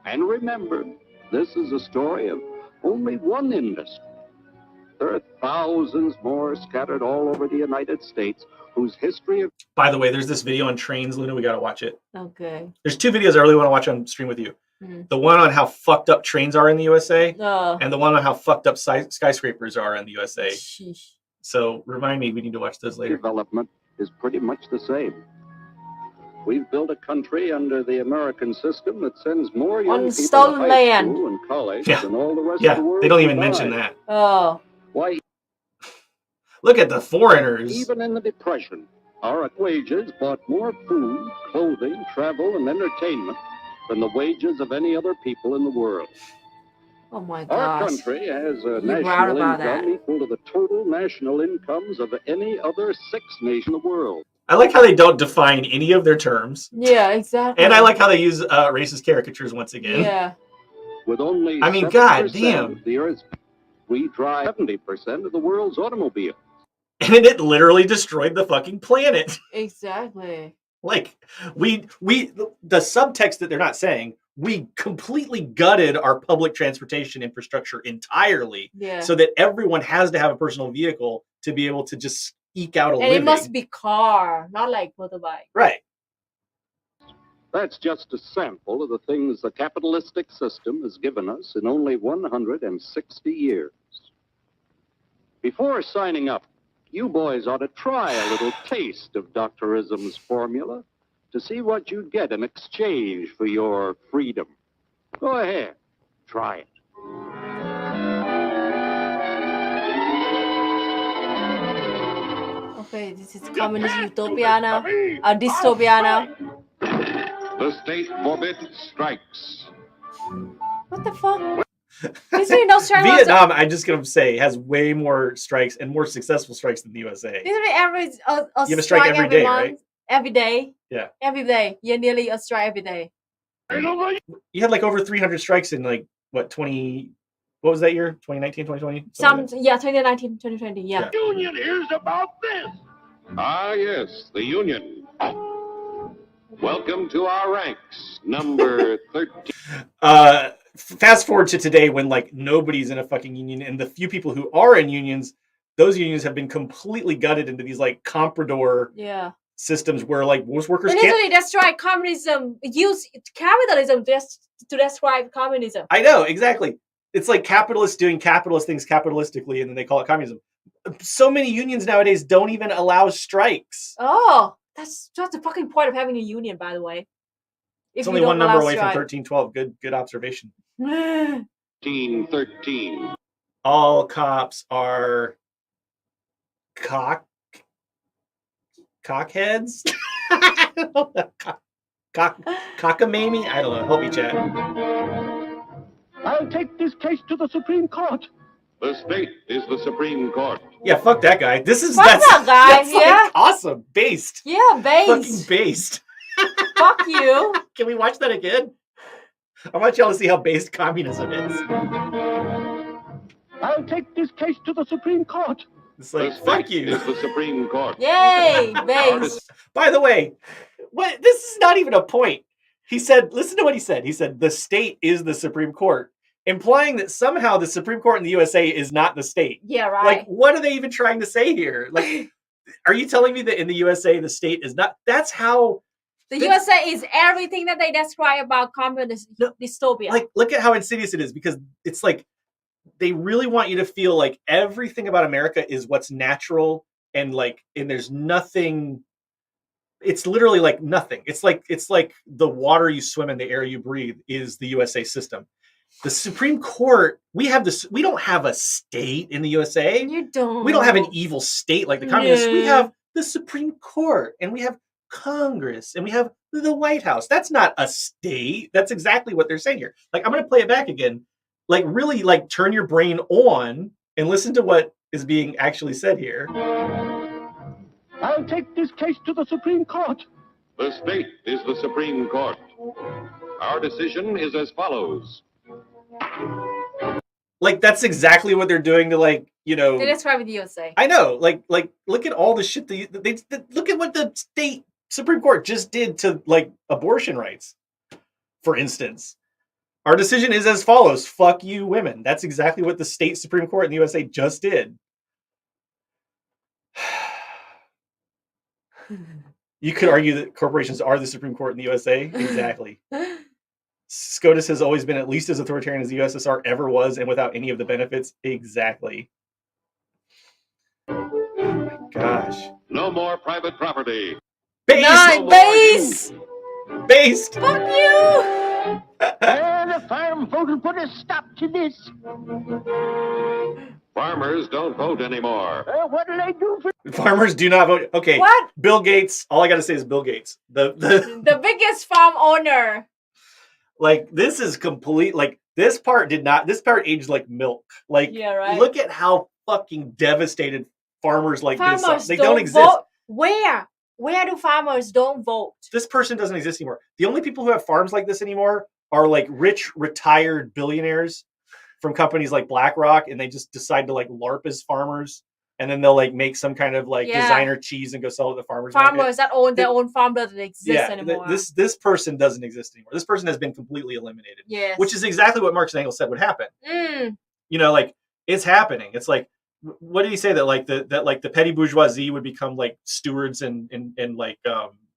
And remember, this is a story of only one industry. There are thousands more scattered all over the United States whose history of... By the way, there's this video on trains, Luna. We got to watch it. Okay. There's two videos I really want to watch on stream with you. The one on how fucked up trains are in the USA, and the one on how fucked up skyscrapers are in the USA. Sheesh. So remind me, we need to watch those later. Development is pretty much the same. We've built a country under the American system that sends more young people to high school and college than all the rest of the world. They don't even mention that. Oh. Why? Look at the foreigners. Even in the Depression, our wages bought more food, clothing, travel, and entertainment than the wages of any other people in the world. Oh my gosh. Our country has a national income equal to the total national incomes of any other sixth nation in the world. I like how they don't define any of their terms. Yeah, exactly. And I like how they use racist caricatures once again. Yeah. With only goddamn. Of the Earth, we drive 70% of the world's automobiles. And it literally destroyed the fucking planet. Exactly. Like, the subtext that they're not saying, we completely gutted our public transportation infrastructure entirely, so that everyone has to have a personal vehicle to be able to just eke out a living. And it must be car, not like motorbike. Right. That's just a sample of the things the capitalistic system has given us in only 160 years. Before signing up, you boys ought to try a little taste of Doctorism's formula to see what you'd get in exchange for your freedom. Go ahead, try it. Okay, this is communist utopia now. Dystopia now. The state forbids strikes. What the fuck? Isn't no strike Vietnam, I'm just gonna say, has way more strikes and more successful strikes than the USA. Isn't it every You have a strike every day, month? right? Every day. Yeah. Every day. Yeah, nearly a strike every day. You had like over 300 strikes in like what 20? What was that year? 2019, 2020? Some 2019, 2020. Yeah. Union here's about this. Ah, yes, the Union. Welcome to our ranks, number 13. Fast forward to today when like nobody's in a fucking union, and the few people who are in unions, those unions have been completely gutted into these like comprador systems where like most workers can't. Literally, that's right. Communism use capitalism just to describe communism. I know, exactly. It's like capitalists doing capitalist things capitalistically, and then they call it communism. So many unions nowadays don't even allow strikes. Oh, that's the fucking point of having a union, by the way. It's only one number away from 1312. Good observation. 1313. All cops are cockheads. Cockamamie? I don't know. Help me, chat. I'll take this case to the Supreme Court. The state is the Supreme Court. Yeah, fuck that guy. That's that guy. That's like awesome. Based. Yeah, based. Fucking based. Fuck you. Can we watch that again? I want y'all to see how based communism is. I'll take this case to the Supreme Court. It's like, fuck you. Is the Supreme Court. Yay, based. By the way, this is not even a point. He said, listen to what he said. He said, the state is the Supreme Court, implying that somehow the Supreme Court in the USA is not the state. Yeah, right. Like, what are they even trying to say here? Like, are you telling me that in the USA, the state is not? That's how... The USA is everything that they describe about communist dystopia. Like, look at how insidious it is, because it's like they really want you to feel like everything about America is what's natural, and there's nothing. It's literally like nothing. It's like the water you swim in, the air you breathe is the USA system. The Supreme Court, we don't have a state in the USA. You don't. We don't have an evil state like the communists. We have the Supreme Court, and we have Congress, and we have the White House. That's not a state. That's exactly what they're saying here. Like, I'm going to play it back again. Like, really, like, turn your brain on and listen to what is being actually said here. I'll take this case to the Supreme Court. The state is the Supreme Court. Our decision is as follows. Like, that's exactly what they're doing to, like, you know. They describe the USA. I know. Like, look at all the shit they look at what the state Supreme Court just did to, like, abortion rights, for instance. Our decision is as follows. Fuck you, women. That's exactly what the state Supreme Court in the USA just did. You could argue that corporations are the Supreme Court in the USA. Exactly. SCOTUS has always been at least as authoritarian as the USSR ever was, and without any of the benefits. Exactly. Oh my gosh. No more private property. Based! No, based! Based! Fuck you! The farm folks put a stop to this. Farmers don't vote anymore. What'll they do for... Farmers do not vote. Okay. What? Bill Gates. All I got to say is Bill Gates. The biggest farm owner. Like, this is complete. Like, this part aged like milk. Like, yeah, right. Look at how fucking devastated farmers like this are. They don't exist. Vote. Where do farmers don't vote? This person doesn't exist anymore. The only people who have farms like this anymore are like rich, retired billionaires from companies like BlackRock, and they just decide to like LARP as farmers, and then they'll like make some kind of like designer cheese and go sell it at the farmers market. Farmers that own their own farm doesn't exist anymore. This person doesn't exist anymore. This person has been completely eliminated. Yes. Which is exactly what Marx and Engels said would happen. Mm. You know, like, it's happening. It's like, what did he say, that like the petty bourgeoisie would become like stewards and like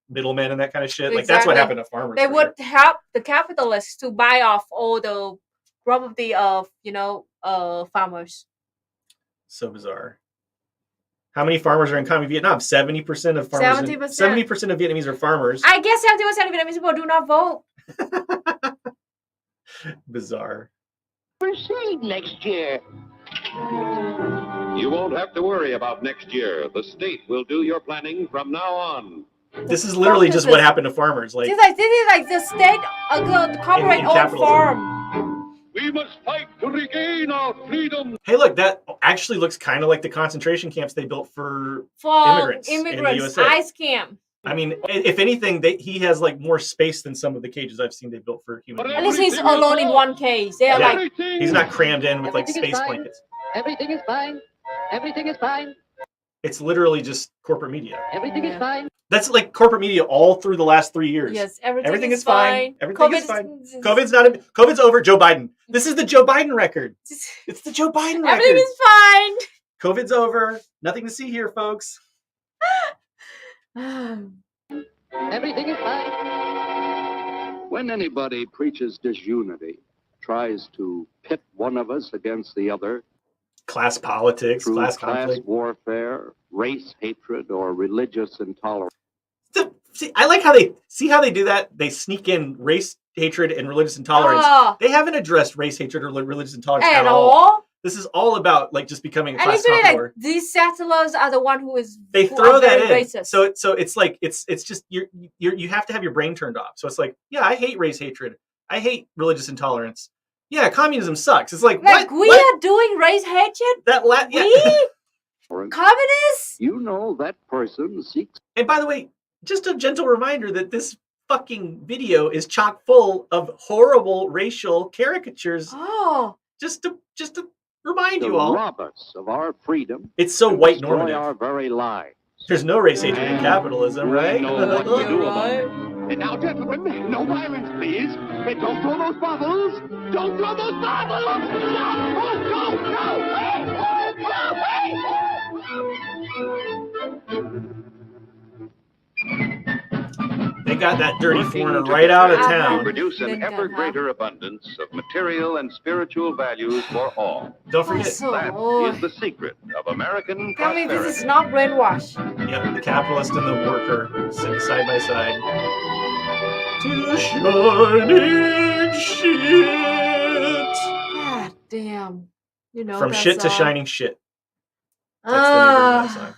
middlemen and that kind of shit. Like that's what happened to farmers. They would help the capitalists to buy off all the property of farmers. So bizarre. How many farmers are in communist Vietnam? 70% of farmers. 70% of Vietnamese are farmers. I guess 70% of Vietnamese people do not vote. Bizarre. Proceed next year. You won't have to worry about next year. The state will do your planning from now on. This is literally just what happened to farmers. Like this is like the state, the corporate owned farm. We must fight to regain our freedom. Hey, look, that actually looks kind of like the concentration camps they built for immigrants in the USA. Ice camp. I mean, if anything, he has like more space than some of the cages I've seen they built for human beings. At least he's alone in one cage. They are like he's not crammed in with like space blankets. Everything is fine. Everything is fine. It's literally just corporate media. Everything is fine. That's like corporate media all through the last 3 years. Yes, everything is fine. Everything is fine. COVID's over. Joe Biden. This is the Joe Biden record. It's the Joe Biden record. Everything is fine. COVID's over. Nothing to see here, folks. Everything is fine. When anybody preaches disunity, tries to pit one of us against the other, class politics, through class conflict, warfare, race hatred, or religious intolerance. I like how they do that. They sneak in race hatred and religious intolerance. They haven't addressed race hatred or religious intolerance at all. This is all about like just becoming a class war. These settlers are the one who throw that in. Racist. So it's like it's just you have to have your brain turned off. So it's like, yeah, I hate race hatred. I hate religious intolerance. Yeah, communism sucks. It's like what? We are doing race hatred? We? Communists? You know that person seeks. And by the way, just a gentle reminder that this fucking video is chock full of horrible racial caricatures. Oh. Just to remind you to all. Rob us of our freedom. It's so white normative. Our very lives. There's no race hatred in capitalism, right? Know what to do about it. And now, gentlemen, no violence, please. And don't throw those bottles. Don't throw those bottles. They got that dirty foreigner right out of town. Produce an ever greater abundance of material and spiritual values for all. Don't forget. That is the secret of American prosperity. This is not brainwash. Yep, the capitalist and the worker sitting side by side. To shining shit. God damn. From shit to shining shit. That's the new song.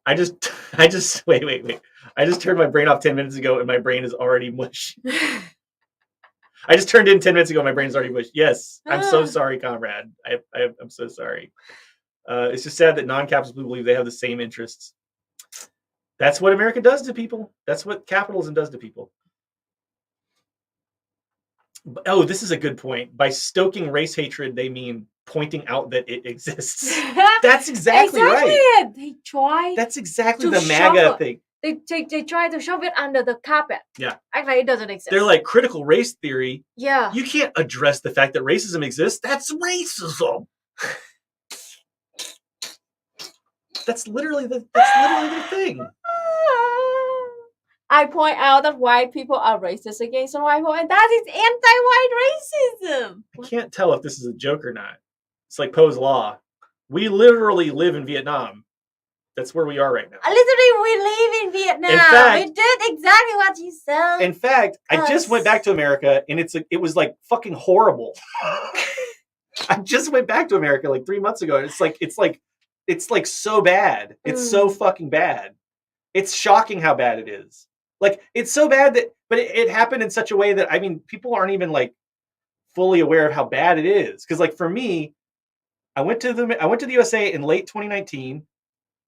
I just wait. I just turned my brain off 10 minutes ago and my brain is already mush. I just turned in 10 minutes ago and my brain's already mush. Yes, I'm so sorry, comrade. I'm so sorry. It's just sad that non-capitalists believe they have the same interests. That's what America does to people. That's what capitalism does to people. Oh, this is a good point. By stoking race hatred, they mean pointing out that it exists. That's exactly right. They try. That's exactly the MAGA thing. They try to shove it under the carpet. Yeah. Act like it doesn't exist. They're like critical race theory. Yeah. You can't address the fact that racism exists. That's racism. That's literally the thing. I point out that white people are racist against white people, and that is anti-white racism. I can't tell if this is a joke or not. It's like Poe's Law. We literally live in Vietnam. That's where we are right now. Literally, we live in Vietnam. In fact, we did exactly what you said. In fact, I just went back to America, and it was like fucking horrible. I just went back to America like 3 months ago, and it's like so bad. It's so fucking bad. It's shocking how bad it is. Like, it's so bad but it happened in such a way that, I mean, people aren't even like fully aware of how bad it is. Because like for me, I went to the USA in late 2019,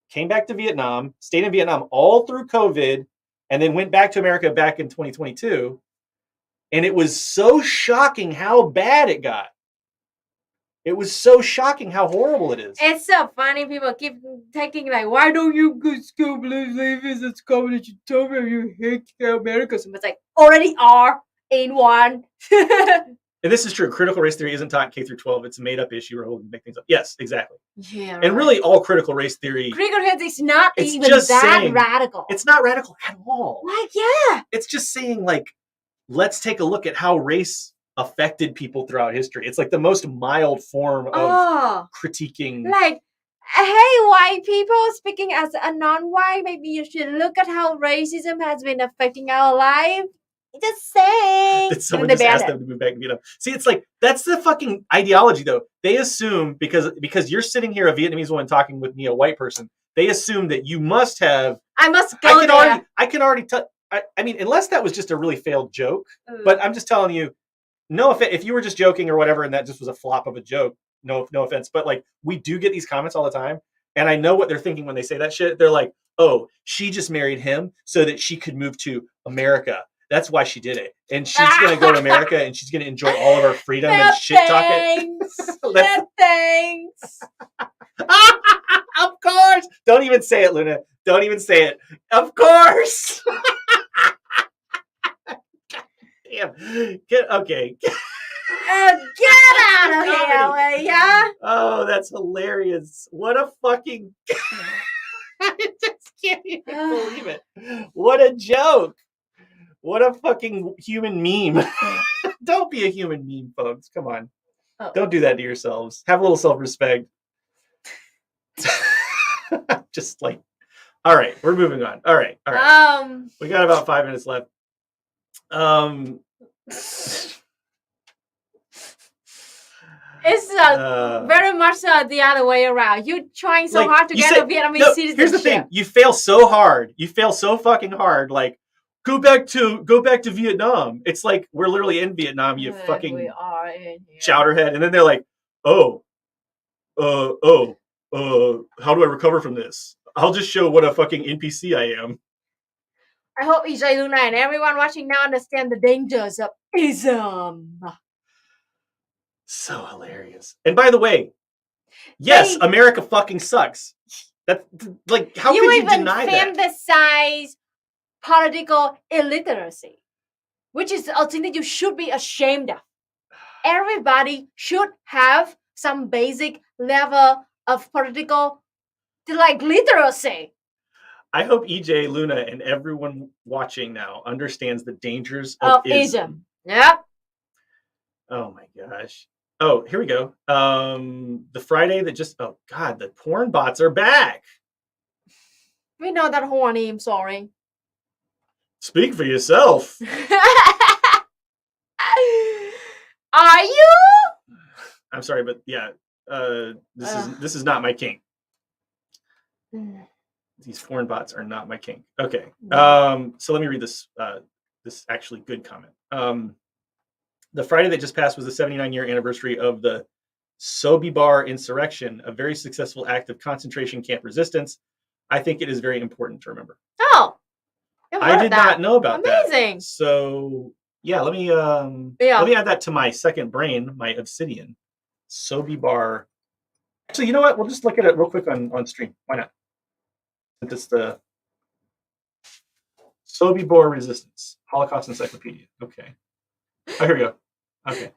came back to Vietnam, stayed in Vietnam all through COVID, and then went back to America back in 2022. And it was so shocking how bad it got. It was so shocking how horrible it is. It's so funny. People keep taking like, why don't you go school believe it's communist utopia? You hate America. So it's like, already are in one. And this is true. Critical race theory isn't taught in K through 12. It's a made up issue where we'll make things up. Yes, exactly. Yeah. And really, all critical race theory. Critical race is not it's even just that saying, radical. It's not radical at all. Like, yeah. It's just saying, like, let's take a look at how race affected people throughout history. It's like the most mild form of critiquing. Like, hey, white people, speaking as a non-white, maybe you should look at how racism has been affecting our life. Just saying. Did someone just ask them to move back to Vietnam? See, it's like, that's the fucking ideology, though. They assume, because you're sitting here, a Vietnamese woman talking with me, a white person, they assume that you must have... I must go there. I can already tell... I mean, unless that was just a really failed joke, but I'm just telling you, no offense, if you were just joking or whatever, and that just was a flop of a joke, no offense, but like, we do get these comments all the time, and I know what they're thinking when they say that shit. They're like, oh, she just married him so that she could move to America. That's why she did it. And she's going to go to America and she's going to enjoy all of her freedom and shit talking. Thanks. Of course. Don't even say it, Luna. Don't even say it. Of course. Damn. Okay. Get out of here, yeah. Oh, that's hilarious. What a fucking... I just can't even believe it. What a joke. What a fucking human meme. Don't be a human meme, folks. Come on. Oh. Don't do that to yourselves. Have a little self-respect. Just like, all right, we're moving on. All right. We got about 5 minutes left. It's very much the other way around. You're trying so hard to get a Vietnamese citizenship. Here's the thing. You fail so hard. You fail so fucking hard. Like, go back to Vietnam. It's like we're literally in Vietnam, you fucking chowderhead. And then they're like, how do I recover from this? I'll just show what a fucking NPC I am. I hope EJ Luna and everyone watching now understand the dangers of ism. So hilarious. And by the way, yes, America fucking sucks. That's like, how could you deny that? You even fantasize political illiteracy, which is a thing that you should be ashamed of. Everybody should have some basic level of political literacy. I hope EJ, Luna, and everyone watching now understands the dangers of ism. Yep. Oh my gosh. Oh, here we go. The Friday that just... Oh God, the porn bots are back. We know that horny. I'm sorry. Speak for yourself. Are you? I'm sorry, but yeah, this is not my kink. These porn bots are not my kink. Okay. So let me read this this actually good comment. The Friday that just passed was the 79-year anniversary of the Sobibor insurrection, a very successful act of concentration camp resistance. I think it is very important to remember. Oh. I did not know about that. Amazing. So yeah, let me add that to my second brain, my obsidian. Sobibor. Actually, you know what? We'll just look at it real quick on stream. Why not? It's the Sobibor resistance, Holocaust Encyclopedia. Okay. Oh, here we go. Okay.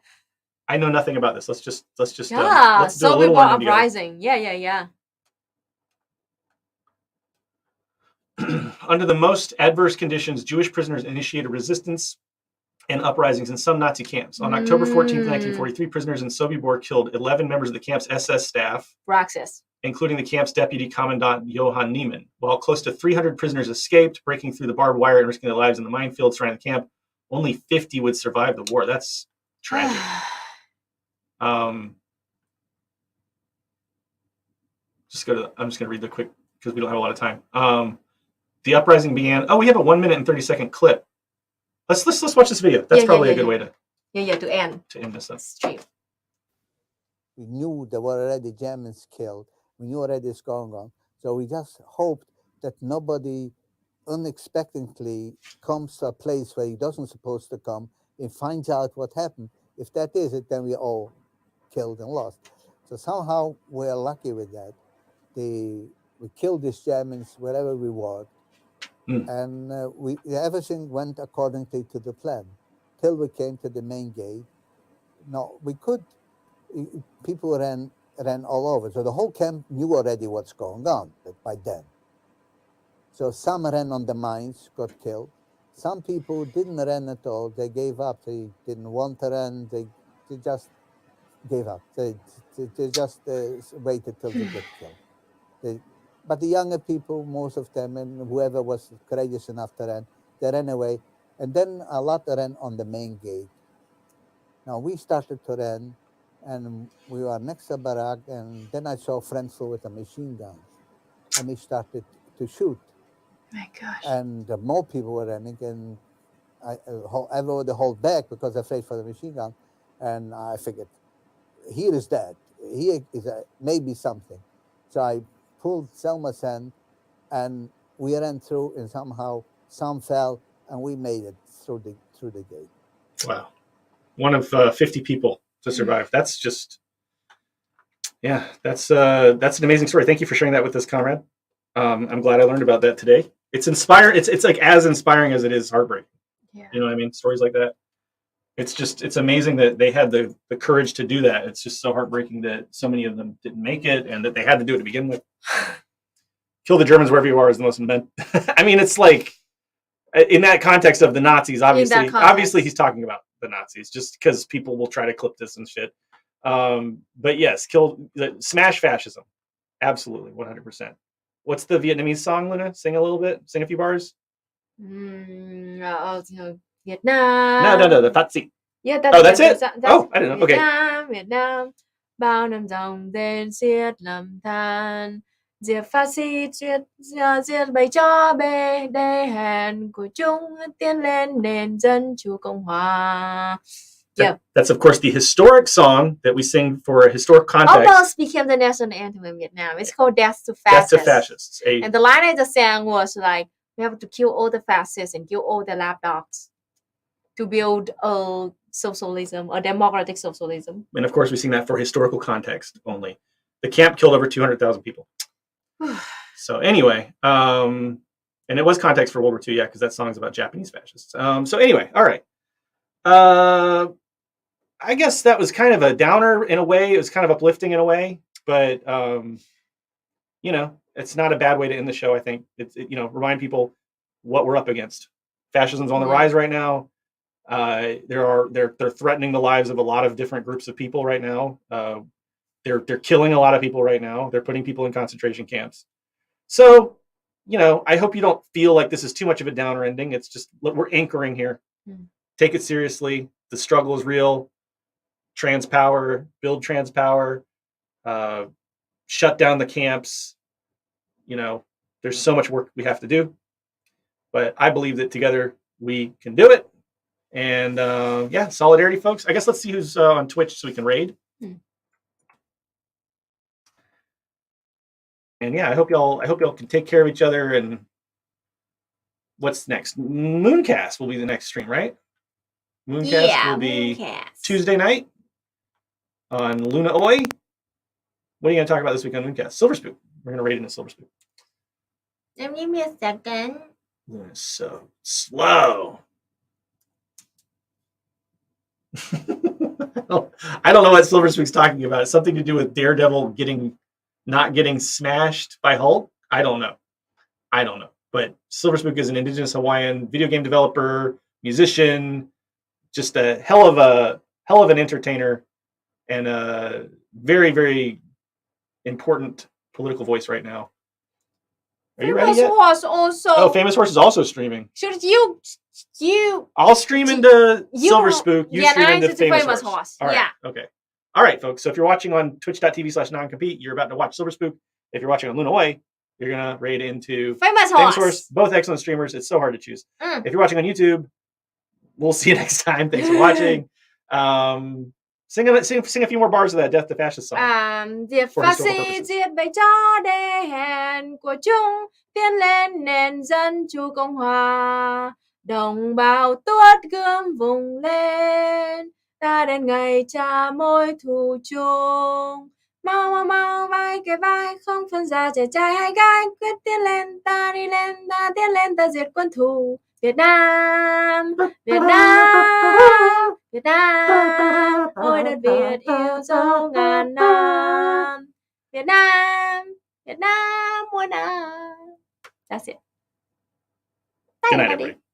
I know nothing about this. Let's just let's do a little uprising. Yeah. Under the most adverse conditions, Jewish prisoners initiated resistance and uprisings in some Nazi camps. On October 14th, 1943, prisoners in Sobibor killed 11 members of the camp's SS staff, including the camp's deputy commandant, Johann Niemann. While close to 300 prisoners escaped, breaking through the barbed wire and risking their lives in the minefields surrounding the camp, only 50 would survive the war. That's tragic. I'm just going to read the quick, because we don't have a lot of time. The uprising began. Oh, we have a 1 minute and 30-second clip. Let's watch this video. That's probably a good way to end this up. Stream. We knew there were already Germans killed. We knew already it's going on. So we just hoped that nobody unexpectedly comes to a place where he doesn't supposed to come and finds out what happened. If that is it, then we're all killed and lost. So somehow we're lucky with that. We killed these Germans wherever we were. And everything went accordingly to the plan till we came to the main gate. No, we could. People ran all over. So the whole camp knew already what's going on by then. So some ran on the mines, got killed. Some people didn't run at all. They gave up. They didn't want to run. They just gave up. They just waited till they get killed. But the younger people, most of them, and whoever was courageous enough to run, they ran away. And then a lot ran on the main gate. Now we started to run, and we were next to Barak, and then I saw friends with the machine guns, and they started to shoot. My gosh. And more people were running, and everybody hold back because they're afraid for the machine gun. And I figured, here is that. Here is maybe something. So I pulled Selma's hand, and we ran through, and somehow some fell, and we made it through the gate. Wow. One of 50 people to survive. That's just, yeah, that's an amazing story. Thank you for sharing that with us, comrade. I'm glad I learned about that today. It's inspiring. It's like as inspiring as it is heartbreaking. Yeah. You know what I mean? Stories like that. It's amazing that they had the courage to do that. It's just so heartbreaking that so many of them didn't make it and that they had to do it to begin with. Kill the Germans wherever you are is the most meant. I mean, it's like in that context of the Nazis, obviously he's talking about the Nazis just because people will try to clip this and shit. But yes, smash fascism. Absolutely. 100%. What's the Vietnamese song, Luna? Sing a little bit. Sing a few bars. Việt Nam. No, the Fatsi. Yeah, that's it. Oh, I didn't know. Okay. Việt Nam, bao năm dòng tên xiết lầm than, diệt phát xít diệt bầy chó bê đê hèn của chúng tiến lên nền dân chủ cộng hòa. Yeah. That's of course the historic song that we sing for a historic context. Almost became the national anthem in Vietnam. It's called "Death to Fascists." Death to Fascists. And the line I just sang was like, "We have to kill all the fascists and kill all the lapdogs to build a socialism, a democratic socialism." And of course, we sing that for historical context only. The camp killed over 200,000 people. So anyway, and it was context for World War II, yeah, because that song's about Japanese fascists. So anyway, all right. I guess that was kind of a downer in a way. It was kind of uplifting in a way, but you know, it's not a bad way to end the show. I think it's remind people what we're up against. Fascism's on the rise right now. They're threatening the lives of a lot of different groups of people right now. They're killing a lot of people right now. They're putting people in concentration camps. So, I hope you don't feel like this is too much of a downer ending. It's just we're anchoring here. Take it seriously. The struggle is real. Trans power, build trans power, shut down the camps. There's so much work we have to do, but I believe that together we can do it. And solidarity, folks. I guess let's see who's on Twitch so we can raid. And yeah, I hope y'all can take care of each other. And what's next? Mooncast will be the next stream, right? Mooncast will be Tuesday night on Luna Oi. What are you going to talk about this week on Mooncast? Silver Spook. We're going to raid into Silver Spook. Give me a second. Luna's so slow. I don't know what Silver Spook's talking about. It's something to do with Daredevil not getting smashed by Hulk. I don't know. But Silver Spook is an indigenous Hawaiian video game developer, musician, just a hell of an entertainer, and a very, very important political voice right now. Are you ready yet? Horse also. Oh, Famous Horse is also streaming. Should you? I'll stream into Silver Spook. You stream into Famous Horse. All right. Yeah. Okay. All right, folks. So if you're watching on twitch.tv/noncompete, you're about to watch Silver Spook. If you're watching on Luna Oi, you're going to raid into Famous Horse. Both excellent streamers. It's so hard to choose. If you're watching on YouTube, we'll see you next time. Thanks for watching. Sing a few more bars of that Death to Fascist song. Diệt phát xít, diệt bầy chó đê hèn của chúng, tiến lên nền dân chủ cộng hòa. Đồng bào tuốt gươm vùng lên, ta đến ngày trả mối thù chung. Mau vai kề vai, không phân già trẻ trai hay gái, quyết tiến lên, ta đi lên, ta tiến lên, ta diệt quân thù. Việt Nam, Việt Nam, Việt Nam, ôi đất Việt yêu dấu ngàn năm. Việt Nam, Việt Nam muôn năm. That's it. Bye, Good night, everybody. everybody.